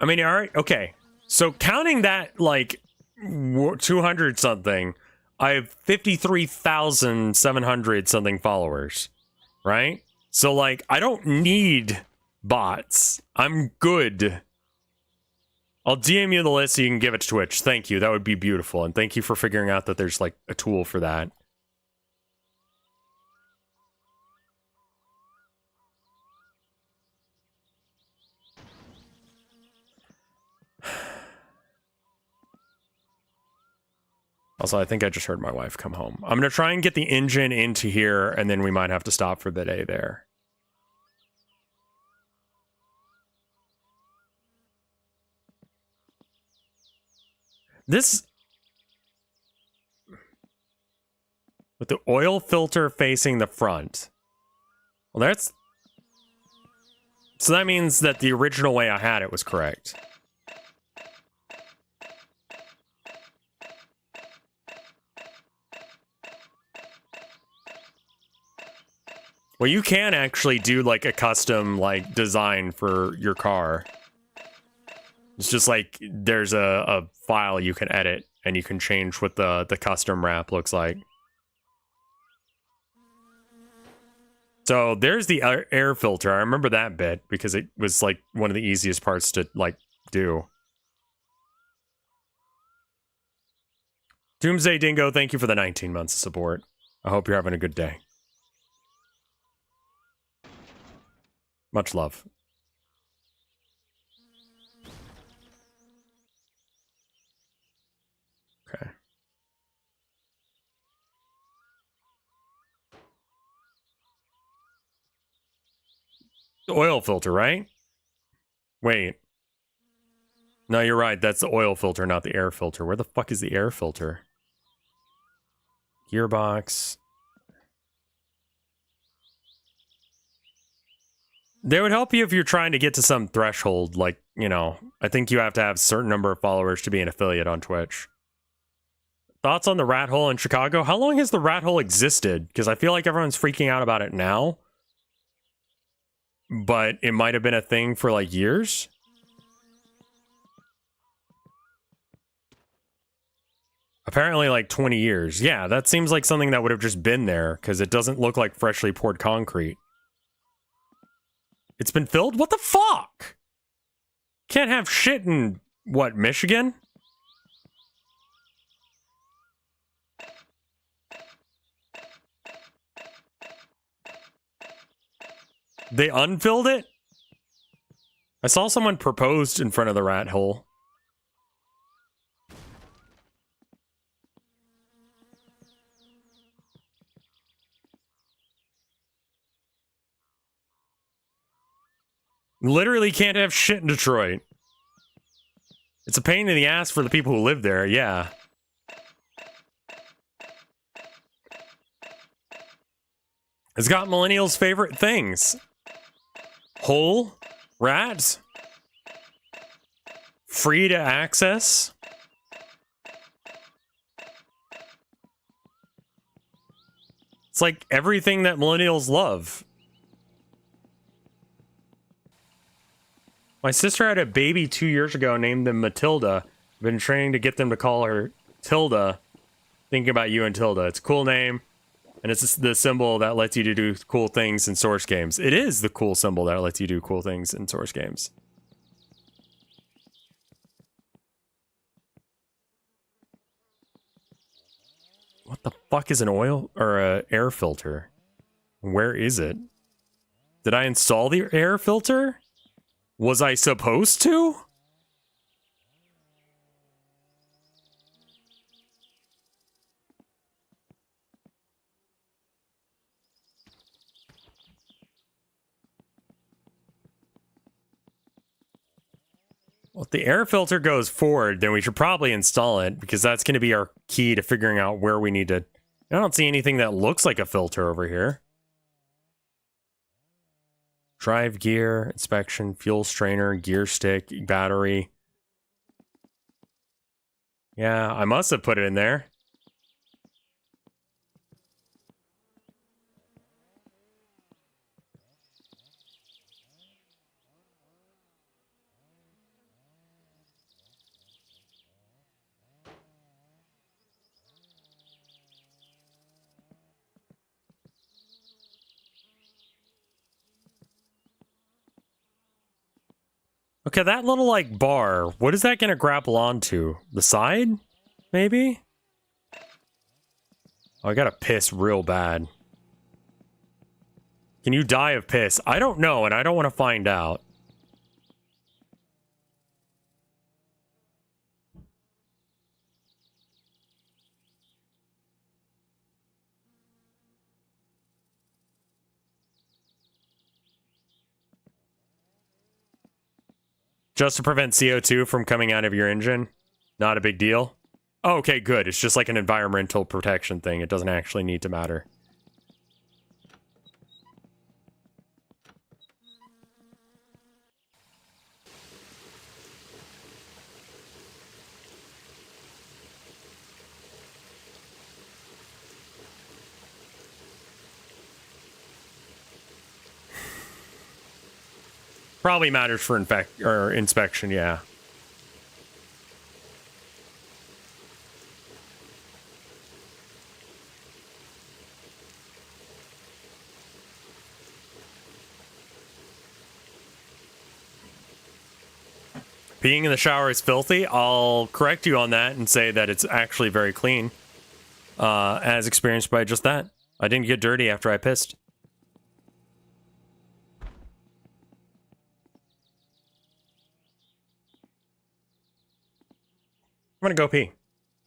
A: I mean, all right, okay. So counting that, like, 200 something, I have 53,700 something followers, right? So, like, I don't need bots. I'm good. I'll DM you the list so you can give it to Twitch. Thank you. That would be beautiful. And thank you for figuring out that there's, like, a tool for that. Also, I think I just heard my wife come home. I'm going to try and get the engine into here, and then we might have to stop for the day there. This... with the oil filter facing the front. Well, that's... so that means that the original way I had it was correct. Well, you can actually do, like, a custom, like, design for your car. It's just, like, there's a file you can edit, and you can change what the custom wrap looks like. So, there's the air filter. I remember that bit, because it was, like, one of the easiest parts to, like, do. Doomsday Dingo, thank you for the 19 months of support. I hope you're having a good day. Much love. Okay. The oil filter, right? Wait. No, you're right. That's the oil filter, not the air filter. Where the fuck is the air filter? Gearbox. They would help you if you're trying to get to some threshold, like, you know, I think you have to have a certain number of followers to be an affiliate on Twitch. Thoughts on the rat hole in Chicago? How long has the rat hole existed? Because I feel like everyone's freaking out about it now. But it might have been a thing for, like, years. Apparently, like, 20 years. Yeah, that seems like something that would have just been there, because it doesn't look like freshly poured concrete. It's been filled? What the fuck? Can't have shit in, what, Michigan? They unfilled it? I saw someone proposed in front of the rat hole. Literally can't have shit in Detroit. It's a pain in the ass for the people who live there, yeah. It's got millennials' favorite things. Hole, rat, free to access. It's like everything that millennials love. My sister had a baby 2 years ago, named them Matilda. I've been training to get them to call her Tilda. Thinking about you and Tilda. It's a cool name, and it's the symbol that lets you to do cool things in Source games. It is the cool symbol that lets you do cool things in Source games. What the fuck is an oil or a air filter? Where is it? Did I install the air filter? Was I supposed to? Well, if the air filter goes forward, then we should probably install it, because that's going to be our key to figuring out where we need to... I don't see anything that looks like a filter over here. Drive gear, inspection, fuel strainer, gear stick, battery. Yeah, I must have put it in there. Okay, that little, like, bar, what is that gonna grapple onto? The side? Maybe? Oh, I gotta piss real bad. Can you die of piss? I don't know, and I don't want to find out. Just to prevent CO2 from coming out of your engine? Not a big deal? Oh, okay, good. It's just like an environmental protection thing. It doesn't actually need to matter. Probably matters for inspection, yeah. Being in the shower is filthy. I'll correct you on that and say that it's actually very clean. As experienced by just that. I didn't get dirty after I pissed. I'm gonna go pee.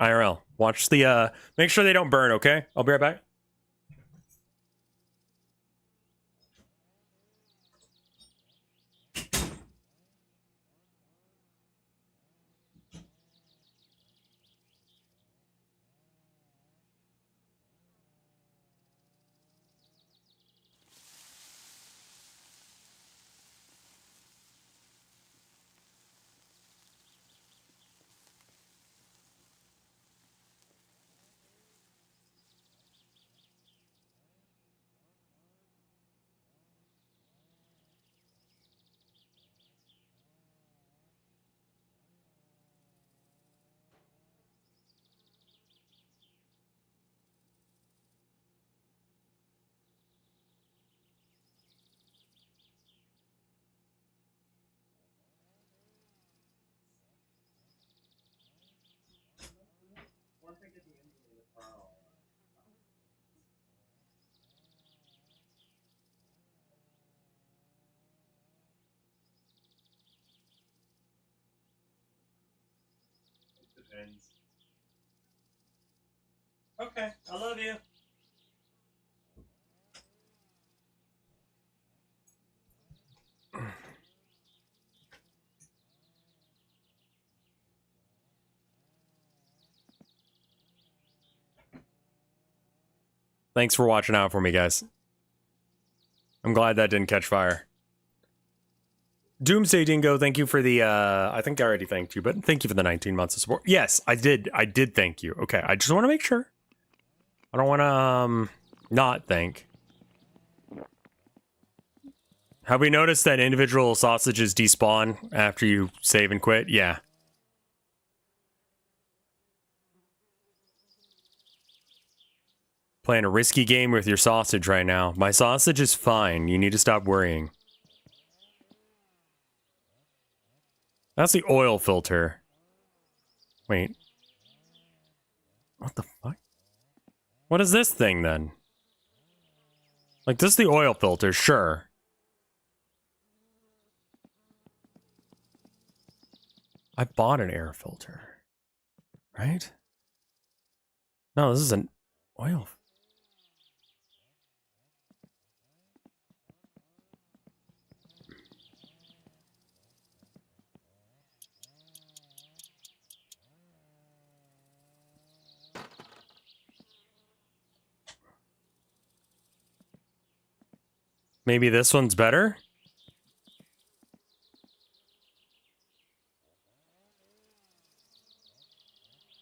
A: IRL. Watch the, make sure they don't burn, okay? I'll be right back. Depends. Okay, I love you. Thanks for watching out for me, guys. I'm glad that didn't catch fire. Doomsday Dingo, thank you for the, I think I already thanked you, but thank you for the 19 months of support. Yes, I did thank you. Okay, I just want to make sure. I don't want to, not thank. Have we noticed that individual sausages despawn after you save and quit? Yeah. Playing a risky game with your sausage right now. My sausage is fine. You need to stop worrying. That's the oil filter. Wait. What the fuck? What is this thing then? Like, this is the oil filter, sure. I bought an air filter. Right? No, this is an oil. Maybe this one's better?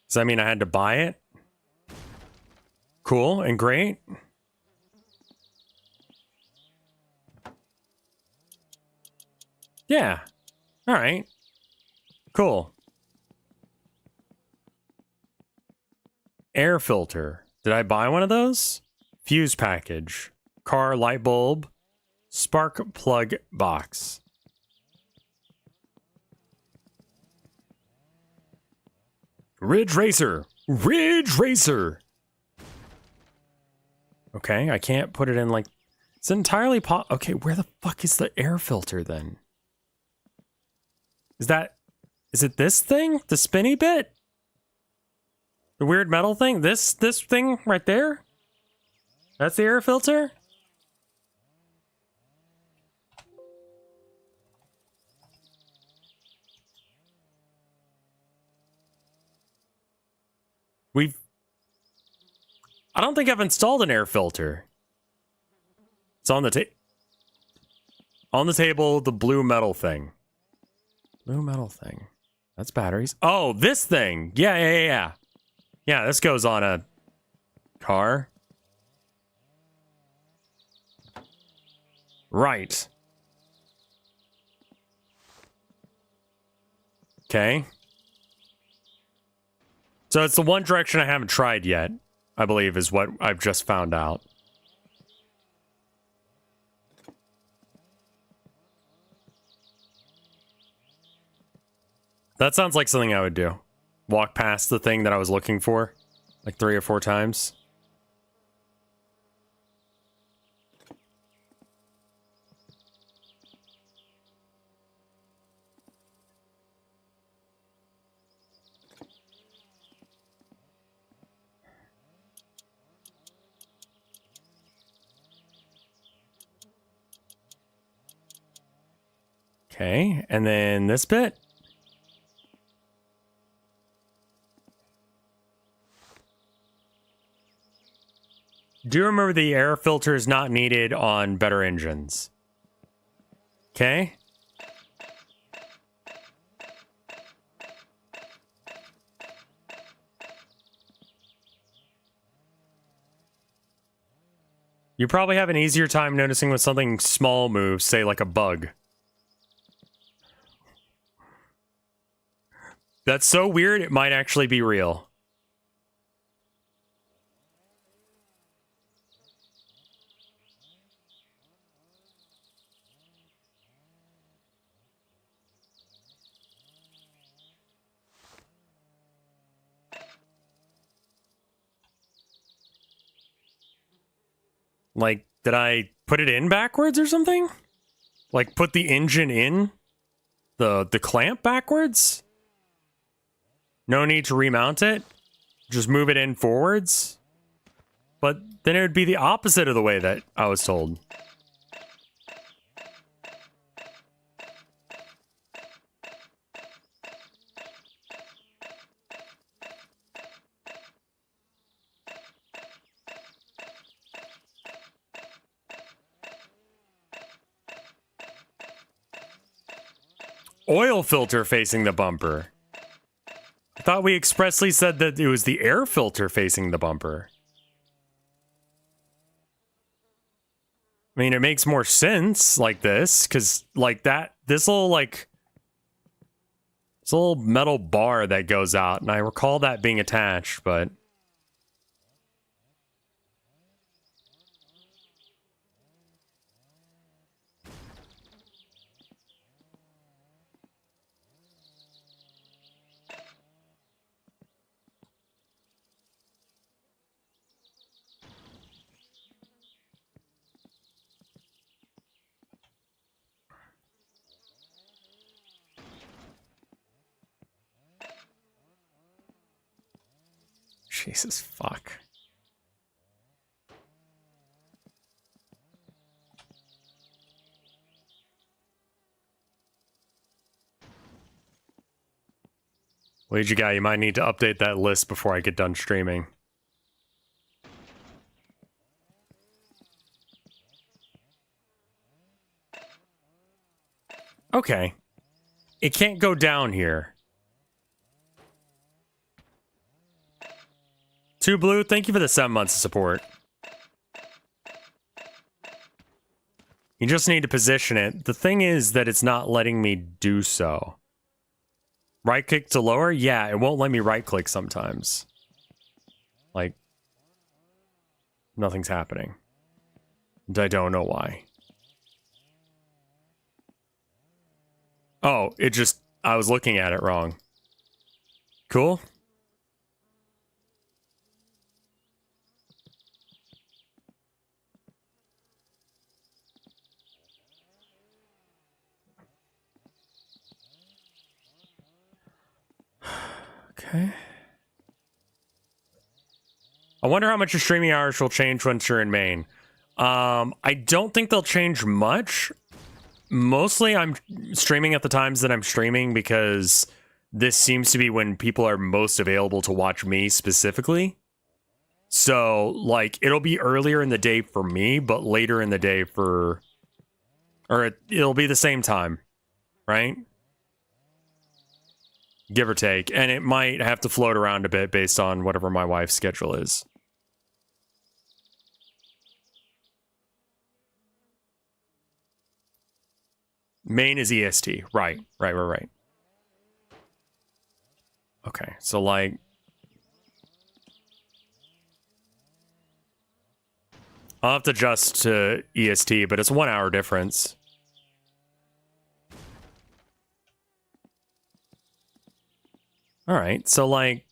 A: Does that mean I had to buy it? Cool and great. Yeah. All right. Cool. Air filter. Did I buy one of those? Fuse package. Car light bulb. Spark plug box. Ridge Racer. Ridge Racer. Okay, I can't put it in like... It's entirely okay, where the fuck is the air filter then? Is it this thing? The spinny bit? The weird metal thing? This thing right there? That's the air filter? I don't think I've installed an air filter. It's on the table, the blue metal thing. Blue metal thing. That's batteries. Oh, this thing. Yeah. Yeah, this goes on a car. Right. Okay. So it's the one direction I haven't tried yet, I believe, is what I've just found out. That sounds like something I would do. Walk past the thing that I was looking for, like 3 or 4 times. Okay, and then this bit. Do you remember the air filter is not needed on better engines? Okay. You probably have an easier time noticing when something small moves, say like a bug. That's so weird, it might actually be real. Like, did I put it in backwards or something? Like, put the engine in the clamp backwards? No need to remount it? Just move it in forwards? But then it would be the opposite of the way that I was told. Oil filter facing the bumper. I thought we expressly said that it was the air filter facing the bumper. I mean, it makes more sense like this, because like this little metal bar that goes out, and I recall that being attached, but Jesus fuck. Ouija guy, you might need to update that list before I get done streaming. Okay. It can't go down here. Two Blue, thank you for the 7 months of support. You just need to position it. The thing is that it's not letting me do so. Right click to lower? Yeah, it won't let me right click sometimes. Like, nothing's happening. And I don't know why. Oh, I was looking at it wrong. Cool. Okay. I wonder how much your streaming hours will change once you're in Maine. I don't think they'll change much. Mostly I'm streaming at the times that I'm streaming because this seems to be when people are most available to watch me specifically. So, like, it'll be earlier in the day for me, but later in the day for... Or it'll be the same time, right? Give or take. And it might have to float around a bit based on whatever my wife's schedule is. Maine is EST. Right. Okay, so like... I'll have to adjust to EST, but it's a 1 hour difference. Alright, so like...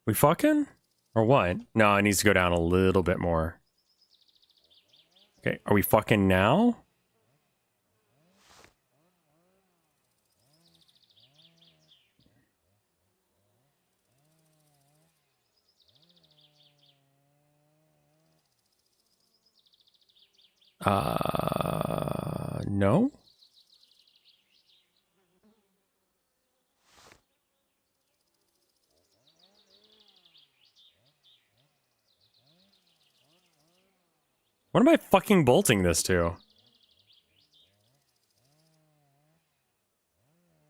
A: We fucking? Or what? No, it needs to go down a little bit more. Okay, are we fucking now? No? What am I fucking bolting this to?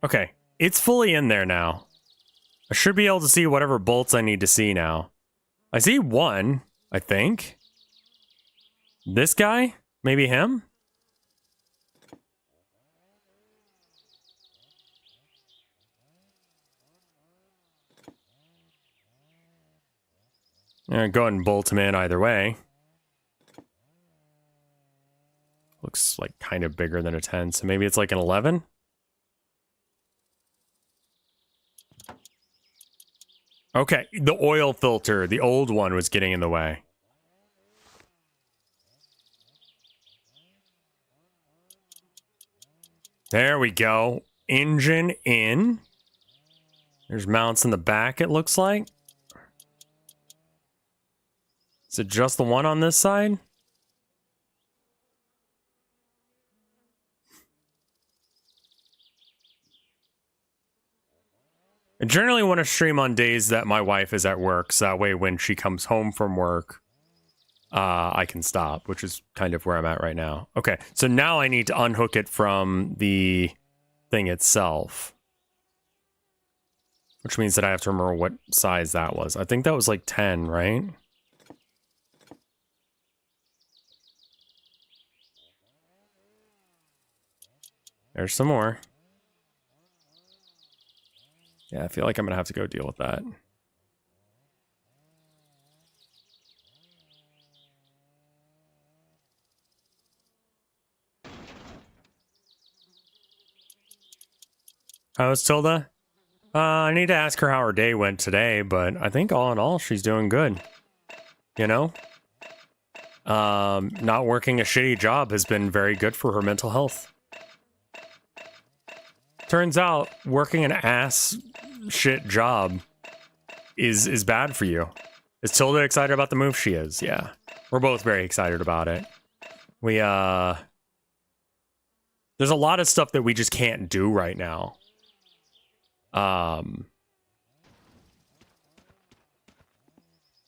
A: Okay, it's fully in there now. I should be able to see whatever bolts I need to see now. I see one, I think. This guy? Maybe him? Go ahead and bolt him in either way. Looks like kind of bigger than a 10, so maybe it's like an 11? Okay, the oil filter, the old one, was getting in the way. There we go. Engine in. There's mounts in the back, it looks like. Is it just the one on this side? I generally want to stream on days that my wife is at work, so that way when she comes home from work, I can stop, which is kind of where I'm at right now. Okay, so now I need to unhook it from the thing itself. Which means that I have to remember what size that was. I think that was like 10, right? There's some more. Yeah, I feel like I'm gonna have to go deal with that. How's Tilda? I need to ask her how her day went today, but I think all in all, she's doing good. You know? Not working a shitty job has been very good for her mental health. Turns out, working an ass shit job is bad for you. Is Tilda excited about the move? She is, yeah. We're both very excited about it. We, there's a lot of stuff that we just can't do right now.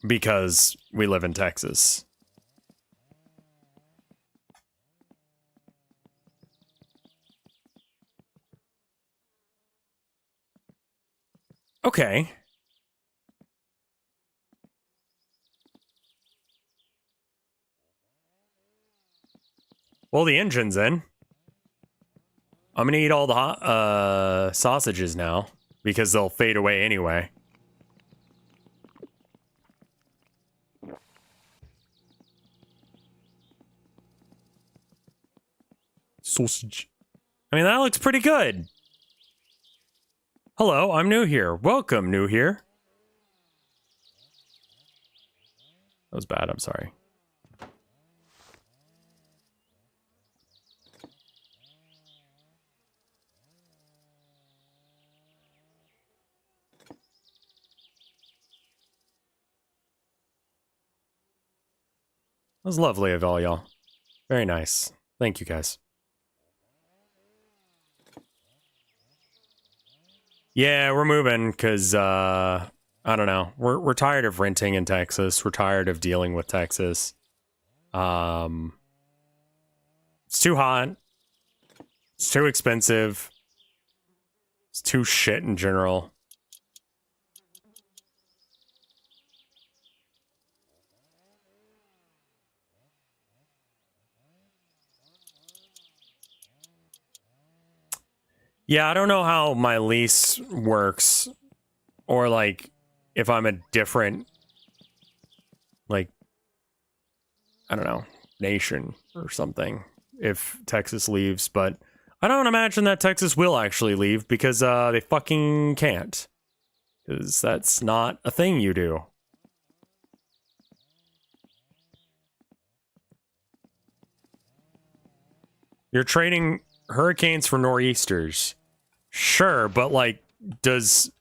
A: Because we live in Texas. Okay. Well, the engine's in. I'm gonna eat all the hot, sausages now, because they'll fade away anyway. Sausage. I mean, that looks pretty good. Hello, I'm new here. Welcome, new here. That was bad, I'm sorry. That was lovely of all y'all. Very nice. Thank you, guys. Yeah, we're moving because, I don't know. We're tired of renting in Texas. We're tired of dealing with Texas. It's too hot. It's too expensive. It's too shit in general. Yeah, I don't know how my lease works, or like if I'm a different, like, I don't know, nation or something if Texas leaves, but I don't imagine that Texas will actually leave because they fucking can't, because that's not a thing you do. You're trading hurricanes for nor'easters. Sure, but like, does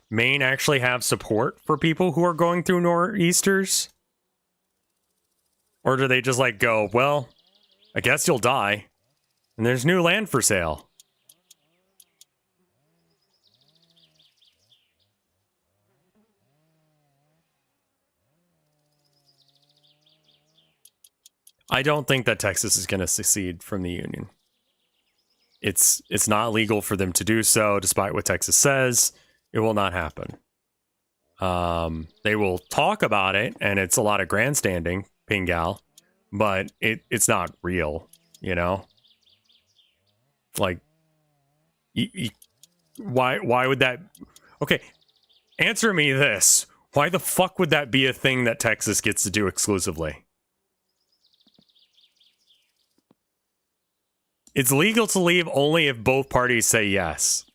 A: Maine actually have support for people who are going through nor'easters? Or do they just like go, well, I guess you'll die, and there's new land for sale? I don't think that Texas is going to secede from the Union. It's not legal for them to do so, despite what Texas says. It will not happen. They will talk about it, and it's a lot of grandstanding, Pingal, but it's not real, you know? Like, why would that... Okay, answer me this. Why the fuck would that be a thing that Texas gets to do exclusively? It's legal to leave only if both parties say yes.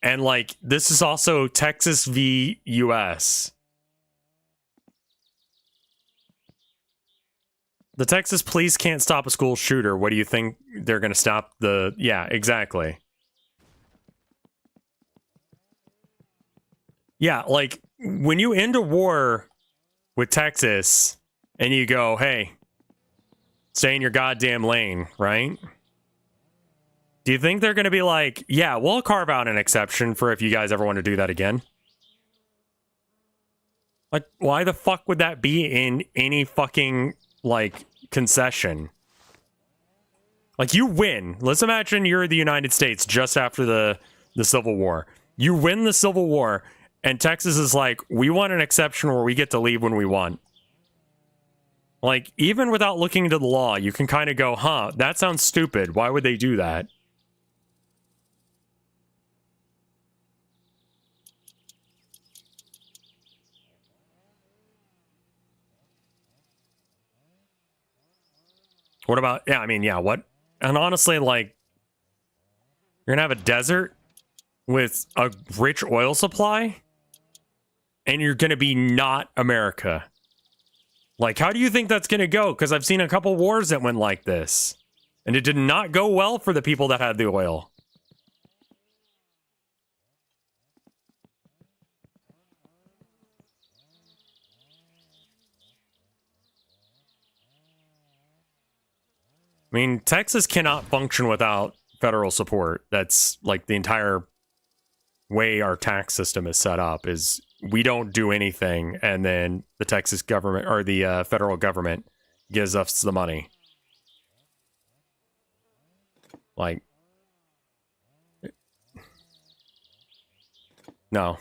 A: And like, this is also Texas v. US. The Texas police can't stop a school shooter. What do you think they're going to stop the... Yeah, exactly. Yeah, like, when you end a war with Texas and you go, hey, stay in your goddamn lane, right? Do you think they're going to be like, yeah, we'll carve out an exception for if you guys ever want to do that again? Like, why the fuck would that be in any fucking, like, concession? Like, you win. Let's imagine you're the United States just after the Civil War. You win the Civil War, and Texas is like, we want an exception where we get to leave when we want. Like, even without looking into the law, you can kind of go, huh, that sounds stupid. Why would they do that? What about, yeah, I mean, yeah, what? And honestly, like, you're gonna have a desert with a rich oil supply, and you're gonna be not America. Like, how do you think that's gonna go? Because I've seen a couple wars that went like this, and it did not go well for the people that had the oil. I mean, Texas cannot function without federal support. That's like the entire way our tax system is set up, is we don't do anything, and then the Texas government or the federal government gives us the money. Like, no.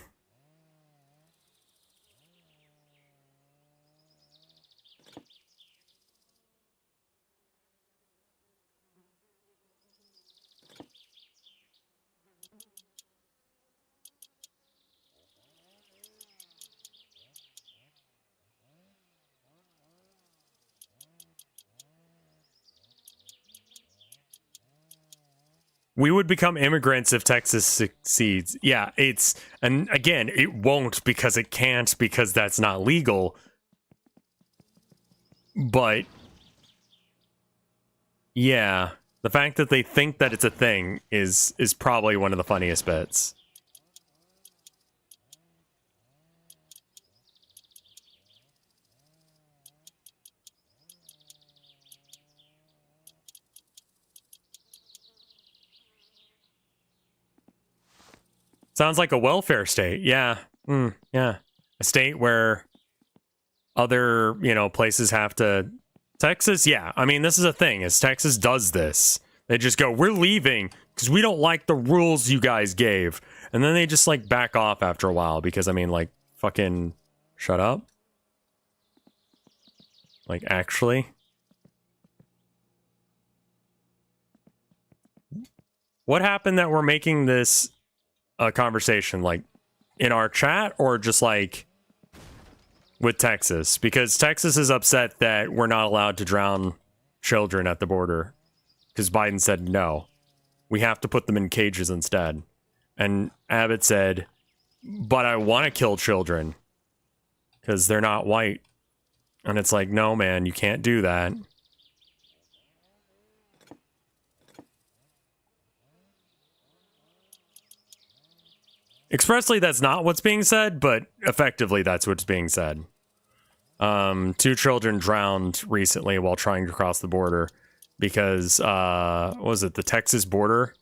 A: We would become immigrants if Texas succeeds. Yeah, and again, it won't because it can't, because that's not legal. But yeah, the fact that they think that it's a thing is probably one of the funniest bits. Sounds like a welfare state. Yeah. Yeah. A state where other, places have to. Texas, yeah. I mean, this is a thing. Is Texas does this. They just go, we're leaving because we don't like the rules you guys gave. And then they just, like, back off after a while because, I mean, like, fucking shut up. Like, actually. What happened that we're making this a conversation, like, in our chat or just, like, with Texas? Because Texas is upset that we're not allowed to drown children at the border because Biden said no, we have to put them in cages instead. And Abbott said, but I want to kill children because they're not white. And it's like, no, man, you can't do that. Expressly, that's not what's being said, but effectively, that's what's being said. 2 children drowned recently while trying to cross the border because, what was it, the Texas border?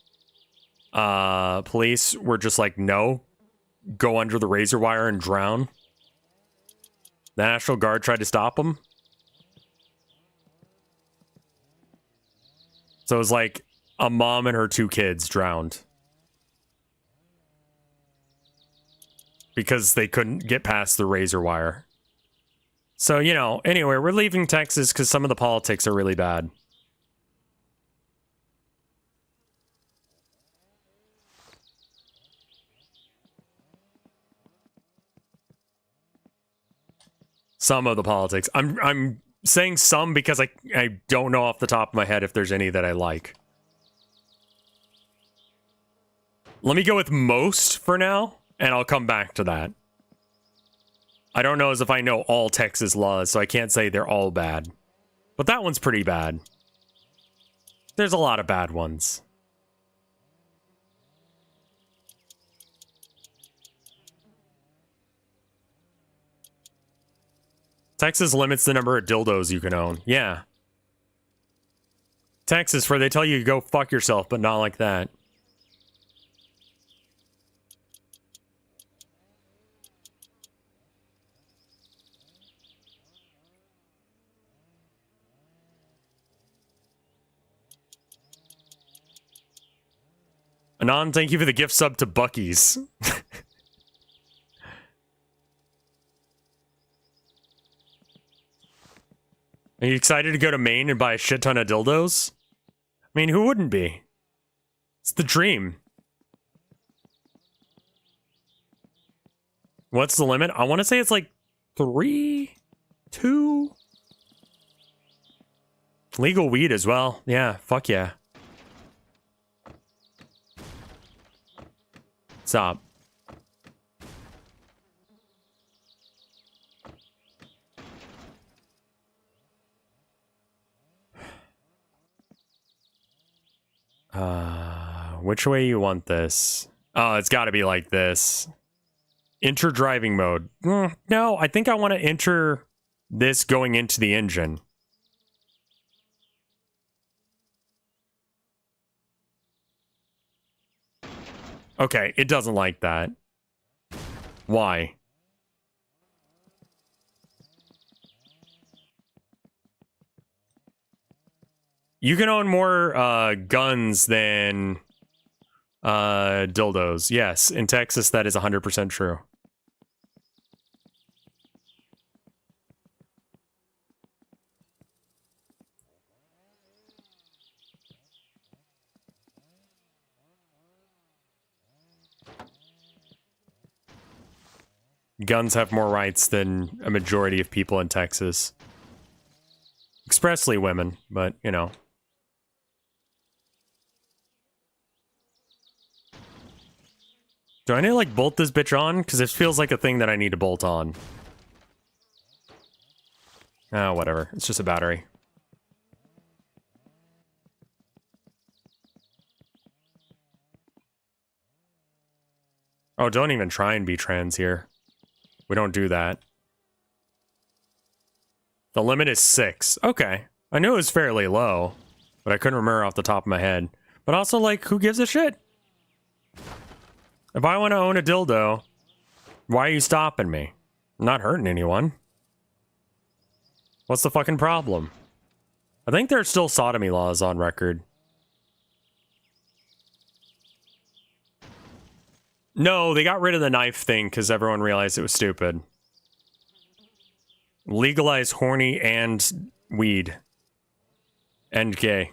A: Police were just like, no, go under the razor wire and drown. The National Guard tried to stop them. So it was like a mom and her 2 kids drowned. Because they couldn't get past the razor wire. So, anyway, we're leaving Texas because some of the politics are really bad. Some of the politics. I'm saying some because I don't know off the top of my head if there's any that I like. Let me go with most for now. And I'll come back to that. I don't know as if I know all Texas laws, so I can't say they're all bad. But that one's pretty bad. There's a lot of bad ones. Texas limits the number of dildos you can own. Yeah. Texas, where they tell you to go fuck yourself, but not like that. Anon, thank you for the gift sub to Bucky's. Are you excited to go to Maine and buy a shit ton of dildos? I mean, who wouldn't be? It's the dream. What's the limit? I want to say it's like 3, 2. Legal weed as well. Yeah, fuck yeah. Stop. Which way you want this? Oh, it's got to be like this. Enter driving mode. No, I think I want to enter this going into the engine. Okay, it doesn't like that. Why? You can own more guns than dildos. Yes, in Texas that is 100% true. Guns have more rights than a majority of people in Texas. Expressly women, but, you know. Do I need to, like, bolt this bitch on? Because it feels like a thing that I need to bolt on. Oh, whatever. It's just a battery. Oh, don't even try and be trans here. We don't do that. The limit is 6. Okay. I knew it was fairly low, but I couldn't remember off the top of my head. But also, like, who gives a shit? If I want to own a dildo, why are you stopping me? I'm not hurting anyone. What's the fucking problem? I think there's still sodomy laws on record. No, they got rid of the knife thing because everyone realized it was stupid. Legalize horny and weed. And gay.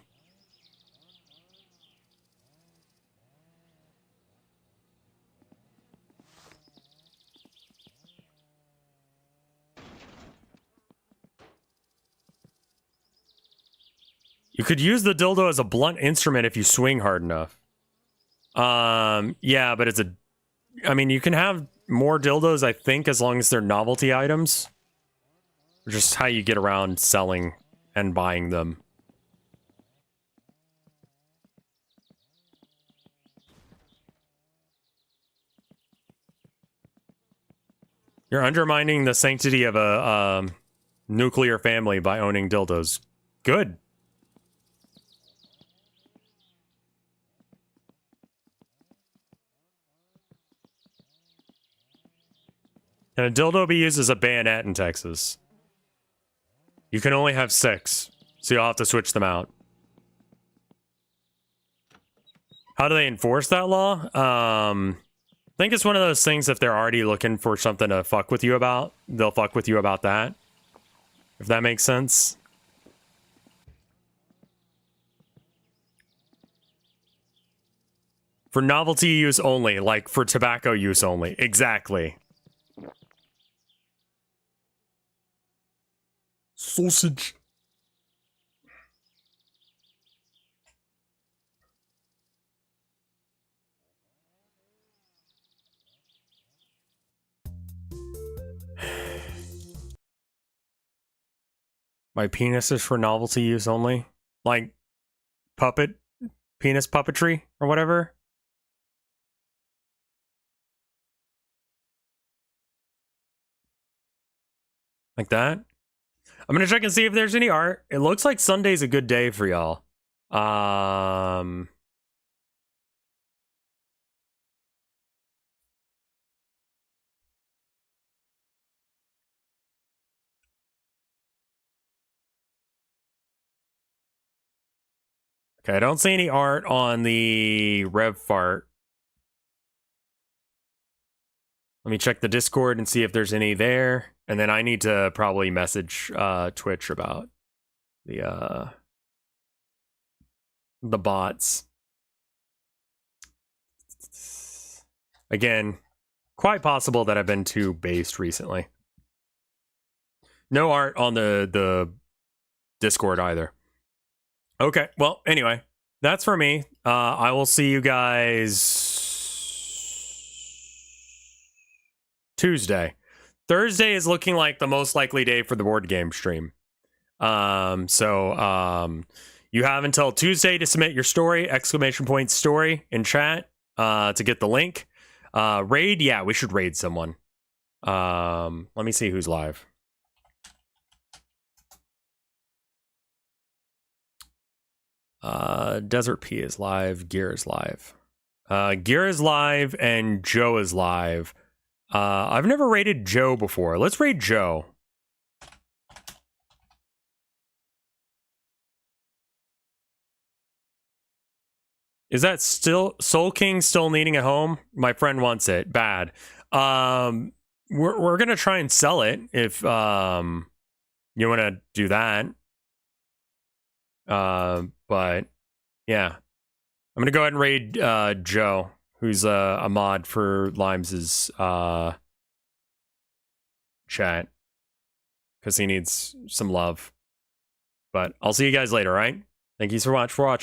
A: You could use the dildo as a blunt instrument if you swing hard enough. Yeah, but it's a... I mean, you can have more dildos, I think, as long as they're novelty items. Just how you get around selling and buying them. You're undermining the sanctity of a nuclear family by owning dildos. Good. Can a dildo be used as a bayonet in Texas? You can only have 6, so you'll have to switch them out. How do they enforce that law? I think it's one of those things, if they're already looking for something to fuck with you about, they'll fuck with you about that. If that makes sense. For novelty use only, like for tobacco use only. Exactly. Sausage. My penis is for novelty use only? Like penis puppetry or whatever? Like that? I'm gonna check and see if there's any art. It looks like Sunday's a good day for y'all. Okay, I don't see any art on the RevFart. Let me check the Discord and see if there's any there. And then I need to probably message Twitch about the bots. Again, quite possible that I've been too based recently. No art on the Discord either. Okay, well, anyway, that's for me. I will see you guys Tuesday. Thursday is looking like the most likely day for the board game stream. So you have until Tuesday to submit your story, !story in chat, to get the link. Raid, yeah, we should raid someone. Let me see who's live. Desert P is live, Gear is live. Gear is live and Joe is live. I've never raided Joe before. Let's raid Joe. Is that still Soul King still needing a home? My friend wants it bad. We're gonna try and sell it if you want to do that. But yeah, I'm gonna go ahead and raid Joe, who's a mod for Limes's chat, because he needs some love. But I'll see you guys later, right? Thank you so much for watching.